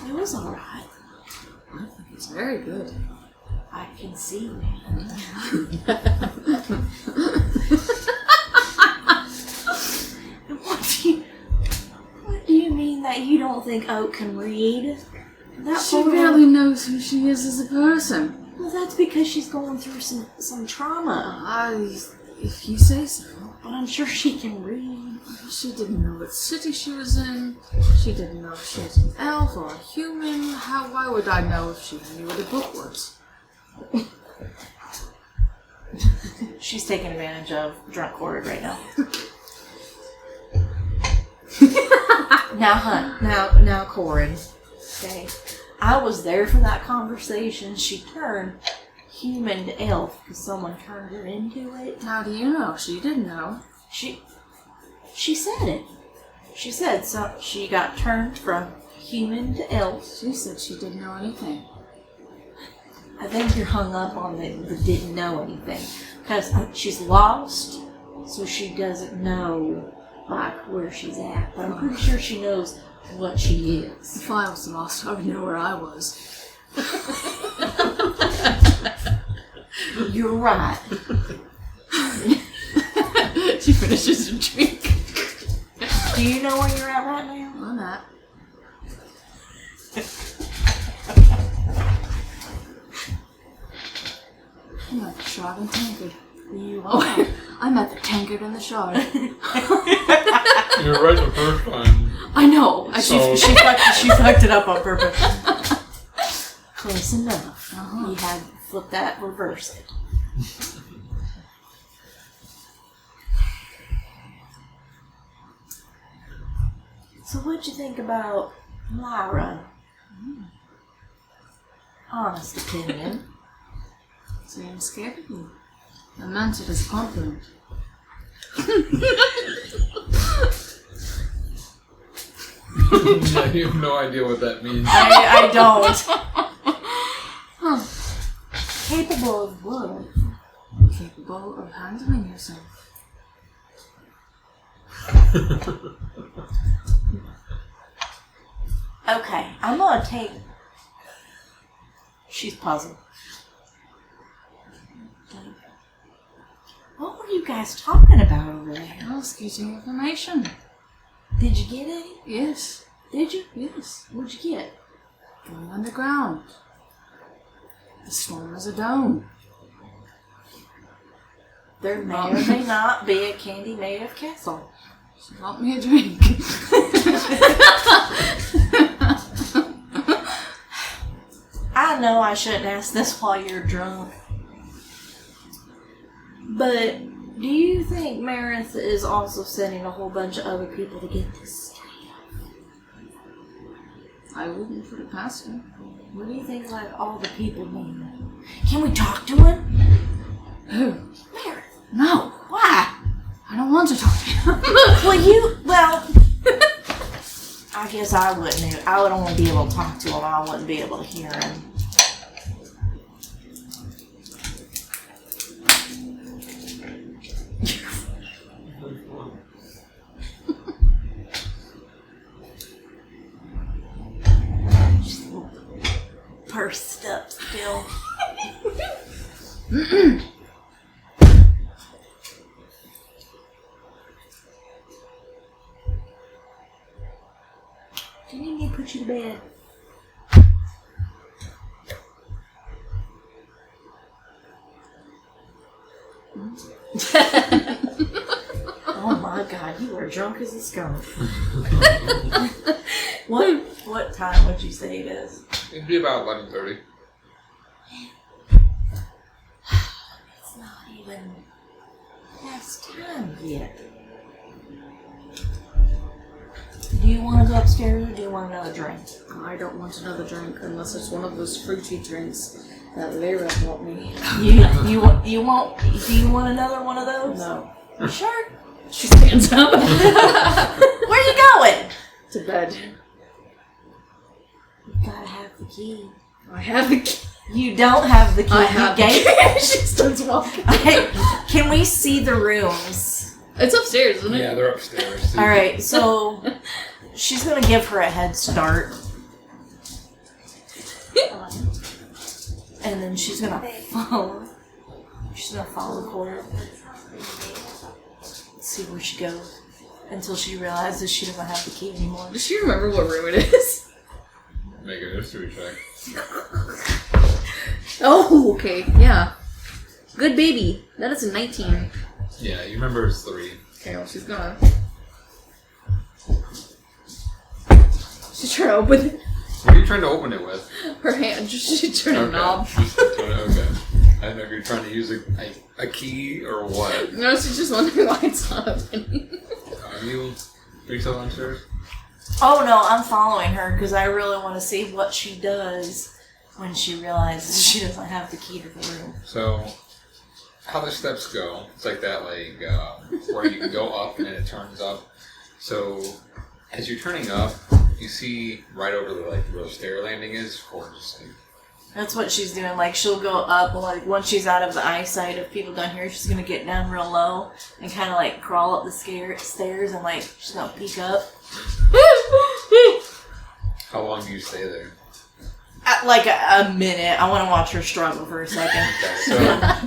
It was alright. I think it's very good. I can see that. What do you mean that you don't think Oak can read? That She poor- barely knows who she is as a person. Well, that's because she's going through some trauma. If you say so. But I'm sure she can read. She didn't know what city she was in. She didn't know if she was an elf or a human. Why would I know if she knew what a book was? She's taking advantage of drunk Corrid right now. Now, Corrid, Okay. I was there for that conversation. She turned human to elf because someone turned her into it. How do you know? She didn't know. She said it. She said so. She got turned from human to elf. She said she didn't know anything. I think you're hung up on the didn't know anything because she's lost, so she doesn't know like where she's at. But I'm pretty sure she knows what she is. If I was lost, I would know where I was. You're right. She finishes her drink. Do you know where you're at right now? I'm at. I'm at the Shard and Tankard. You are. Oh, I'm at the Tankard and the Shard. You're right the first time. I know. She fucked it up on purpose. Close enough. Uh-huh. You had to flip that, reverse it. So what'd you think about Lyra? Honest opinion. So I'm scared of you. I meant it as a compliment. Yeah, you have no idea what that means. I don't. Capable of what? Capable of handling yourself. Okay, I'm gonna take... She's puzzled. What were you guys talking about over there? I was getting information. Did you get any? Yes. Did you? Yes. What'd you get? Going underground. The storm is a dome. There may or may not be a candy made of castle. She bought me a drink. I know I shouldn't ask this while you're drunk. But do you think Marith is also sending a whole bunch of other people to get this stuff? I wouldn't put it past her. What do you think like all the people mean? Can we talk to him? Who? Marith. No. Why? I don't want to talk to him. Well, I guess I wouldn't. I would only be able to talk to him. I wouldn't be able to hear him. Just a little pursed up still. Do you need me to put you to bed? Oh my god, you are drunk as a skunk. What time would you say it is? It'd be about 11:30. It's not even past time yet. Do you want to go upstairs or do you want another drink? I don't want another drink unless it's one of those fruity drinks that Lyra bought me. You want? Do you want another one of those? No. You sure? She stands up. Where are you going? To bed. You gotta have the key. I have the key. You don't have the key. I have the gave. key. She starts walking. Can we see the rooms? It's upstairs, isn't it? Yeah, they're upstairs. All right, so she's gonna give her a head start, and then she's gonna follow. She's gonna follow the Corrid. See where she goes until she realizes she doesn't have the key anymore. Does she remember what room it is? Make a history check. Oh, okay. Yeah. Good baby. That is a 19. Yeah, you remember it's 3. Okay, well, she's gonna... She's trying to open it. What are you trying to open it with? Her hand. She's turning a knob. Okay. I don't know if you're trying to use a key or what. No, she's just wondering why it's not opening. Are you still downstairs? Oh no, I'm following her because I really want to see what she does when she realizes she doesn't have the key to the room. So, how the steps go, it's like that, where you can go up and then it turns up. So, as you're turning up, you see right over where the stair landing is, gorgeous. That's what she's doing. Like, she'll go up, and once she's out of the eyesight of people down here, she's gonna get down real low and kind of crawl up the stairs, and she's gonna peek up. How long do you stay there? A minute. I want to watch her struggle for a second. Okay, so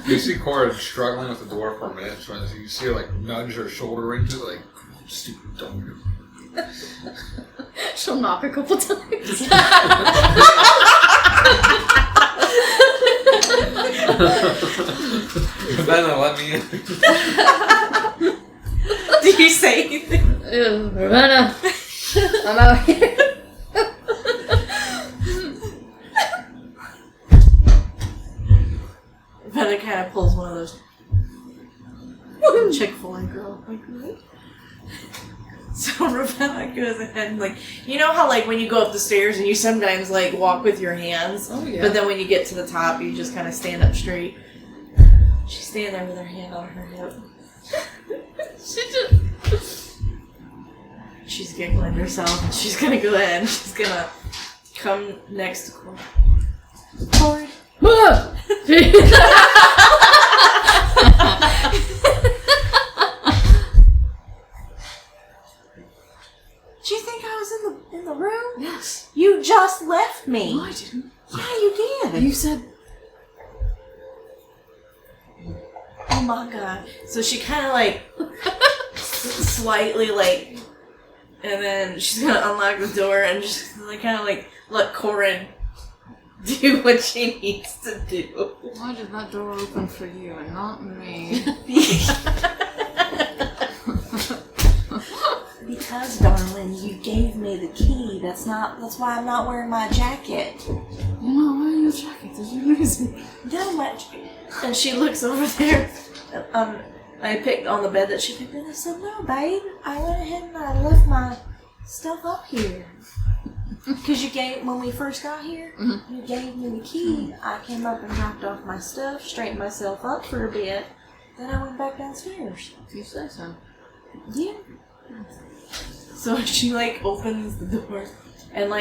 you see Corrid struggling with the door for a minute, so you see her nudge her shoulder into it, stupid dog. She'll knock a couple times. Then let me in. Do you say anything? Ravenna, I'm out here. Ravenna kind of pulls one of those Chick-fil-A girl. So Ravenna goes ahead and you know how when you go up the stairs and you sometimes walk with your hands, but then when you get to the top you just kind of stand up straight. She's standing there with her hand on her hip. She's giggling herself, and she's gonna go ahead and she's gonna come next to Corrid. Corrid. Do you think I was in the room? Yes. You just left me. No, I didn't. Yeah, you did. You said... Oh my god. So she kind of slightly and then she's gonna unlock the door and just kind of let Corrid do what she needs to do. Why did that door open for you and not me? Because, darling, you gave me the key. That's why I'm not wearing my jacket. You're not wearing your jacket. Did you lose it? No, my jacket. And she looks over there. I picked on the bed that she picked, and I said, "No, babe. I went ahead and I left my stuff up here. Because when we first got here, you gave me the key. I came up and dropped off my stuff, straightened myself up for a bit. Then I went back downstairs." If you say so. Yeah. So she opens the door and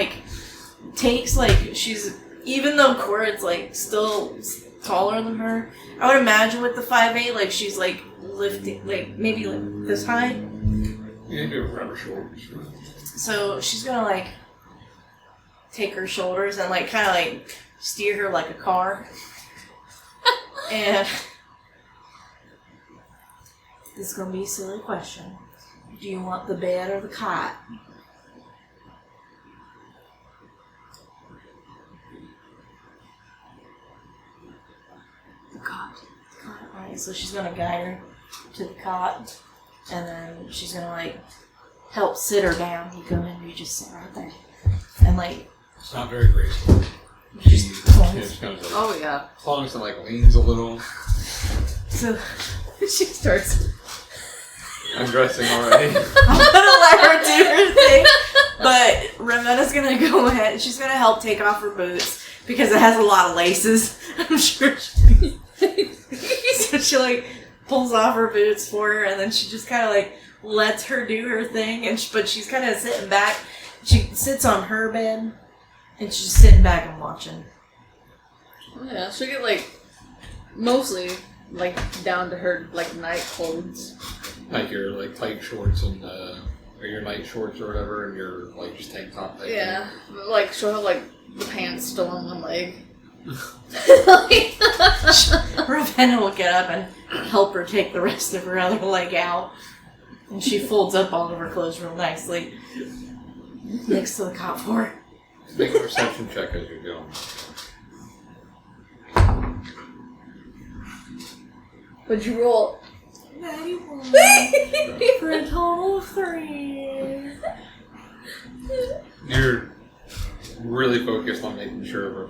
takes she's, even though Corrid's still taller than her, I would imagine with the 5'8", she's lifting maybe this high. You need to rub her shoulders. So she's gonna take her shoulders and kind of steer her like a car. And this is gonna be a silly question. Do you want the bed or the cot? The cot. Alright, so she's gonna guide her to the cot, and then she's gonna help sit her down. You go in and you just sit right there. And it's not very graceful. just Just kind of Oh, yeah. clunks and leans a little. so She starts... I'm dressing already. I'm gonna let her do her thing, but Ravenna's gonna go ahead. She's gonna help take off her boots because it has a lot of laces. I'm sure. So she pulls off her boots for her, and then she just kind of lets her do her thing. But she's kind of sitting back. She sits on her bed, and she's just sitting back and watching. Yeah, she'll get mostly down to her night clothes. Your tight shorts and or your night shorts or whatever, and your just tank top. Yeah, she'll have the pants still on one leg. Ravenna will get up and help her take the rest of her other leg out, and she folds up all of her clothes real nicely next to the cot for her. Make a perception check as you're going. What'd you roll? 91 for a total of 3. You're really focused on making sure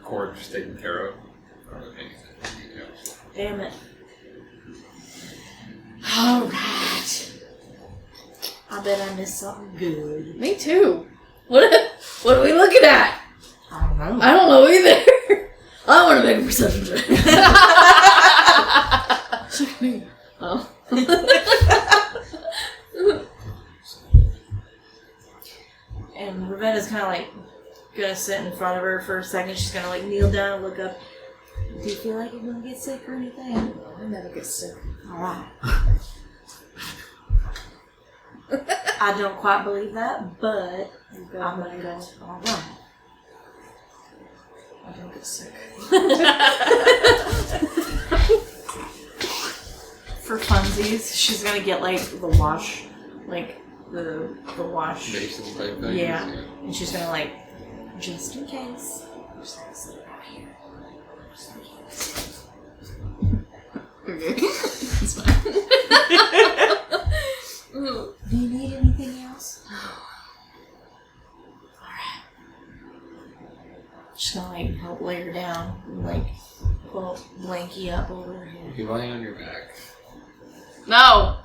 Corrid is taken care of. Damn it. Alright. I'm I bet I missed something good. Me too. What are we looking at? I don't know. I don't know either. I want to make a perception check. Oh. And Ravenna's kind of like gonna sit in front of her for a second. She's gonna like kneel down and look up. Do you feel like you're gonna get sick or anything? I never get sick. Alright. I don't quite believe that, but I'm gonna go, alright. I don't get sick. For funsies, she's gonna get like the wash, like the wash. Basin type thing. Yeah. And she's gonna like, just in case. I'm just gonna sit right here. Just in case. Okay. It's fine. Do you need anything else? Alright. Just gonna like help lay her down and like pull a blankie up over her head. You lay on your back. No.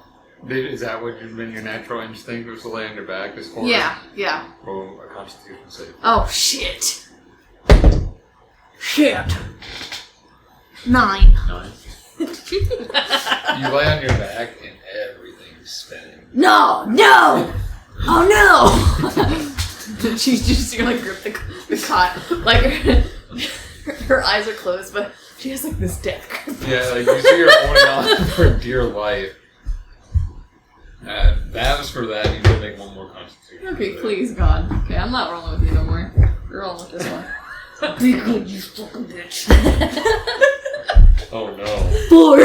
Is that what you've been your natural instinct was to lay on your back? Is horror? Yeah. Roll a Constitution save. Oh, shit. Shit. 9. 9. You lay on your back and everything's spinning. No! Oh no! She's just gonna grip the cot. Like, her eyes are closed, but she has like this death grip. Yeah, like you see her holding on for dear life. That was for that. You need to make one more Constitution. Okay, please, God. Okay, I'm not rolling with you no more. We're rolling with this one. Be good, you fucking bitch. Oh no. 4.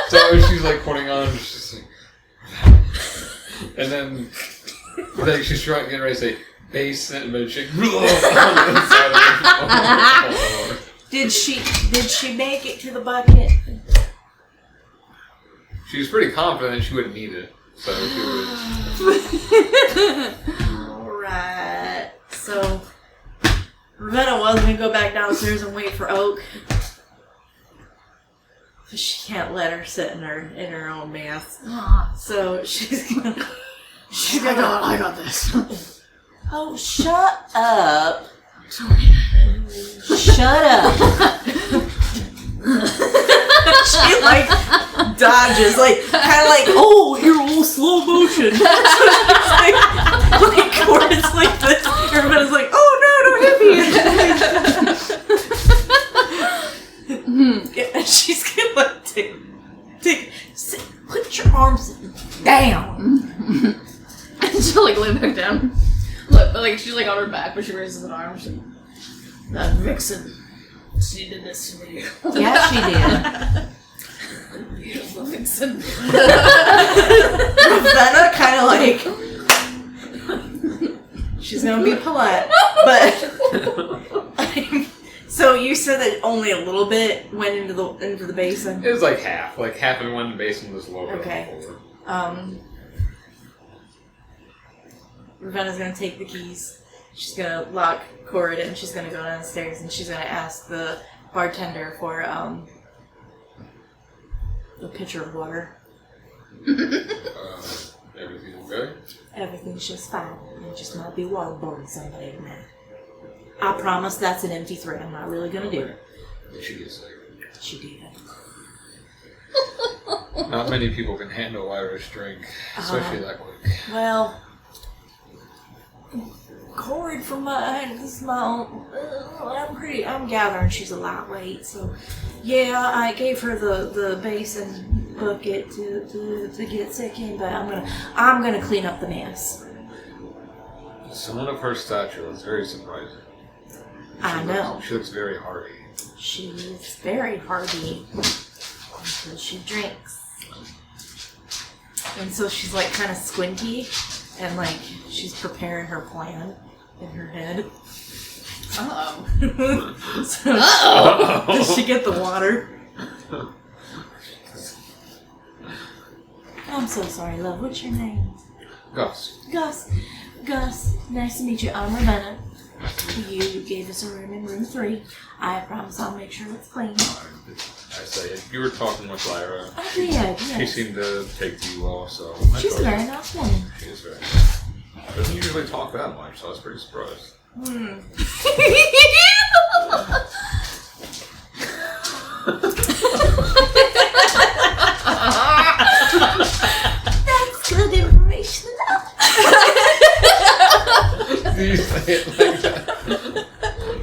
So she's like putting on, she's just like, and then like she's trying getting ready to say basin, but she on the inside of her. Did she make it to the bucket? She was pretty confident she wouldn't need it, so she was. Alright. So Ravenna was gonna go back downstairs and wait for Oak. But she can't let her sit in her own mess. So she's gonna I got this. Oh, shut up. Shut up. She like dodges, like kind of like, oh, you're all slow motion. So it's like Corrid's like this. Everybody's like, oh no, don't hit me. And she's gonna like put your arms down. And she'll like lay back down. Look, but like she's like on her back, but she raises an arm. She's like, that vixen. She did this to me. Yeah, she did. Beautiful vixen. Ravenna kind of like, she's gonna be polite, but so you said that only a little bit went into the basin. It was like half in one basin was lower. Okay. Ravenna's gonna take the keys. She's gonna lock Corrid in. She's gonna go downstairs and she's gonna ask the bartender for a pitcher of water. Everything okay? Everything's just fine. It just might be waterboarding somebody tonight. I promise that's an empty threat. I'm not really gonna do it. She gets sick. She did. Not many people can handle Irish drink, especially that quick. Well, Corrid from this is my own. I'm gathering she's a lightweight, so yeah, I gave her the basin bucket to get sick in, but I'm gonna clean up the mess. Someone of her stature is very surprising. I know. She looks very hardy. She is very hardy until she drinks. And so she's like kind of squinty and like she's preparing her plan in her head. Uh-oh. So does she get the water? I'm so sorry, love. What's your name? Gus. Gus. Gus, nice to meet you. I'm Ravenna. You gave us a room in room 3. I promise I'll make sure it's clean. I say, you were talking with Lyra. I did, yes. She seemed to take to you well, so... She's a very nice woman. She is very nice. Doesn't usually talk that much, so I was pretty surprised. That's good information Do you say it like that?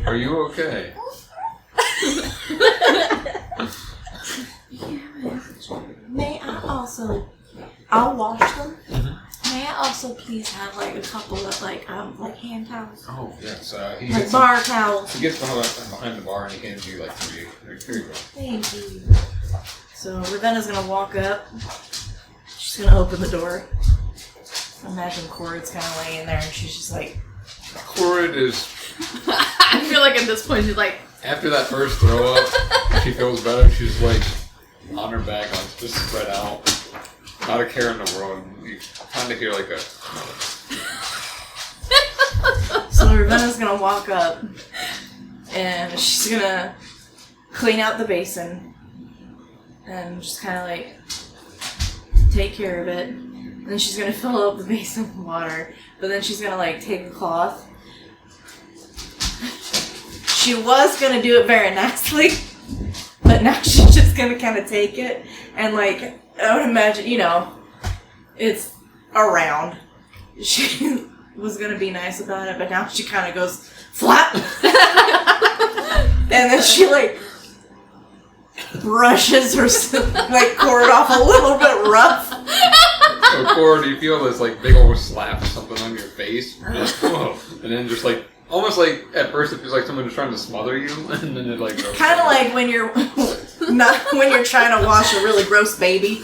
Are you okay? May I also... I'll wash them. May I also please have like a couple of like hand towels? Oh, yes. He Like gets bar towels. He gets behind the bar and he hands you like 3. Here you go. Thank you. So Ravenna's gonna walk up. She's gonna open the door. Imagine Corrid's kind of laying there and she's just like... Corrid is... I feel like at this point she's like... After that first throw up, she feels better. She's like on her back, like just spread out. Not a care in the world. You kind of hear like a... So Ravenna's gonna walk up and she's gonna clean out the basin and just kind of like take care of it. And then she's gonna fill up the basin with water, but then she's gonna like take a cloth. She was gonna do it very nicely, but now she's just gonna kind of take it and like, I would imagine, you know, it's around. She was gonna be nice about it, but now she kind of goes flap, and then she like brushes her like cord off a little bit rough. So, Corrid, you feel this like big old slap or something on your face, and you're like, whoa, and then just like almost like at first it feels like someone was trying to smother you, and then it like goes Kind of like when you're when you're trying to wash a really gross baby.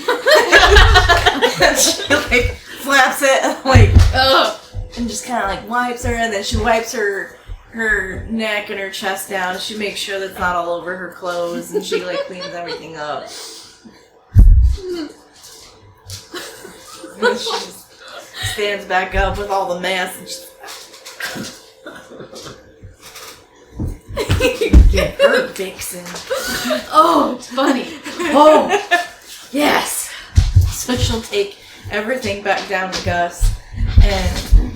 And she like flaps it and like and just kind of like wipes her, and then she wipes her neck and her chest down. She makes sure that's not all over her clothes, and she like cleans everything up. And then she just stands back up with all the mess and just get her vixen. Oh, it's funny. Oh, yes. So she'll take everything back down to Gus. And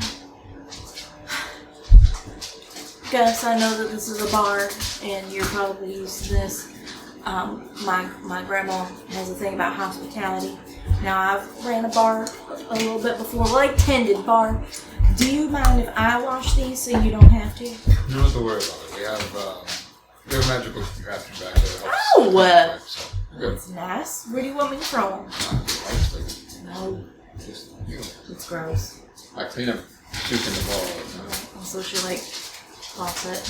Gus, I know that this is a bar, and you're probably used to this. My grandma has a thing about hospitality. Now, I've ran a bar a little bit before, like tended bar. Do you mind if I wash these so you don't have to? You don't have to worry about it. We have magical contraption back there. Oh! Good. That's nice. Where do you want me to throw them? No. Just, you know, It's gross. I clean up soup in the bowl. And so she like pops it.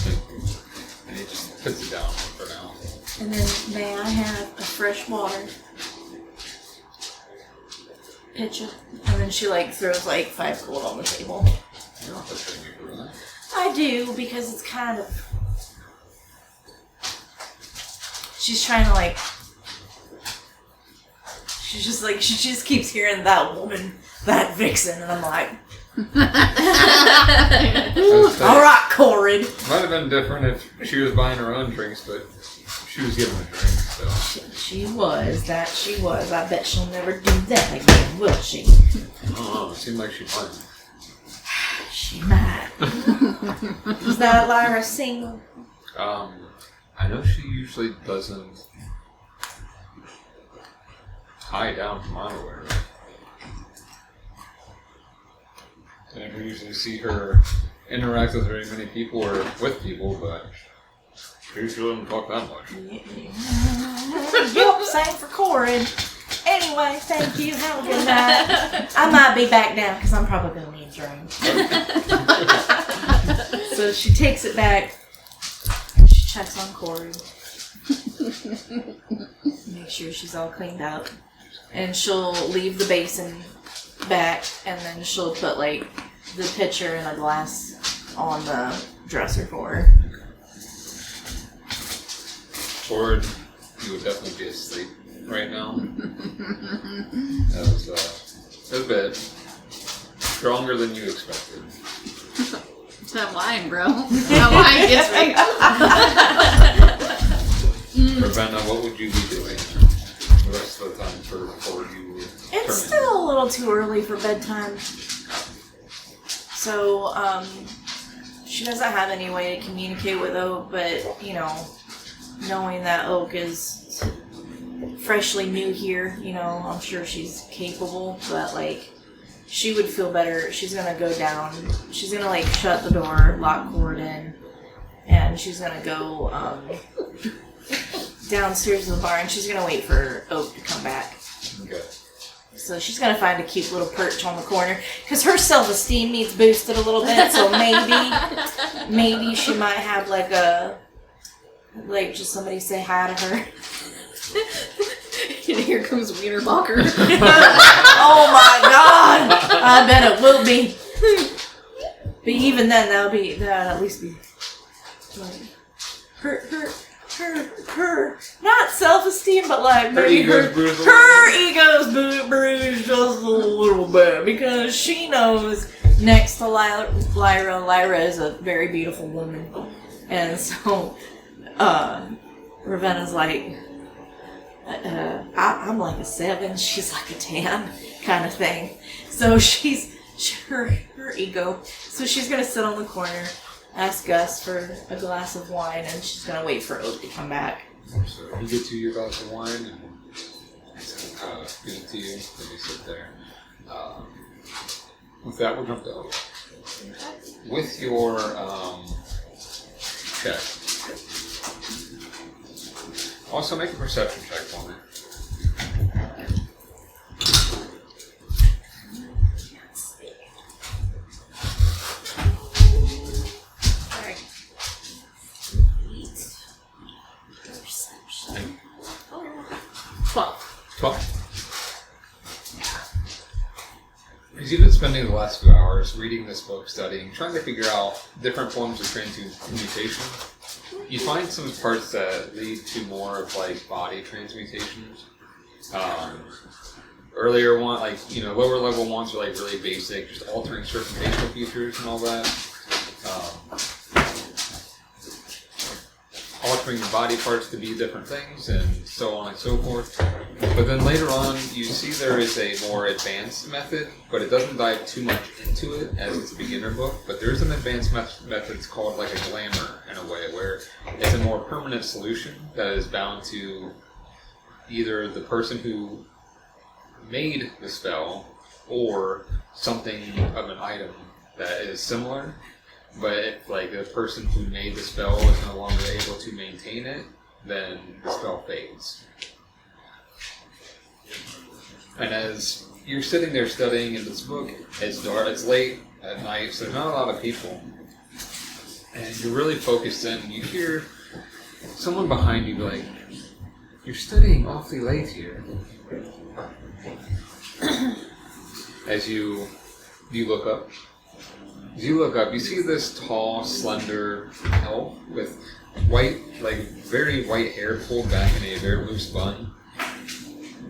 And he just puts it down for now. And then may I have a fresh water pitcher? And then she like throws like 5 gold on the table. You don't have to pay me for that. I do, because it's kind of... She's trying to like... She's just like, she just keeps hearing that woman, that vixen, and I'm like... Alright, Corrid. Might have been different if she was buying her own drinks, but she was given a drink, so... She was. That she was. I bet she'll never do that again, will she? I don't know, it seemed like she might. She might. Is that Lyra single? I know she usually doesn't tie down from underwear. I never usually see her interact with very many people or with people, but she usually doesn't talk that much. Yep, same for Corrid. Anyway, thank you. Have a good night. I might be back down because I'm probably going to need a drink. So she takes it back. She checks on Corrid. Make sure she's all cleaned up. And she'll leave the basin back, and then she'll put like the pitcher and a glass on the dresser for her. Corrid, you would definitely be asleep right now. That was a bit stronger than you expected. It's that wine, bro. That wine gets me. Ravenna, what would you be doing the rest of the time before you It's turn in? still a little too early for bedtime. So, she doesn't have any way to communicate with Oak, but, you know, knowing that Oak is freshly new here, you know, I'm sure she's capable, but, like, she would feel better. She's gonna go down. She's gonna, like, shut the door, lock Corrid in, and she's gonna go, downstairs to the bar, and she's gonna wait for Oak to come back. Okay. So she's gonna find a cute little perch on the corner, because her self-esteem needs boosted a little bit, so maybe she might have, like, just somebody say hi to her. And here comes Wienerbacher. Oh my god! I bet it will be. But even then, that'd at least be like her not self-esteem, but like maybe her ego's bruised just a little bit, because she knows next to Lyra is a very beautiful woman, and so Ravenna's like, I'm like a 7, she's like a 10 kind of thing. So she's her ego. So she's gonna sit on the corner, ask Gus for a glass of wine, and she's gonna wait for Oak to come back. So you get to your glass of wine and give it to you, then you sit there. With that, we'll jump to Oak. With your check. Also, make a perception check for me. Perception. 12. Because you've been spending the last few hours reading this book, studying, trying to figure out different forms of transmutation. You find some parts that lead to more of like body transmutations. Earlier one, like, you know, lower level ones are like really basic, just altering certain facial features and all that. Altering your body parts to be different things and so on and so forth. But then later on, you see there is a more advanced method, but it doesn't dive too much into it as it's a beginner book. But there's an advanced method it's called like a glamour in a way, where it's a more permanent solution that is bound to either the person who made the spell or something of an item that is similar. But if like the person who made the spell is no longer able to maintain it, then the spell fades. And as you're sitting there studying in this book, it's dark, it's late at night, so there's not a lot of people. And you're really focused in, and you hear someone behind you be like, "You're studying awfully late here." As you look up. As you look up, you see this tall, slender elf with white, like very white hair pulled back in a very loose bun,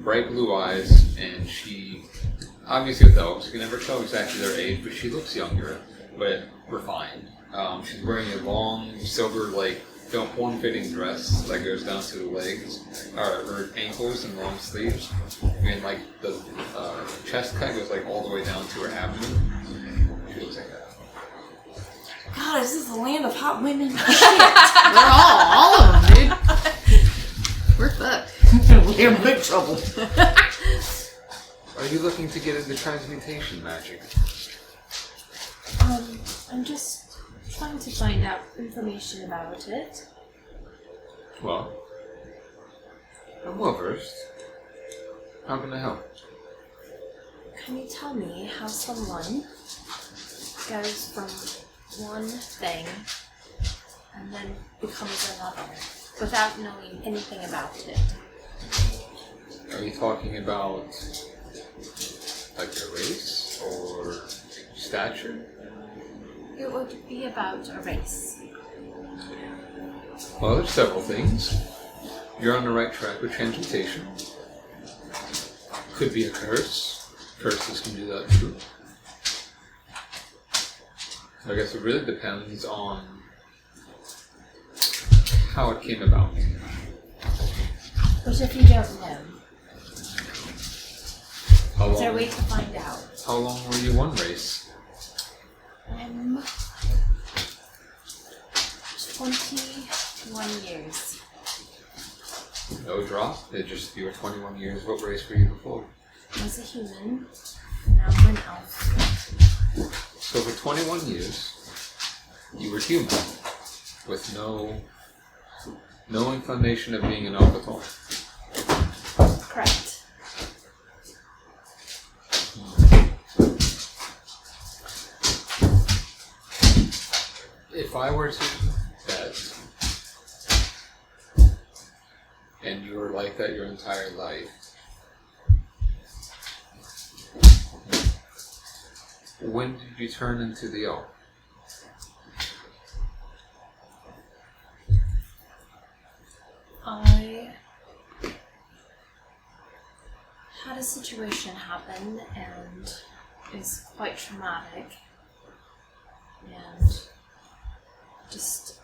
bright blue eyes, and she, obviously with elves, you can never tell exactly their age, but she looks younger, but refined. She's wearing a long, silver, like, form-fitting dress that goes down to the legs, or her ankles and long sleeves, and like the chest cut goes like all the way down to her abdomen. She looks like that. God, is this the land of hot women? They're all of them, dude. We're fucked. We're in big trouble. Are you looking to get into transmutation magic? I'm just trying to find out information about it. Well, I'm well versed. How can I help? Can you tell me how someone goes from one thing and then becomes another without knowing anything about it? Are you talking about like a race or stature? It would be about a race. Well, there's several things. You're on the right track with transmutation. Could be a curse. Curses can do that too. I guess it really depends on how it came about. What if you don't know? How Is there a long? way to find out? How long were you one race? 21 years. No drop. It just you were 21 years. What race were you before? I was a human. Now I'm an elf. So for 21 years, you were human, with no inclination of being an elf at all. Correct. If I were to bet, and you were like that your entire life, when did you turn into the elf? I had a situation happen and it was quite traumatic and just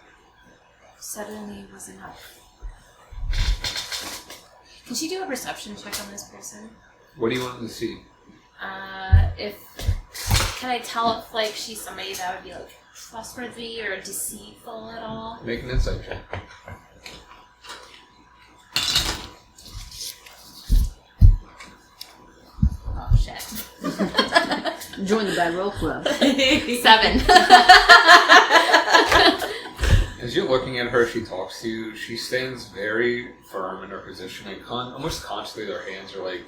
suddenly was enough. Can she do a perception check on this person? What do you want to see? Can I tell if like she's somebody that would be like trustworthy or deceitful at all? Make an insight check. Oh shit. Join the Bad Roll Club. 7. As you're looking at her, she talks to you. She stands very firm in her position, and almost consciously their hands are like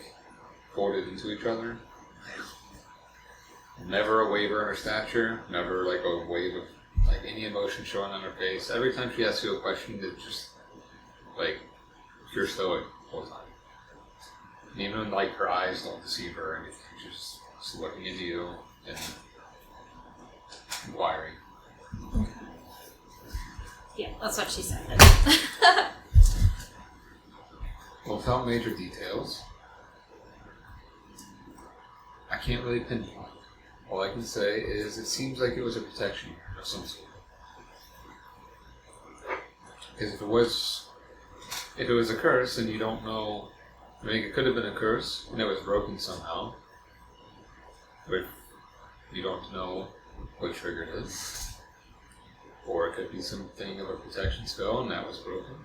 folded into each other. Never a waver in her stature. Never like a wave of like any emotion showing on her face. Every time she asks you a question, it's just like pure stoic the whole time. And even when like her eyes don't deceive her or anything, she's just looking into you and inquiring. Yeah, that's what she said. Well, without major details, I can't really pinpoint. All I can say is it seems like it was a protection of some sort. Because if it was a curse and you don't know, I mean, it could have been a curse and it was broken somehow, but you don't know what triggered it. Or it could be something of a protection spell and that was broken.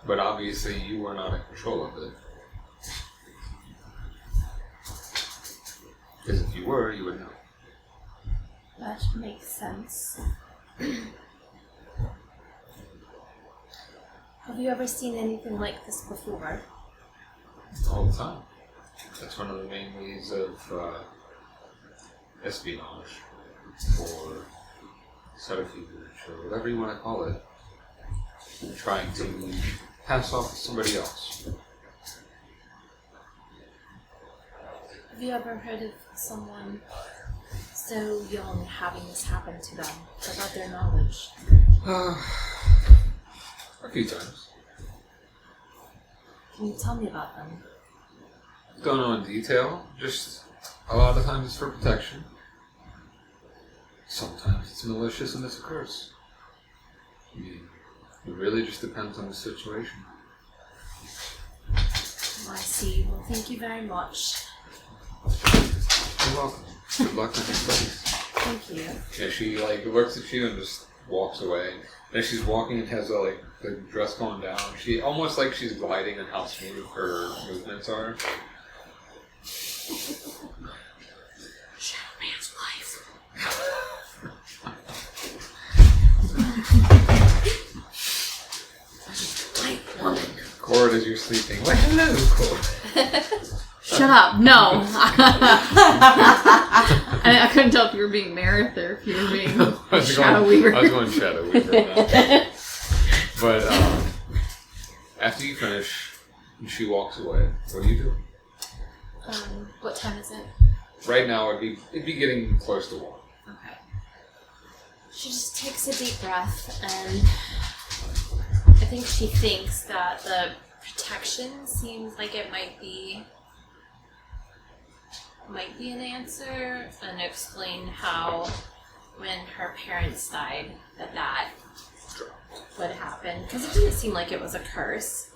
But obviously you were not in control of it. Because if you were, you would know. That makes sense. Have you ever seen anything like this before? All the time. That's one of the main ways of espionage, or subterfuge, or whatever you want to call it. Trying to pass off to somebody else. Have you ever heard of someone so young having this happen to them without their knowledge? A few times. Can you tell me about them? Don't know in detail, just a lot of times it's for protection. Sometimes it's malicious and it's a curse. I mean, it really just depends on the situation. I see. Well, thank you very much. You're welcome. Good luck with your studies. Thank you. Yeah, she like looks at you and just walks away. And she's walking and has like the dress going down. She almost like she's gliding in how smooth her movements are. Shadow Man's life. White woman. Corrid, as you're sleeping. Like, hello, Corrid. Shut up. No. I couldn't tell if you were being Meredith or if you were being Shadow Weaver. I was going Shadow Weaver. Now. But after you finish, and she walks away. What do you do? What time is it? Right now, it'd be getting close to 1. Okay. She just takes a deep breath and I think she thinks that the protection seems like it might be an answer, and explain how when her parents died that would happen, because it didn't seem like it was a curse,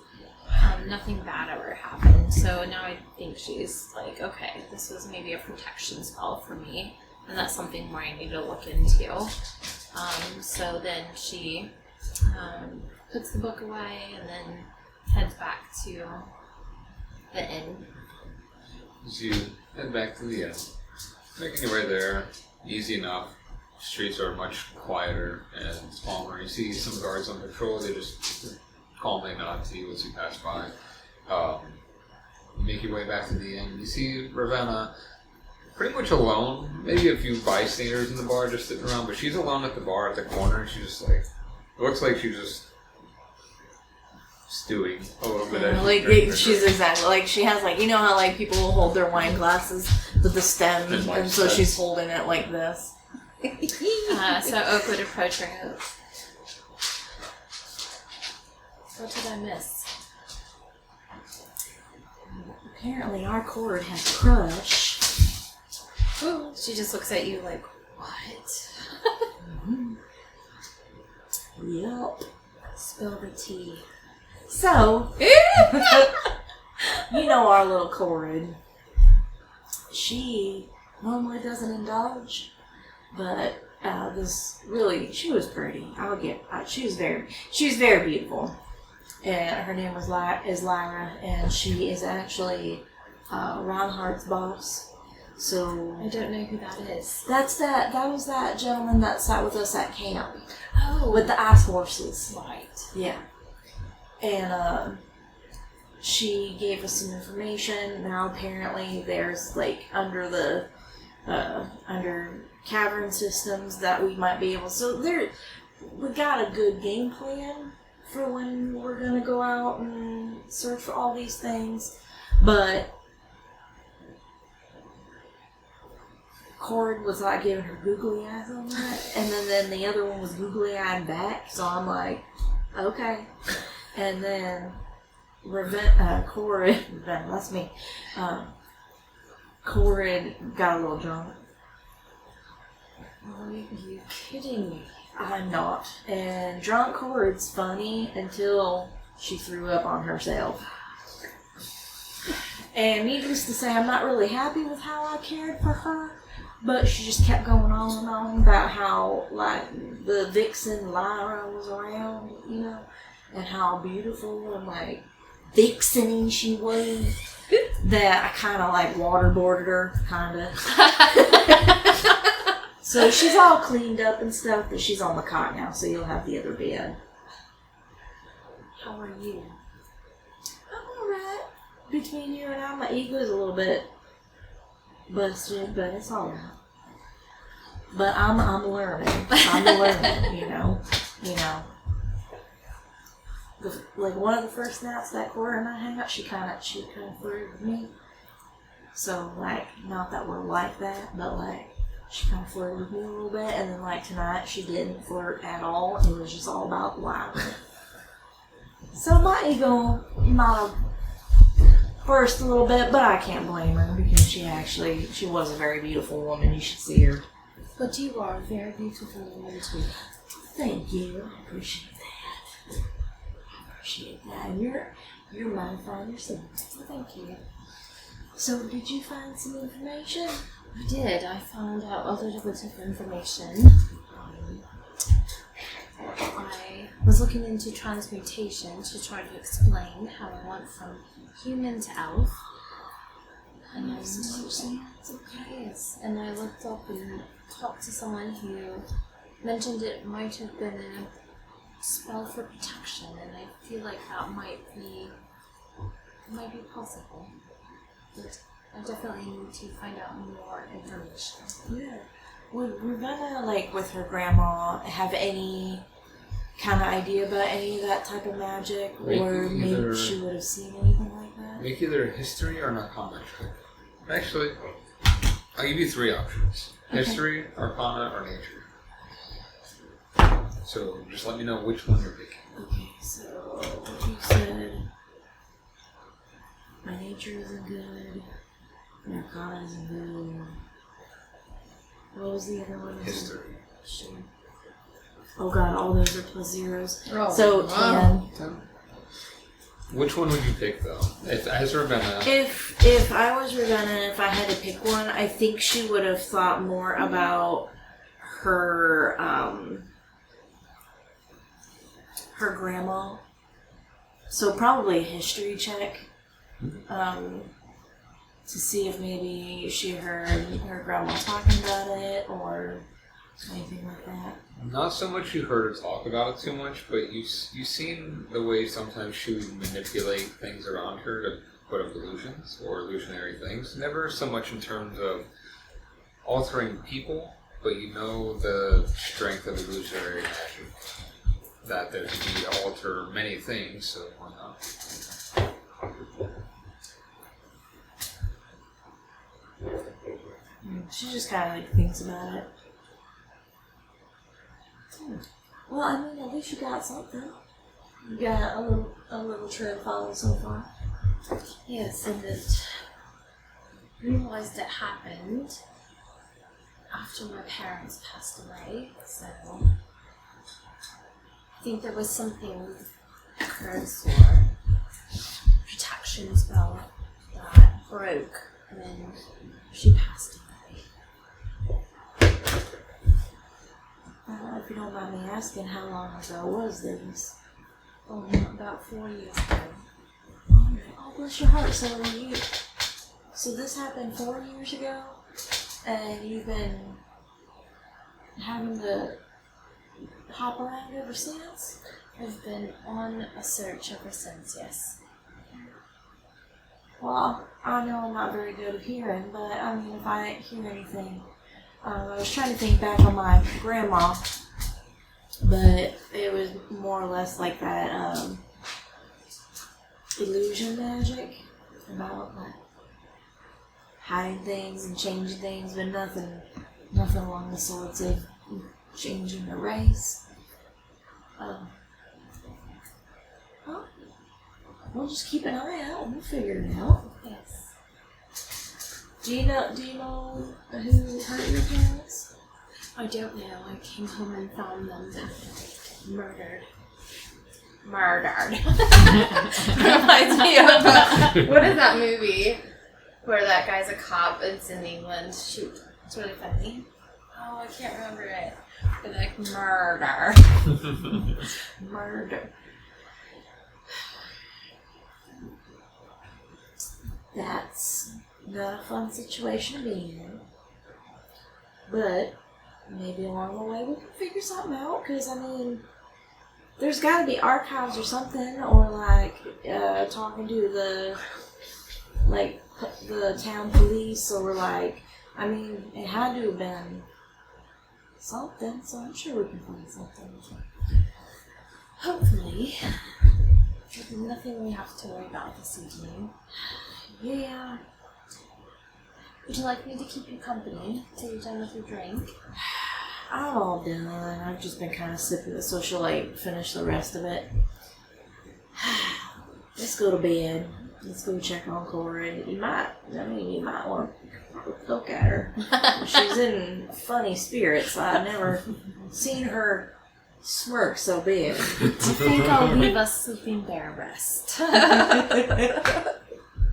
nothing bad ever happened. So now I think she's like, okay, this was maybe a protection spell for me, and that's something more I need to look into. So then she puts the book away and then heads back to the inn. As you head back to the inn, making your way there, easy enough. Streets are much quieter and calmer. You see some guards on patrol, they just calmly nod to you as you pass by. You make your way back to the inn. You see Ravenna pretty much alone. Maybe a few bystanders in the bar just sitting around, but she's alone at the bar at the corner. She's just like, it looks like she's just stewing a little bit. As like she's exactly like she has like, you know how like people will hold their wine glasses with the stem, and so she's holding it like this. So Oak would approach her and go, what did I miss? Apparently our Corrid has a crush. She just looks at you like, what? Yep. Spill the tea. So, you know our little Corrid. She normally doesn't indulge, but she was pretty. She was very beautiful. And her name is Lyra, and she is actually Reinhardt's boss. So I don't know who that is. that was that gentleman that sat with us at camp. Oh. With the ice horses. Right. Yeah. And she gave us some information. Now apparently there's like under cavern systems that we might be able. So we got a good game plan for when we're gonna go out and search for all these things, but Corrid was like giving her googly eyes on that, and then the other one was googly eyed back. So I'm like, okay. And then Corrid, that's me. Corrid got a little drunk. Are you kidding me? I'm not. And drunk Corrid's funny until she threw up on herself. And needless to say, I'm not really happy with how I cared for her. But she just kept going on and on about how, like, the vixen Lyra was around, you know, and how beautiful and, like, vixen-y she was. That I kind of, like, waterboarded her, kind of. So she's all cleaned up and stuff, but she's on the cot now, so you'll have the other bed. How are you? I'm alright. Between you and I, my ego's a little bit busted, but it's alright. But I'm learning. I'm learning, you know. Like one of the first nights that Cora and I hang out, she kind of flirted with me. So like, not that we're like that, but like, she kind of flirted with me a little bit, and then like tonight, she didn't flirt at all. It was just all about Lyra. So my ego might have burst a little bit, but I can't blame her because she was a very beautiful woman. You should see her. But you are a very beautiful woman too. Thank you. I appreciate that. And you're mighty fine yourself. Well, thank you. So did you find some information? I did. I found out a little bit of information. I was looking into transmutation to try to explain how I went from human to elf. And yes, and I looked up and talked to someone who mentioned it might have been a spell for protection, and I feel like that might be possible. But I definitely need to find out more information. Yeah. Would Ravenna, like with her grandma, have any kind of idea about any of that type of magic, or maybe she would have seen anything like that? Make either history or an arcana check. Actually, I'll give you 3 options. Okay. History, arcana, or nature. So just let me know which one you're picking. Okay, so you said my nature isn't good, my arcana isn't good. What was the other one? History. Sure. Oh god, all those are +0s. Oh, So wow. 10. Which one would you pick, though? As Ravenna... If I was Ravenna, if I had to pick one, I think she would have thought more about her, her grandma. So probably a history check. To see if maybe she heard her grandma talking about it or anything like that. Not so much you heard her talk about it too much, but you've seen the way sometimes she would manipulate things around her to put up illusions or illusionary things. Never so much in terms of altering people, but you know the strength of illusionary magic. That there can be alter many things, so why not? She just kind of like thinks about it. Well, I mean, at least you got something. You got a little trail followed so far. Yes, and it realized it happened after my parents passed away, so I think there was something, a curse or protection spell that broke when she passed away. If you don't mind me asking, how long ago was this? Oh, about 4 years ago. Oh, bless your heart. So this happened 4 years ago, and you've been having to hop around ever since? I've been on a search ever since, yes. Well, I know I'm not very good at hearing, but I mean, if I hear anything, I was trying to think back on my grandma, but it was more or less like that illusion magic about like hiding things and changing things, but nothing along the sorts of changing the race. Well, we'll just keep an eye out and we'll figure it out. Yes. Do you know who hurt your parents? I don't know. I came home and found them murdered. Reminds me of what is that movie where that guy's a cop? It's in England. Shoot, it's really funny. Oh, I can't remember it. But like murder. Murder. That's not a fun situation to be in. But maybe along the way we can figure something out, because I mean, there's got to be archives or something, or like talking to the town police, or like, I mean, it had to have been something, so I'm sure we can find something. Hopefully. There's nothing we have to worry about this evening. Yeah. Would you like me to keep you company till you're done with your drink? I'm all done. I've just been kind of sipping it, so she'll like finish the rest of it. Let's go to bed. Let's go check on Corrid. You might want to look at her. She's in funny spirits. I've never seen her smirk so big. I think I'll leave us sleeping bear rest.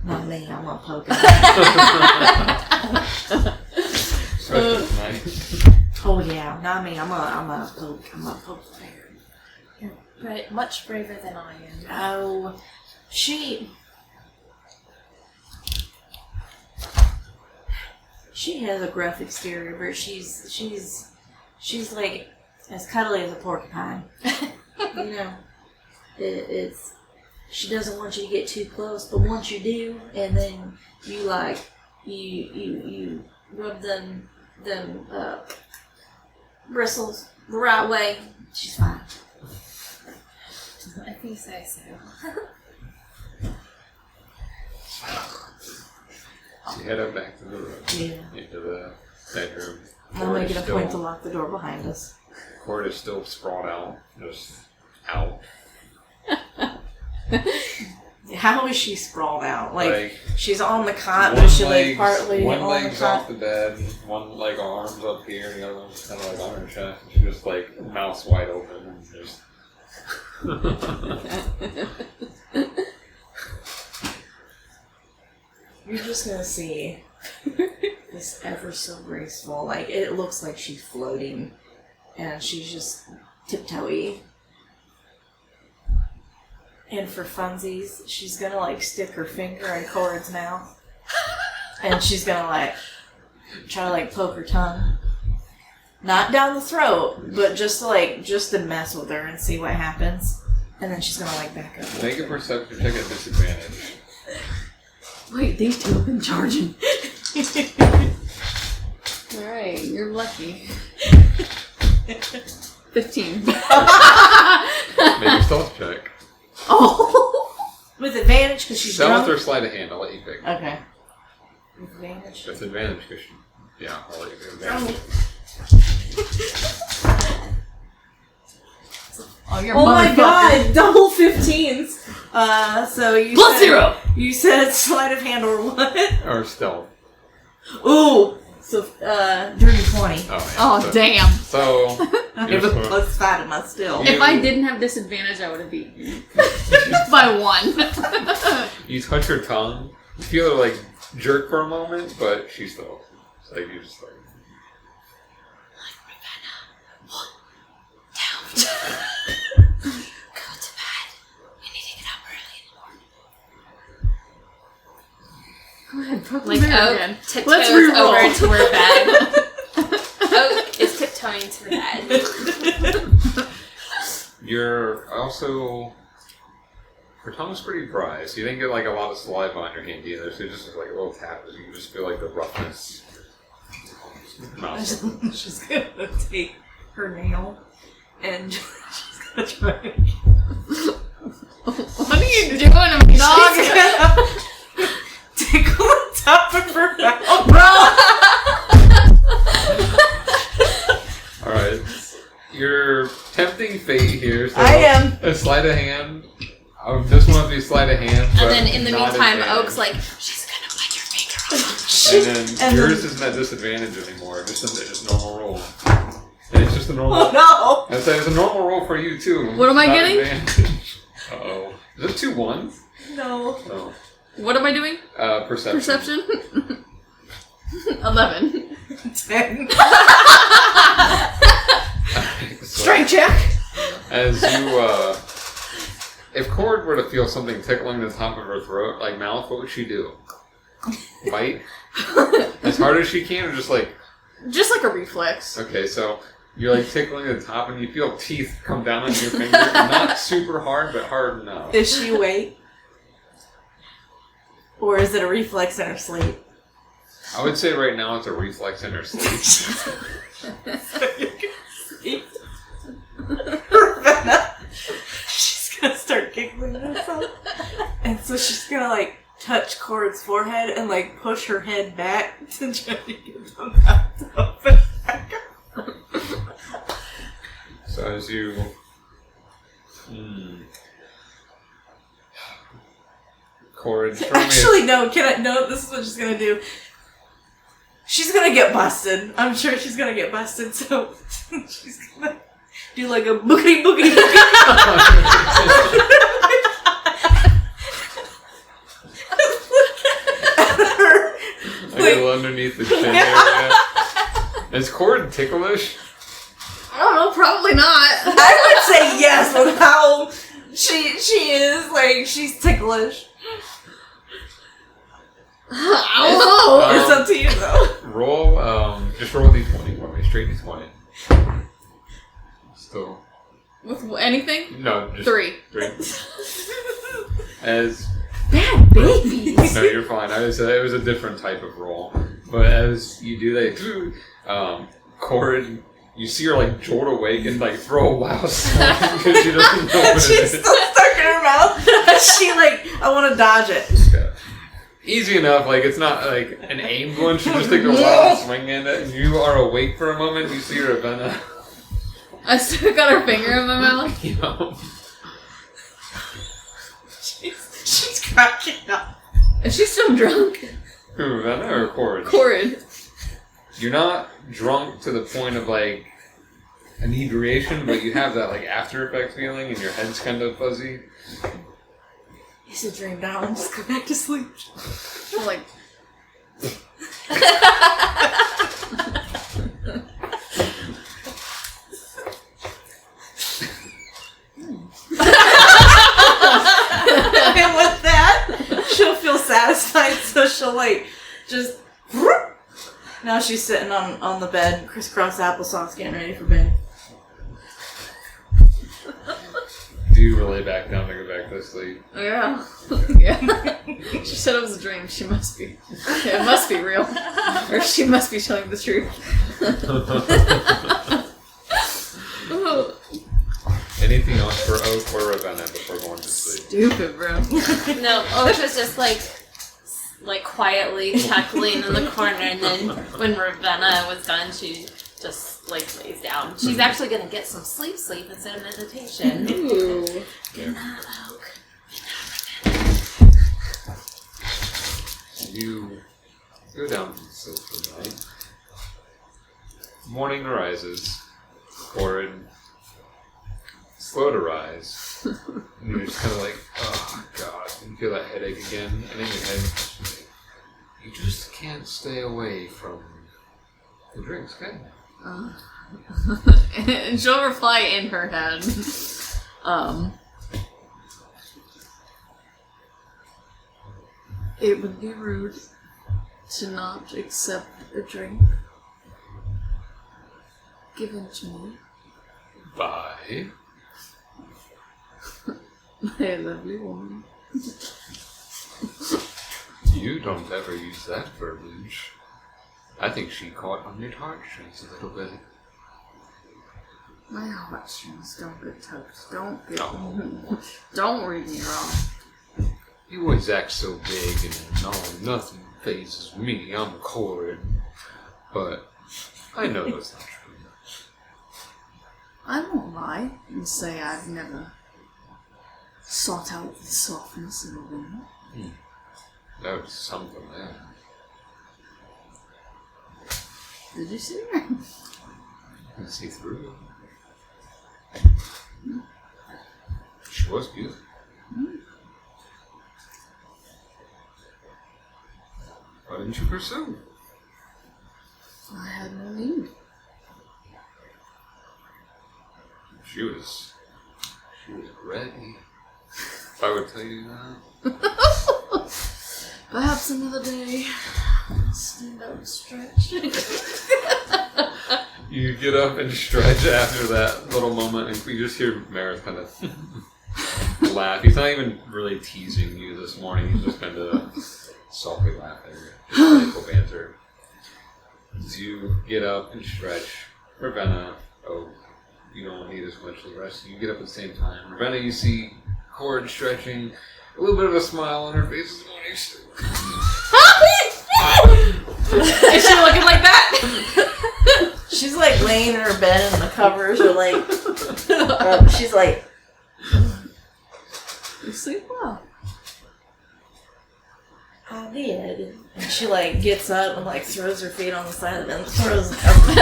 Not me, I'm gonna poke her. Oh yeah, not me. I'm gonna poke the bear. You're much braver than I am. Oh, she has a gruff exterior, but she's like as cuddly as a porcupine. You know, it's she doesn't want you to get too close, but once you do, and then you like you rub them bristles the right way, she's fine. I think so. So you head up back to the room. Yeah. Into the bedroom. I'll make it a point to lock the door behind us. Corrid is still sprawled out. Just out. How is she sprawled out? Like she's on the cot, one but she leg's- like partly one on leg's the cot. off the bed, one leg arms up here, and the other one's kind of like on her chest. She's just like mouth's wide open and just. You're just gonna see this ever so graceful, like, it looks like she's floating, and she's just tiptoey. And for funsies, she's gonna, like, stick her finger in Corrid's mouth, and she's gonna, like, try to, like, poke her tongue. Not down the throat, but just to mess with her and see what happens. And then she's gonna, like, back up. Make a perception check at disadvantage. Wait, these two have been charging. Alright, you're lucky. 15. Make a stealth check. Oh! With advantage because she's Stealth drunk? or sleight of hand, I'll let you pick. Okay. With advantage? That's advantage because I'll let you pick advantage. Oh, you're Oh my motherfucker. god, double 15s. So you Plus said, 0! You said sleight of hand or what? Or stealth. Ooh! So, dirty 20. Oh, damn. So, I you're have a sort of- plus 5 to my still. You- If I didn't have disadvantage, I would have beaten you. By 1. you touch her tongue, you feel her like jerk for a moment, but she's still. So you just like. Go to bed. We need to get up early in the morning. Go ahead, poke Like the mirror Oak again. tiptoes Let's re-roll. over to her bed. Oak is tiptoeing to the bed. You're also. Her tongue's pretty dry, so you didn't get like a lot of saliva on your hand either, so just like a little tap, you can just feel like the roughness. Mouth. She's gonna take her nail and she's gonna try. What are you doing, dog? She's gonna tickle the top of her mouth. Alright. You're tempting fate here, so I am. a sleight of hand. This one will be sleight of hand. And but then in the not meantime, advantage. Oak's like, She's gonna bite your finger off. And then And yours then- isn't at disadvantage anymore. Just normal roll. And it's just a normal. Oh no! I said it's a normal roll for you too. What am I Not getting? advantage. Uh-oh. Is it 2 1s? No. Oh. What am I doing? Perception. Perception? 11. 10. So, Strength check. as you, if Corrid were to feel something tickling the top of her throat, like mouth, what would she do? Bite? As hard as she can, or just like... Just like a reflex. Okay, so you're like tickling the top and you feel teeth come down on your finger. Not super hard, but hard enough. Is she awake? Or is it a reflex in her sleep? I would say right now it's a reflex in her sleep. Ravenna, she's gonna start giggling herself. And so she's gonna like touch Corrid's forehead and like push her head back to try to get the mouth to open back up. So as you... Corrid, throw me a- Actually, no, no, this is what she's gonna do. She's gonna get busted. I'm sure she's gonna get busted, so she's gonna do like a boogity boogity boogity. a little underneath the chin area. Is Corrid ticklish? I don't know, probably not. I would say yes with how she is. Like, she's ticklish. I don't know. It's up to you, though. Roll, just roll d20 for me, straight d20. Still. With anything? No, just 3. 3. As... Bad babies. No, you're fine. It was a different type of roll. But as you do that, Corrid, you see her like jolt awake and like throw a wild slam because she doesn't know what it She's is. still stuck in her mouth. She like, I want to dodge it. Okay. Easy enough, like it's not like an aimed one, she just takes a wild swing in it and you are awake for a moment, you see Ravenna. I still got her finger in my mouth. You know. She's cracking up. Is she still drunk? Who, Ravenna or Corrid? Corrid. You're not drunk to the point of like inebriation, but you have that like after effect feeling and your head's kind of fuzzy. It's a dream, darling. Just go back to sleep. I'm like, And with that, she'll feel satisfied, so she'll like just. Now she's sitting on the bed, crisscross applesauce, getting ready for bed. Do you relay back down to go back to sleep? yeah. Yeah. She said it was a dream. She must be. Yeah, it must be real. Or she must be telling the truth. Anything else for Oak or Ravenna before going to sleep? Stupid, bro. No, Oak was just like quietly chuckling in the corner, and then when Ravenna was done, she just like lays down. She's actually gonna get some sleep instead of meditation. Ooh. Good night, Oak. You go down to sleep for the night. Morning arises. Corrid. Slow to rise. And you're just kind of like, oh god. And you feel that headache again. And in your head, you just can't stay away from the drinks, can you? And she'll reply in her head. It would be rude to not accept a drink given to me Bye. by a lovely woman. You don't ever use that verbiage. I think she caught on your heartstrings a little bit. My heartstrings don't get touched. Don't get. No. Don't read me wrong. You always act so big and no, nothing phases me. I'm Corrid. But I know that's not true. I won't lie and say I've never sought out the softness of a woman. There was something there. Did you see her? You can see through. She was beautiful. Why didn't you pursue? I had no need. She was ready. If I would tell you that. Perhaps another day. Stand up and stretch. You get up and stretch after that little moment, and we just hear Marith kind of laugh. He's not even really teasing you this morning. He's just kind of softly laughing. Just playful banter. As you get up and stretch, Ravenna, you don't need as much of the rest. You get up at the same time. Ravenna, you see Corrid stretching, a little bit of a smile on her face this morning. Is she looking like that? She's like laying in her bed and the covers are like, she's like, You sleep well. I did. And she like gets up and like throws her feet on the side of the bed and throws the cover.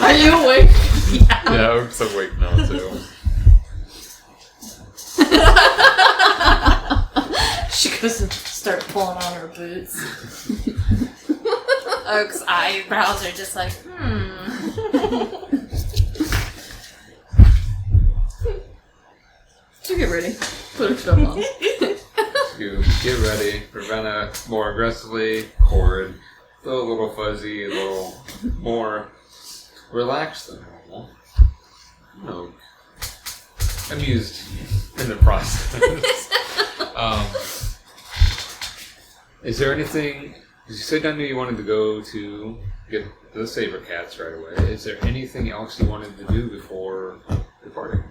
Are you awake? Yeah, Oak's awake now too. She goes and starts pulling on her boots. Oak's eyebrows are just like, You get ready. Put her stuff on. You get ready. Ravenna more aggressively. Corrid a little fuzzy, a little more relaxed than normal. No, amused in the process. Is there anything? Because you said I knew you wanted to go to get the Sabre Cats right away. Is there anything else you wanted to do before departing?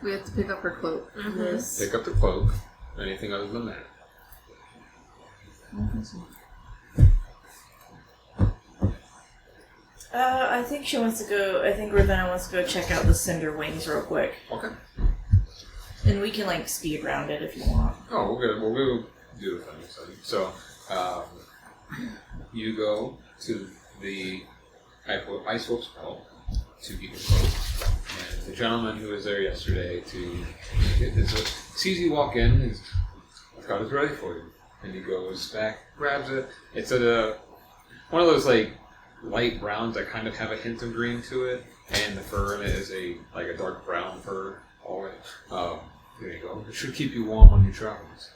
We have to pick up her cloak. Yes. Pick up the cloak. Anything other than that? I don't think so. I think she wants to go. I think Ravenna wants to go check out the Cinder Wings real quick, Okay. and we can like speed around it if you want. Oh, we'll go do the thing. So, you go to the Ice Wolf's Hall to get your cloak, and the gentleman who was there yesterday to get this sees you walk in, is got it ready for you. And he goes back, grabs it. It's one of those like light browns that kind of have a hint of green to it, and the fur in it is a dark brown fur. All there you go. It should keep you warm on your travels.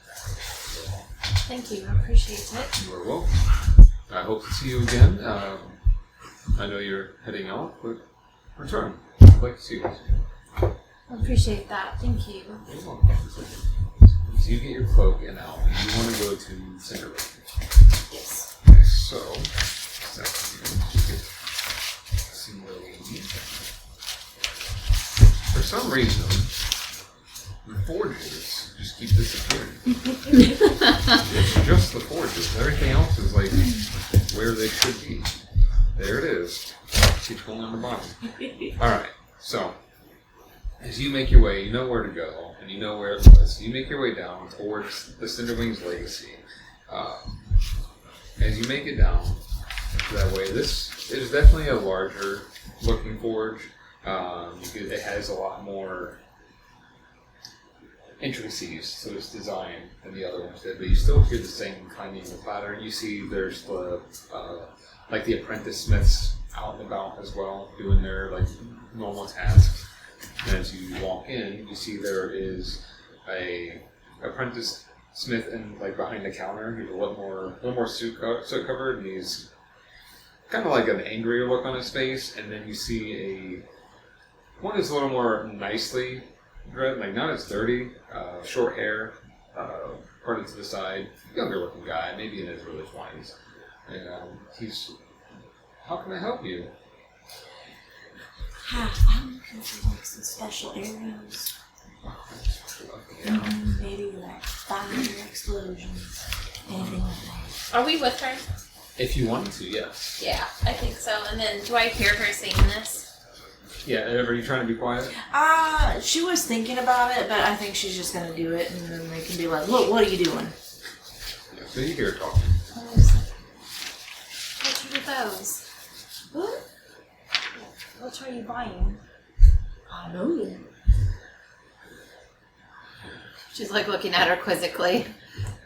Thank you. I appreciate it. You are welcome. I hope to see you again. I know you're heading out, but return. I'd like to see you. I appreciate that. Thank you. You're welcome. So you get your cloak and out. You want to go to Cinderella. Yes. So, for some reason, the forges just keep disappearing. It's just the forges. Everything else is like where they should be. There it is. Keeps going on the bottom. Alright, so as you make your way, you know where to go, and you know where it was. You make your way down towards the Cinderwings Legacy. As you make it down that way, this is definitely a larger looking forge. It has a lot more intricacies to its design than the other ones did, but you still hear the same clanging of pattern. You see there's the the apprentice smiths out and about as well, doing their normal tasks. And as you walk in, you see there is a apprentice smith behind the counter. He's a little more soot covered, and he's kind of like an angrier look on his face. And then you see one that's a little more nicely dressed, not as dirty, short hair, parted to the side, younger looking guy, maybe in his early 20s. And he's, how can I help you? I'm looking for some special arrows. Maybe fire explosions, anything like that. Are we with her? If you wanted to, yes. Yeah, I think so. And then, do I hear her saying this? Yeah, are you trying to be quiet? She was thinking about it, but I think she's just gonna do it, and then they can be like, "Look, what are you doing?" Yeah, so you hear her talking. What's with those? What? What are you buying? I know you. She's looking at her quizzically.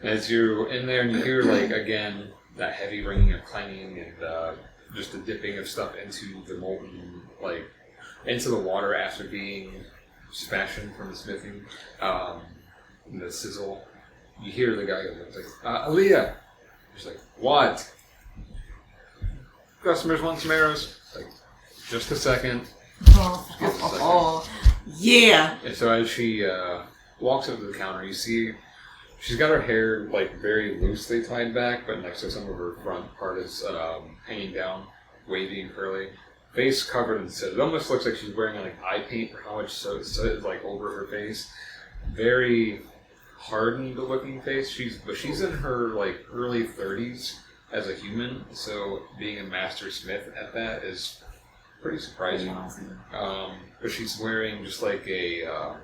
As you're in there and you hear, again, that heavy ringing of clanging and just the dipping of stuff into the molten, into the water after being fashioned from the smithing, and the sizzle. You hear the guy go, Aaliyah! She's like, what? Customers want some arrows? Just a second. Yeah! And so as she walks up to the counter, you see she's got her hair very loosely tied back, but next to some of her front part is hanging down, wavy and curly. Face covered in soot. It almost looks like she's wearing eye paint for how much soot is over her face. Very hardened looking face. She's in her early 30s as a human, so being a master smith at that is pretty surprising. Awesome. But she's wearing just a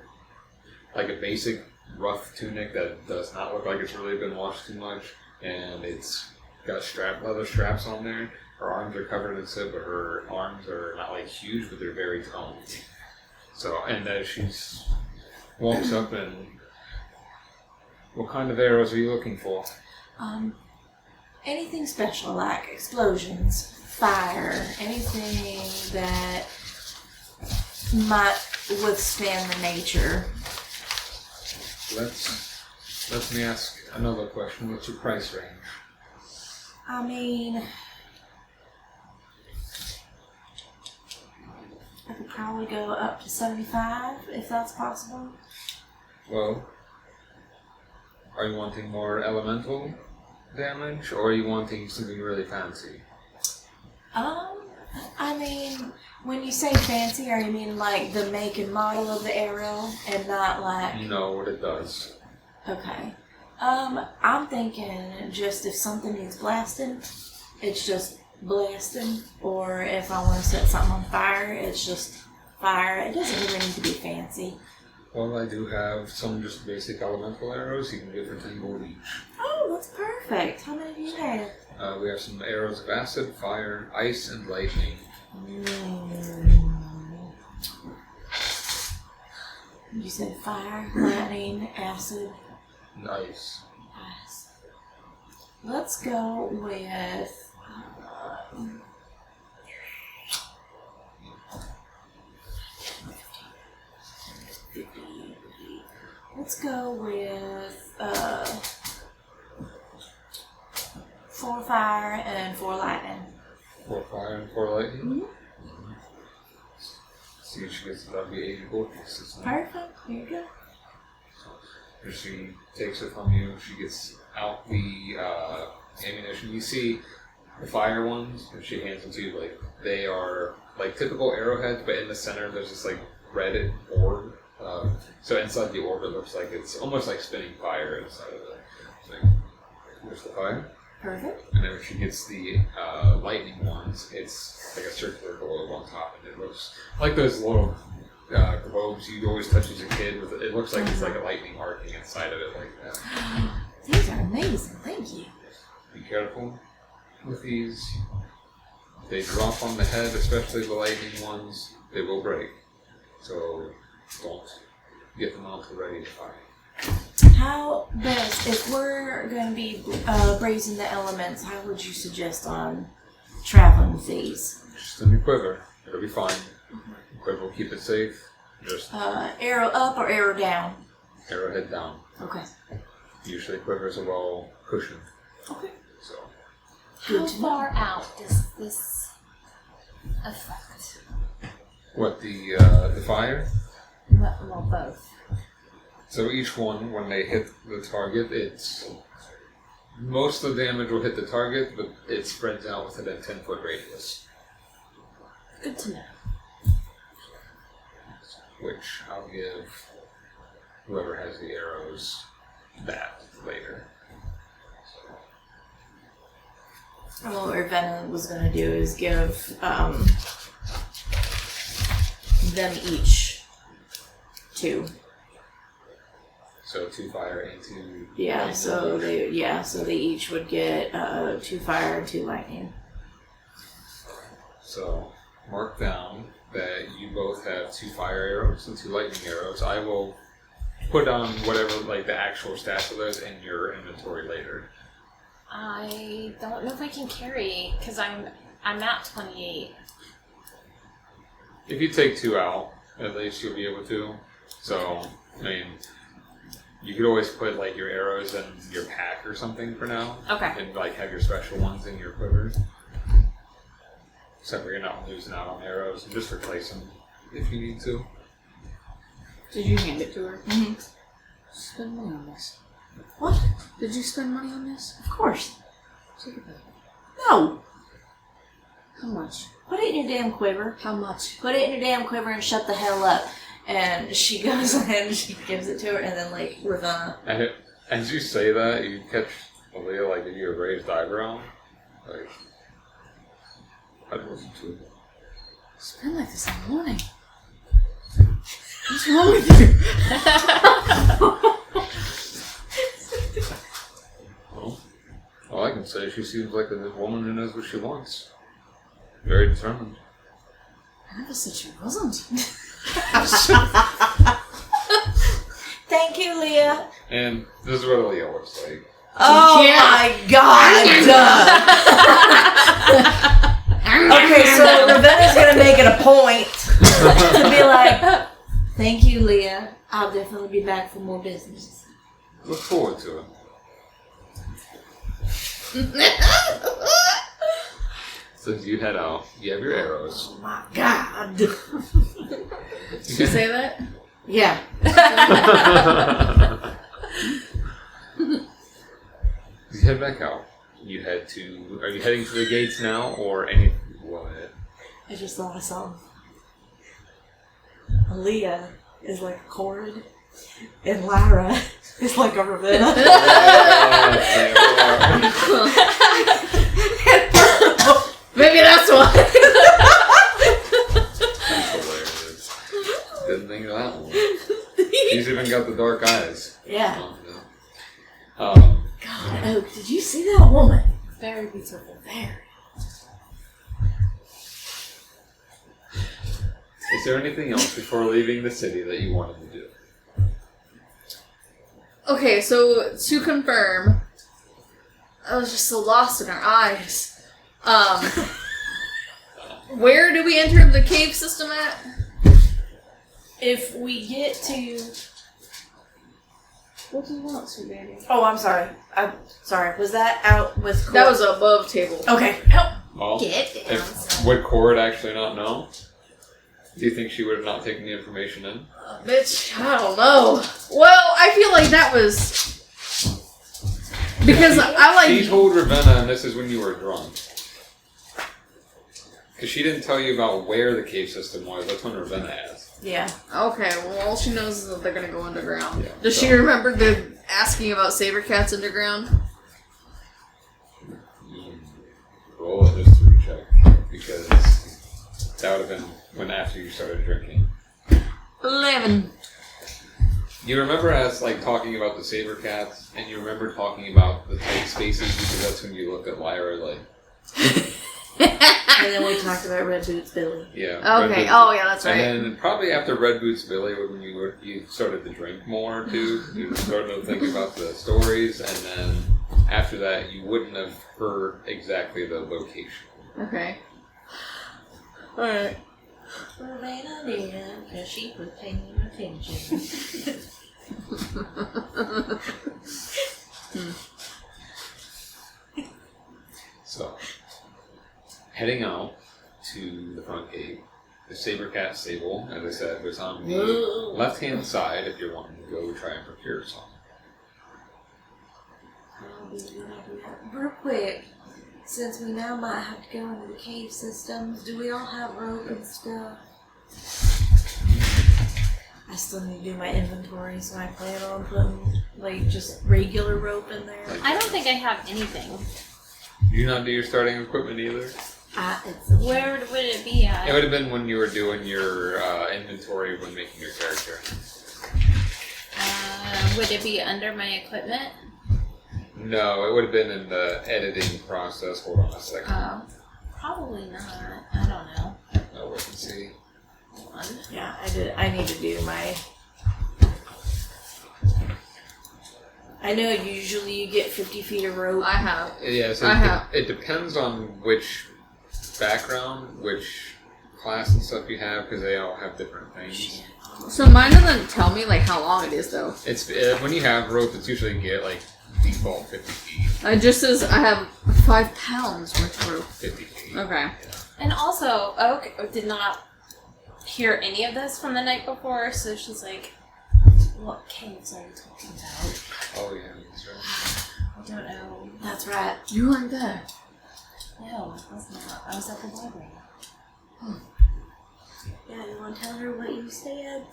basic rough tunic that does not look like it's really been washed too much, and it's got leather straps on there. Her arms are covered in soot, but her arms are not huge, but they're very toned. So, and as she's walks up and, what kind of arrows are you looking for? Anything special, like explosions, fire, anything that might withstand the nature. Let me ask another question. What's your price range? I mean, I could probably go up to 75 if that's possible. Well, are you wanting more elemental damage, or are you wanting something really fancy? I mean, when you say fancy, are you mean the make and model of the arrow and not You know what it does. Okay. I'm thinking just if something needs blasting, it's just blasting, or if I want to set something on fire, it's just fire. It doesn't really need to be fancy. Well, I do have some just basic elemental arrows. You can get for 10 gold each. Oh, that's perfect. How many do you have? We have some arrows of acid, fire, ice, and lightning. You said fire, lightning, acid. And ice. class. Let's go with. Let's go with 4 fire and 4 lightning. 4 fire and 4 lightning? Mm-hmm. See if she gets the W80 gold pieces. Perfect. Here you go. As she takes it from you, she gets out the ammunition. You see the fire ones, and she hands them to you, like, they are like typical arrowheads, but in the center there's this like red orb. So inside the orb it looks like it's almost like spinning fire inside of it. So there's the fire. Perfect. And then when she gets the lightning ones, it's like a circular globe on top, and it looks like those little globes you always touch as a kid. It looks like it's like a lightning arcing inside of it like that. These are amazing. Thank you. Be careful with these. If they drop on the head, especially the lightning ones, they will break. So don't get them out ready to fire. How best, if we're going to be brazing the elements, how would you suggest on traveling with these? Just in your quiver. It'll be fine. Quiver will keep it safe. Just arrow up or arrow down? arrowhead down. Okay. Usually quivers are well cushioned. Okay. So How far out does this affect? what the fire? Well, both. So each one, when they hit the target, it's most of the damage will hit the target, but it spreads out within a 10-foot radius. Good to know. Which I'll give whoever has the arrows that later. And what Ravenna was going to do is give them each 2. So 2 fire and 2. Yeah, so they each would get 2 fire and 2 lightning. So mark down that you both have 2 fire arrows and 2 lightning arrows. I will put on whatever, like the actual stats of those in your inventory later. I don't know if I can carry because I'm at 28. If you take 2 out, at least you'll be able to. So, I mean, you could always put like your arrows in your pack or something for now. Okay. And like have your special ones in your quivers. Except for you're not losing out on arrows, and just replace them if you need to. Did you hand it to her? Mm-hmm. Spend money on this. What? Did you spend money on this? Of course. Take it back. No. How much? Put it in your damn quiver. How much? Put it in your damn quiver and shut the hell up. And she goes and she gives it to her, and then like Ravenna. And as you say that, you catch Aaliyah like give you a raised eyebrow. Like, I'd listen to it. It's been like this all morning. What's wrong with you? Well, all I can say is she seems like a woman who knows what she wants. Very determined. I never said she wasn't. Thank you, Leah. And this is what Aaliyah looks like. Oh Yeah. my god! Okay, so Ravenna's gonna make it a point to be like, thank you, Leah. I'll definitely be back for more business. Look forward to it. So as you head out, you have your arrows. Oh my god. Did you say that? Yeah. You head back out. You head to. Are you heading to the gates now, or any? What? I just thought of something. Aaliyah is like a Corrid, and Lyra is like a Ravenna. Maybe that's why. That's hilarious. Didn't think of that one. She's even got the dark eyes. Yeah. Um, God, Oak, did you see that woman? Very beautiful. Very. is there anything else before leaving the city that you wanted to do? Okay, so to confirm, I was just so lost in our eyes. Where do we enter the cave system at? If we get to... What do you want, sweet baby? Oh, I'm sorry. Was that out with Corrid? That was above table. Okay. Help. Well, Get down. would Corrid actually not know? Do you think she would have not taken the information in? Bitch, I don't know. Well, I feel like that was... Because I like... She told Ravenna, and this is when you were drunk. Because she didn't tell you about where the cave system was. That's when Ravenna asked. Yeah. Okay, well, all she knows is that they're gonna go underground. Yeah, Does she remember asking about Sabre Cats underground? Roll a history check. Because that would have been when after you started drinking. 11. You remember us like talking about the Sabre Cats, and you remember talking about the tight spaces because that's when you looked at Lyra like... And then we talked about Red Boots Billy. Yeah. Okay, oh yeah, that's right. And then probably after Red Boots Billy, when you started to drink more too, you started to think about the stories, and then after that, you wouldn't have heard exactly the location. Okay. Alright. Ravenna did, because she was paying attention. So, heading out to the front gate, the Sabre Cat stable, as I said, was on the left-hand side if you're wanting to go try and procure something. Real quick, since we now might have to go into the cave systems, do we all have rope and stuff? I still need to do my inventory, so I plan on putting, like, just regular rope in there. I don't think I have anything. You not do your starting equipment either? Where would it be at? It would have been when you were doing your inventory when making your character. Would it be under my equipment? No, it would have been in the editing process. Hold on a second. Probably not. I don't know. I'll wait and see. Hold on. Yeah, I need to do my... I know usually you get 50 feet of rope. I have. Yeah, so it depends on which background, which class and stuff you have, because they all have different things. So mine doesn't tell me, like, how long it is, though. It's when you have rope, it's usually you get, like, default 50 feet. It just says I have 5 pounds worth of rope. 50 feet. Okay. And also, Oak did not hear any of this from the night before, so she's like, what caves are you talking about? Oh, yeah, that's right. I don't know. That's right. You weren't there. No, I was not. I was at the library. Yeah, you want to tell her what you said?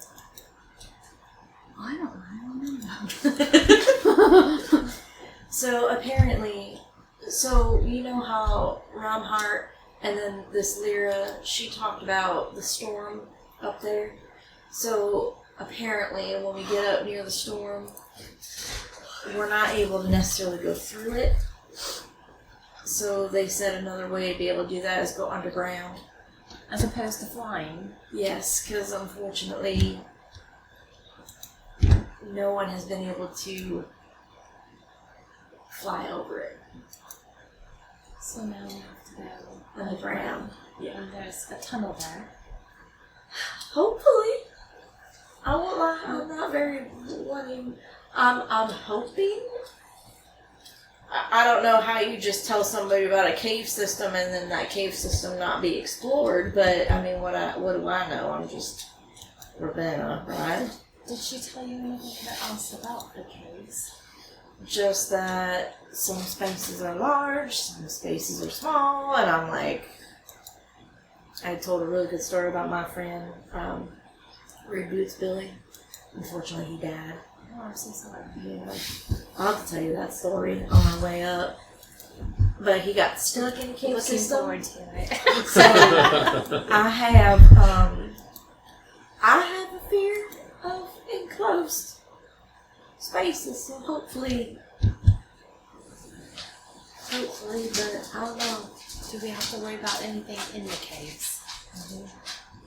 I don't know. So apparently, you know how Ramhart and then this Lyra, she talked about the storm up there. So apparently, when we get up near the storm, we're not able to necessarily go through it. So they said another way to be able to do that is go underground. As opposed to flying. Yes, because unfortunately, no one has been able to fly over it. So now we have to go Underground. Yeah. And there's a tunnel there. Hopefully. I won't lie, I'm not very wanting. I'm hoping. I don't know how you just tell somebody about a cave system and then that cave system not be explored, but I mean, what do I know? I'm just Ravenna, right? Did she tell you anything else about the caves? Just that some spaces are large, some spaces are small, and I'm like, I told a really good story about my friend, Red Boots Billy. Unfortunately, he died. Oh, I'm so sorry. Yeah, I'll have to tell you that story on our way up. But he got stuck in the cave Looking system. forward to it. So I have a fear of enclosed spaces. So hopefully, but I don't know. Do we have to worry about anything in the caves?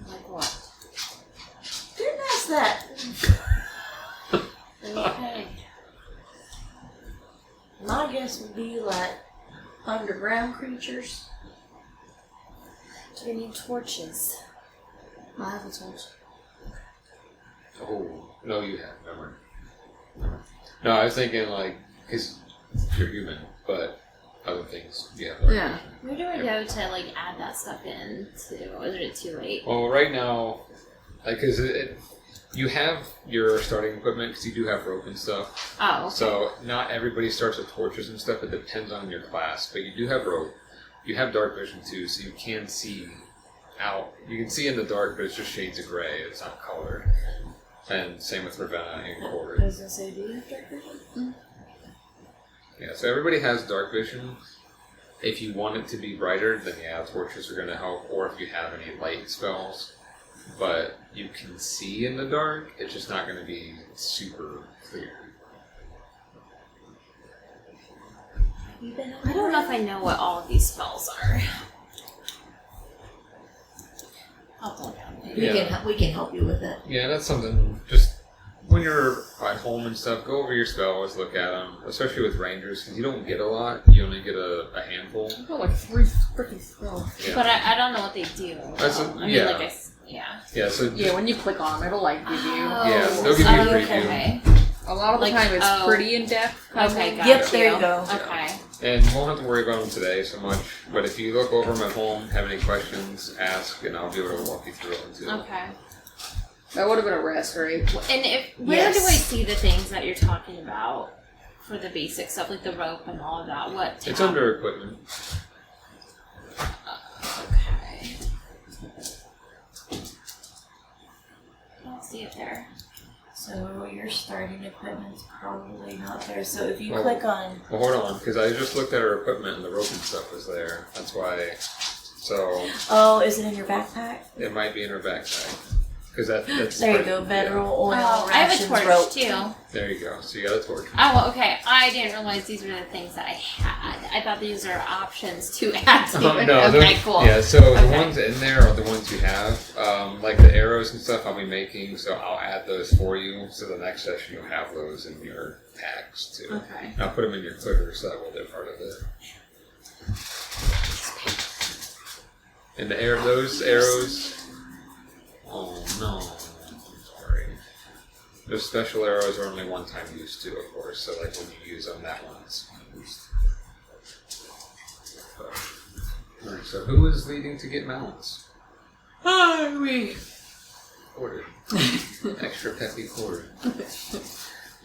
Like what? Didn't ask that. Okay. Not My guess would be like underground creatures. Do we need torches? I have a torch. Oh, no, you have. Never mind. No, I was thinking, like, because you're human, but other things, yeah. Yeah. Where do I go to, like, add that stuff in to? Or is it too late? Well, right now, like, because you have your starting equipment, because you do have rope and stuff. Oh, okay. So, not everybody starts with torches and stuff. It depends on your class. But you do have rope. You have dark vision, too, so you can see out. You can see in the dark, but it's just shades of gray. It's not colored. And same with Ravenna and I Corrid. was gonna say, do you have dark vision? Yeah, so everybody has dark vision. If you want it to be brighter, then yeah, torches are going to help. Or if you have any light spells. But you can see in the dark, it's just not going to be super clear. I don't know if I know what all of these spells are. I'll pull it down. We can help you with it. Yeah, that's something, just when you're at home and stuff, go over your spells, look at them, especially with rangers, because you don't get a lot, you only get a handful. I've got like 3 freaking spells. Yeah. But I don't know what they do. That's though. I mean, yeah. like yeah. Yeah, so Yeah, when you click on them, it'll like give you. Yeah, they'll give you a preview. Okay. A lot of the Like, time it's oh. pretty in depth. Okay, got Yep, there you go. Okay. And you won't have to worry about them today so much, but if you look over them at home, have any questions, ask, and I'll be able to walk you through them too. Okay. That would have been a rest, right? And where Yes. do I see the things that you're talking about for the basic stuff, like the rope and all of that? What tab? It's under equipment. Okay. I don't see it there. So your starting equipment's probably not there. So if you Well- click on, Well, hold on, because I just looked at her equipment and the rope and stuff was there. That's why. So oh, is it in your backpack? it might be in her backpack. Because that's There you go, bedroll, oil, Oh, I have rations, a torch rope. too. There you go. So you got a torch. Oh, okay. I didn't realize these were the things that I had. I thought these are options to add to it. No, Okay, those- cool. Yeah, so the Okay. ones in there are the ones you have. Like the arrows and stuff I'll be making, so I'll add those for you. So the next session you'll have those in your packs too. Okay. And I'll put them in your quiver so that will be part of it. And those arrows. Oh no. Sorry. Those special arrows are only one time use too, of course. So like when you use them, that one's used. Alright, so who is leading to get mounts? We. Corrid. Extra peppy Corrid.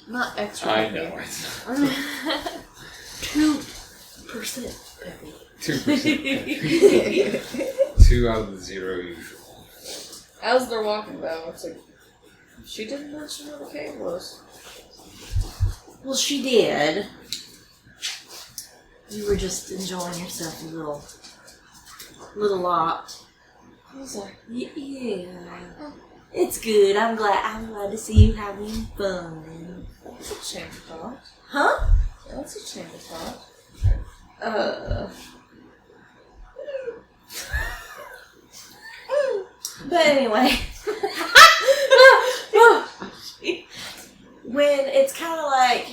Not extra. I know it. 2% peppy. 2%. 2 out of the 0 usual. As they're walking though, it's like she didn't mention where the cave was. Well, she did. You were just enjoying yourself a little lot. I was like, Yeah, it's good. I'm glad to see you having fun. that's a change of thought. Huh? That's a change of thought. But anyway, when it's kind of like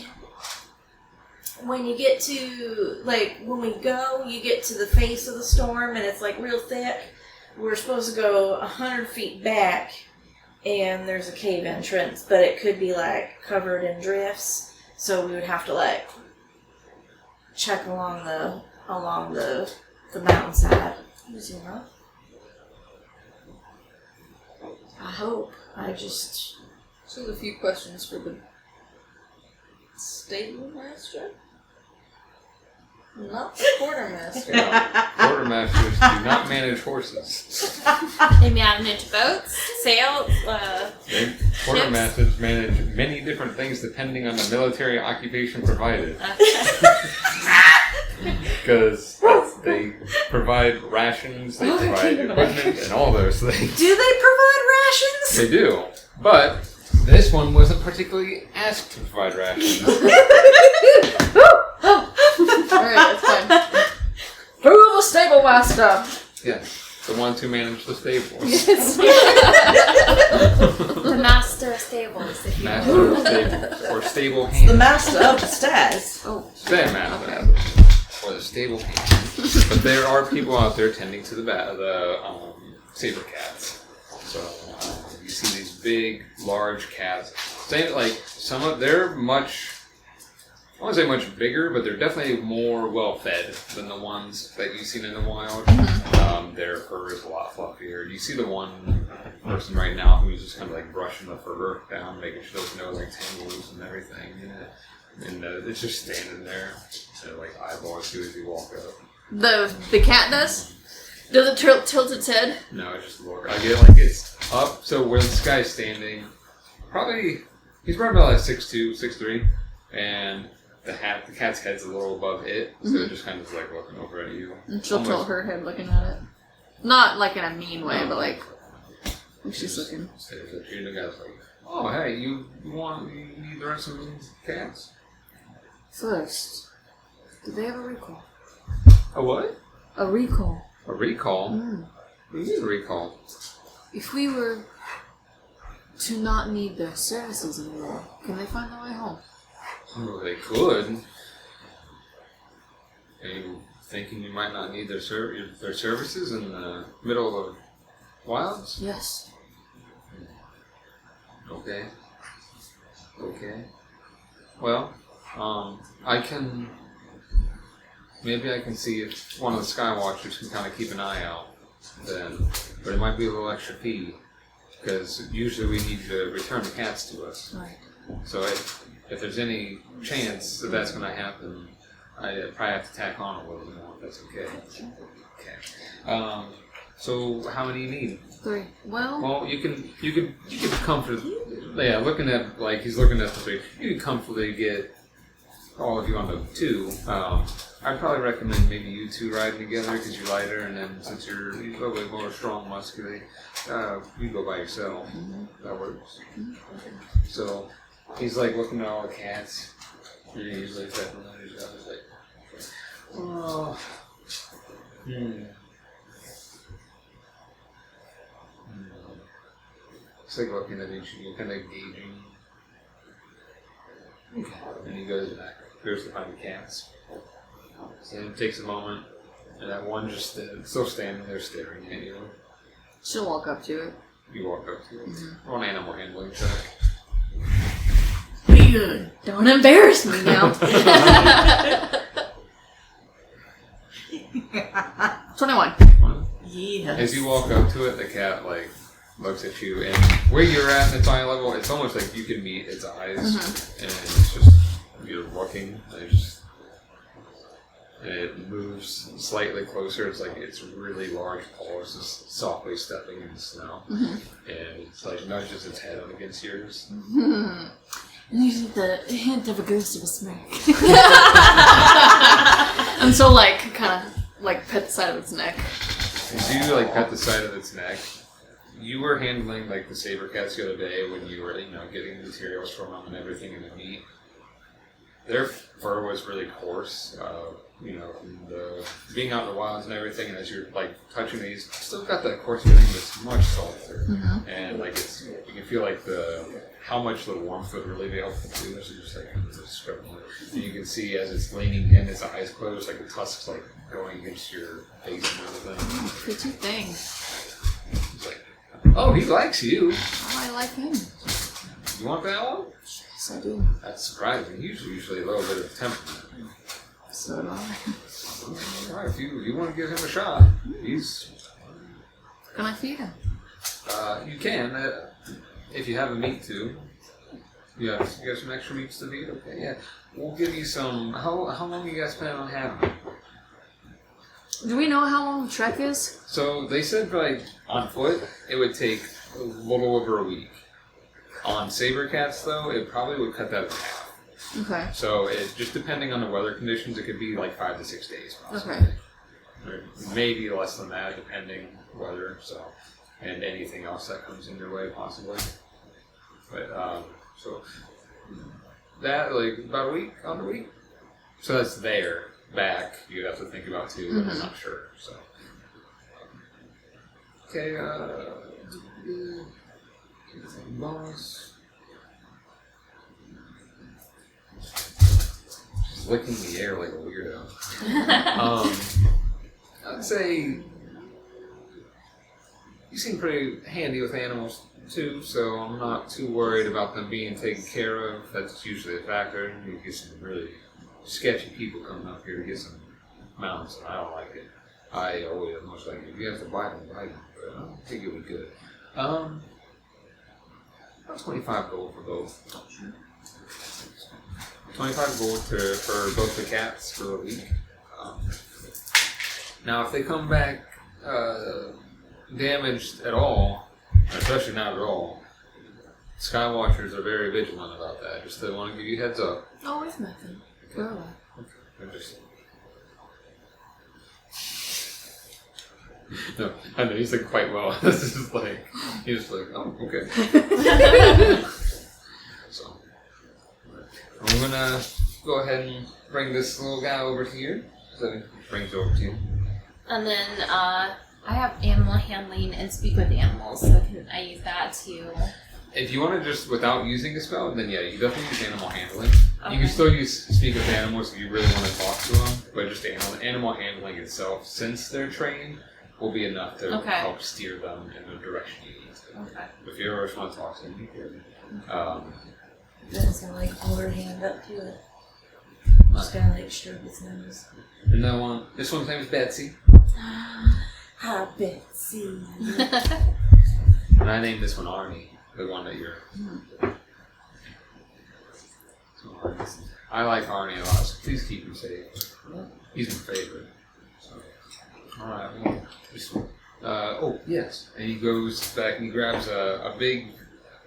when you get to when we go, you get to the face of the storm and it's like real thick. We're supposed to go 100 feet back, and there's a cave entrance, but it could be like covered in drifts, so we would have to check along the mountainside. Easy enough. I hope. So a few questions for the stable master? Not the quartermaster. Quartermasters do not manage horses. They manage boats, sails, Quartermasters manage many different things depending on the military occupation provided. Because they provide rations, they provide equipment, and all those things. Do they provide rations? They do. But this one wasn't particularly asked to provide rations. Alright, that's fine. Who the stable master? Yeah. The ones who manage the stables. Yes. The master of stables, if you will. Master of stables. Or stable The hands. master of the stairs. Oh, Say master. okay. Or the stable hands. But there are people out there tending to the Sabre Cats. So you see these big, large cats. Same, like they're much. I won't say much bigger, but they're definitely more well-fed than the ones that you've seen in the wild. Their fur is a lot fluffier. You see the one person right now who's just kind of like brushing the fur down, making sure there's no like tangles and everything in it. And it's just standing there, and like eyeballs you as you walk up. The cat does? Does it tilt its head? No, it's just look. I get like it's up. So where this guy's standing, he's probably about like 6'2", 6'3", and the cat's head's a little above it, so it just kind of like looking over at you. And she'll tilt her head looking at it. Not like in a mean way, but like she's looking. Stares at you, and the guy's like, "Oh, hey, you need the rest of the cats?" First, do they have a recall? A what? A recall. A recall? What do you mean a recall? If we were to not need their services anymore, can they find their way home? Oh, they could. Are you thinking you might not need their services in the middle of wilds? Yes. Okay. Well, maybe I can see if one of the Sky Watchers can kind of keep an eye out then. But it might be a little extra fee, because usually we need to return the cats to us. Right. So if there's any chance that that's going to happen, I probably have to tack on a little more, if that's okay. Okay. So how many do you need? 3. Well, you can comfortably, looking at, like, he's looking at the 3, you can comfortably get all of you onto 2. I'd probably recommend maybe you 2 riding together because you're lighter, and then since you're a little bit more strong muscularly, you go by yourself. That works. So he's like looking at all the cats. And he's like that one. He's like, oh, It's like looking at each of you, kind of gauging. Okay. And he goes back, goes to find the cats. So it takes a moment, and that one just still standing there staring at you. She'll walk up to it. You walk up to it. Roll an animal handling check. Don't embarrass me now. 21. Yes. As you walk up to it, the cat looks at you, and where you're at in its eye level, it's almost like you can meet its eyes, and it's just you're looking. It moves slightly closer. It's like its really large paws just softly stepping in the snow, and it's like nudges its head up against yours. And you see the hint of a ghost of a smirk. And so, kind of pet the side of its neck. As you pet the side of its neck, you were handling the Sabre Cats the other day when you were getting the materials from them and everything in the meat. Their fur was really coarse, from the being out in the wilds and everything. And as you're touching these, it's still got that coarse feeling, but it's much softer, and you can feel how much the warmth would really be helpful too. So you're just scrubbing it. And you can see as it's leaning in, its eyes closed, the tusks going against your face and everything. Pretty thing. It's oh, he likes you. Oh, I like him. You want that one? Yes, I do. That's surprising. Usually a little bit of temperament. So do I. Alright, if you want to give him a shot, Can I feed him? You can, if you have a meat too. You got some extra meats to feed? Okay, yeah. We'll give you some. How long you guys plan on having it? Do we know how long the trek is? So they said on foot it would take a little over a week. On Sabre Cats though, it probably would cut that in half. Okay. So it just depending on the weather conditions, it could be 5 to 6 days possibly. Okay. Or maybe less than that depending weather, so and anything else that comes in your way possibly. But so that about a week on the week. So that's there. Back, you'd have to think about too, but I'm not sure. So Okay, bonus. Just licking the air like a weirdo. I'd say you seem pretty handy with animals too, so I'm not too worried about them being taken care of. That's usually a factor. You get some really sketchy people coming up here to get some mounts, and I don't like it. I always much like it. If you have to buy them, but I don't think it would be good. About 25 gold for both. 25 gold for both the cats for a week. Now, if they come back damaged at all, especially not at all, Skywatchers are very vigilant about that. Just they want to give you a heads up. Oh, it's nothing. Go away. Okay. No, I know he's like quite well. This is like he's like, oh, okay. So I'm gonna go ahead and bring this little guy over here. So he brings it over to you. And then I have animal handling and speak with animals, so can I use that to... If you want to just, without using a spell, then yeah, you definitely use animal handling. Okay. You can still use speak with animals if you really want to talk to them, but just animal handling itself, since they're trained, will be enough to help steer them in the direction you need to. Okay. If you ever just want to talk to them, you can. Then it's gonna like hold her hand up to it. Just gonna like stroke its nose. And that one, this one's name is Betsy. Hi, Betsy. And I named this one Arnie, the one that you're. So I like Arnie a lot, so please keep him safe. He's my favorite. So, alright, well, oh, yes. And he goes back and he grabs a big,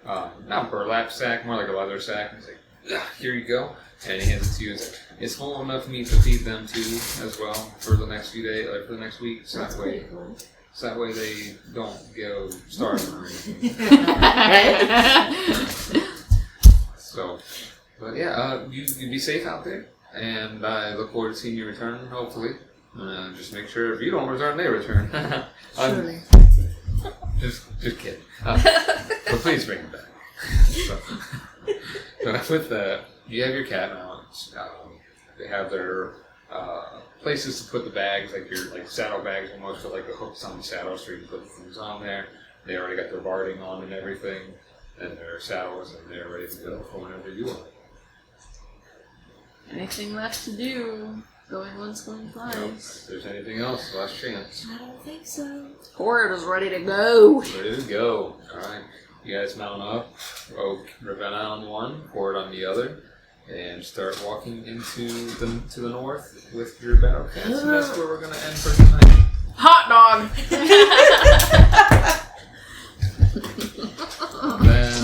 not burlap sack, more like a leather sack. And he's like, here you go. And he hands it to you. It's full enough meat to feed them too, as well, for the next few days, like for the next week. So that way, they don't go starving or anything. So, but yeah, you be safe out there, and I look forward to seeing you return. Hopefully, just make sure if you don't return, they return. Surely. Just kidding. But please bring them back. So with that, you have your cat mounts. They have their places to put the bags, like your saddle bags, almost with like the hooks on the saddle, so you can put the things on there. They already got their barding on and everything, and their saddles, and they're ready to go for whenever you want. Anything left to do? Going once, going twice. Nope. If there's anything else, last chance. I don't think so. Corrid is ready to go. Ready to go. Alright. You guys mount up. Ravenna on one, Corrid on the other, and start walking into to the north with your battle cats. And that's where we're going to end for tonight. Hot dog!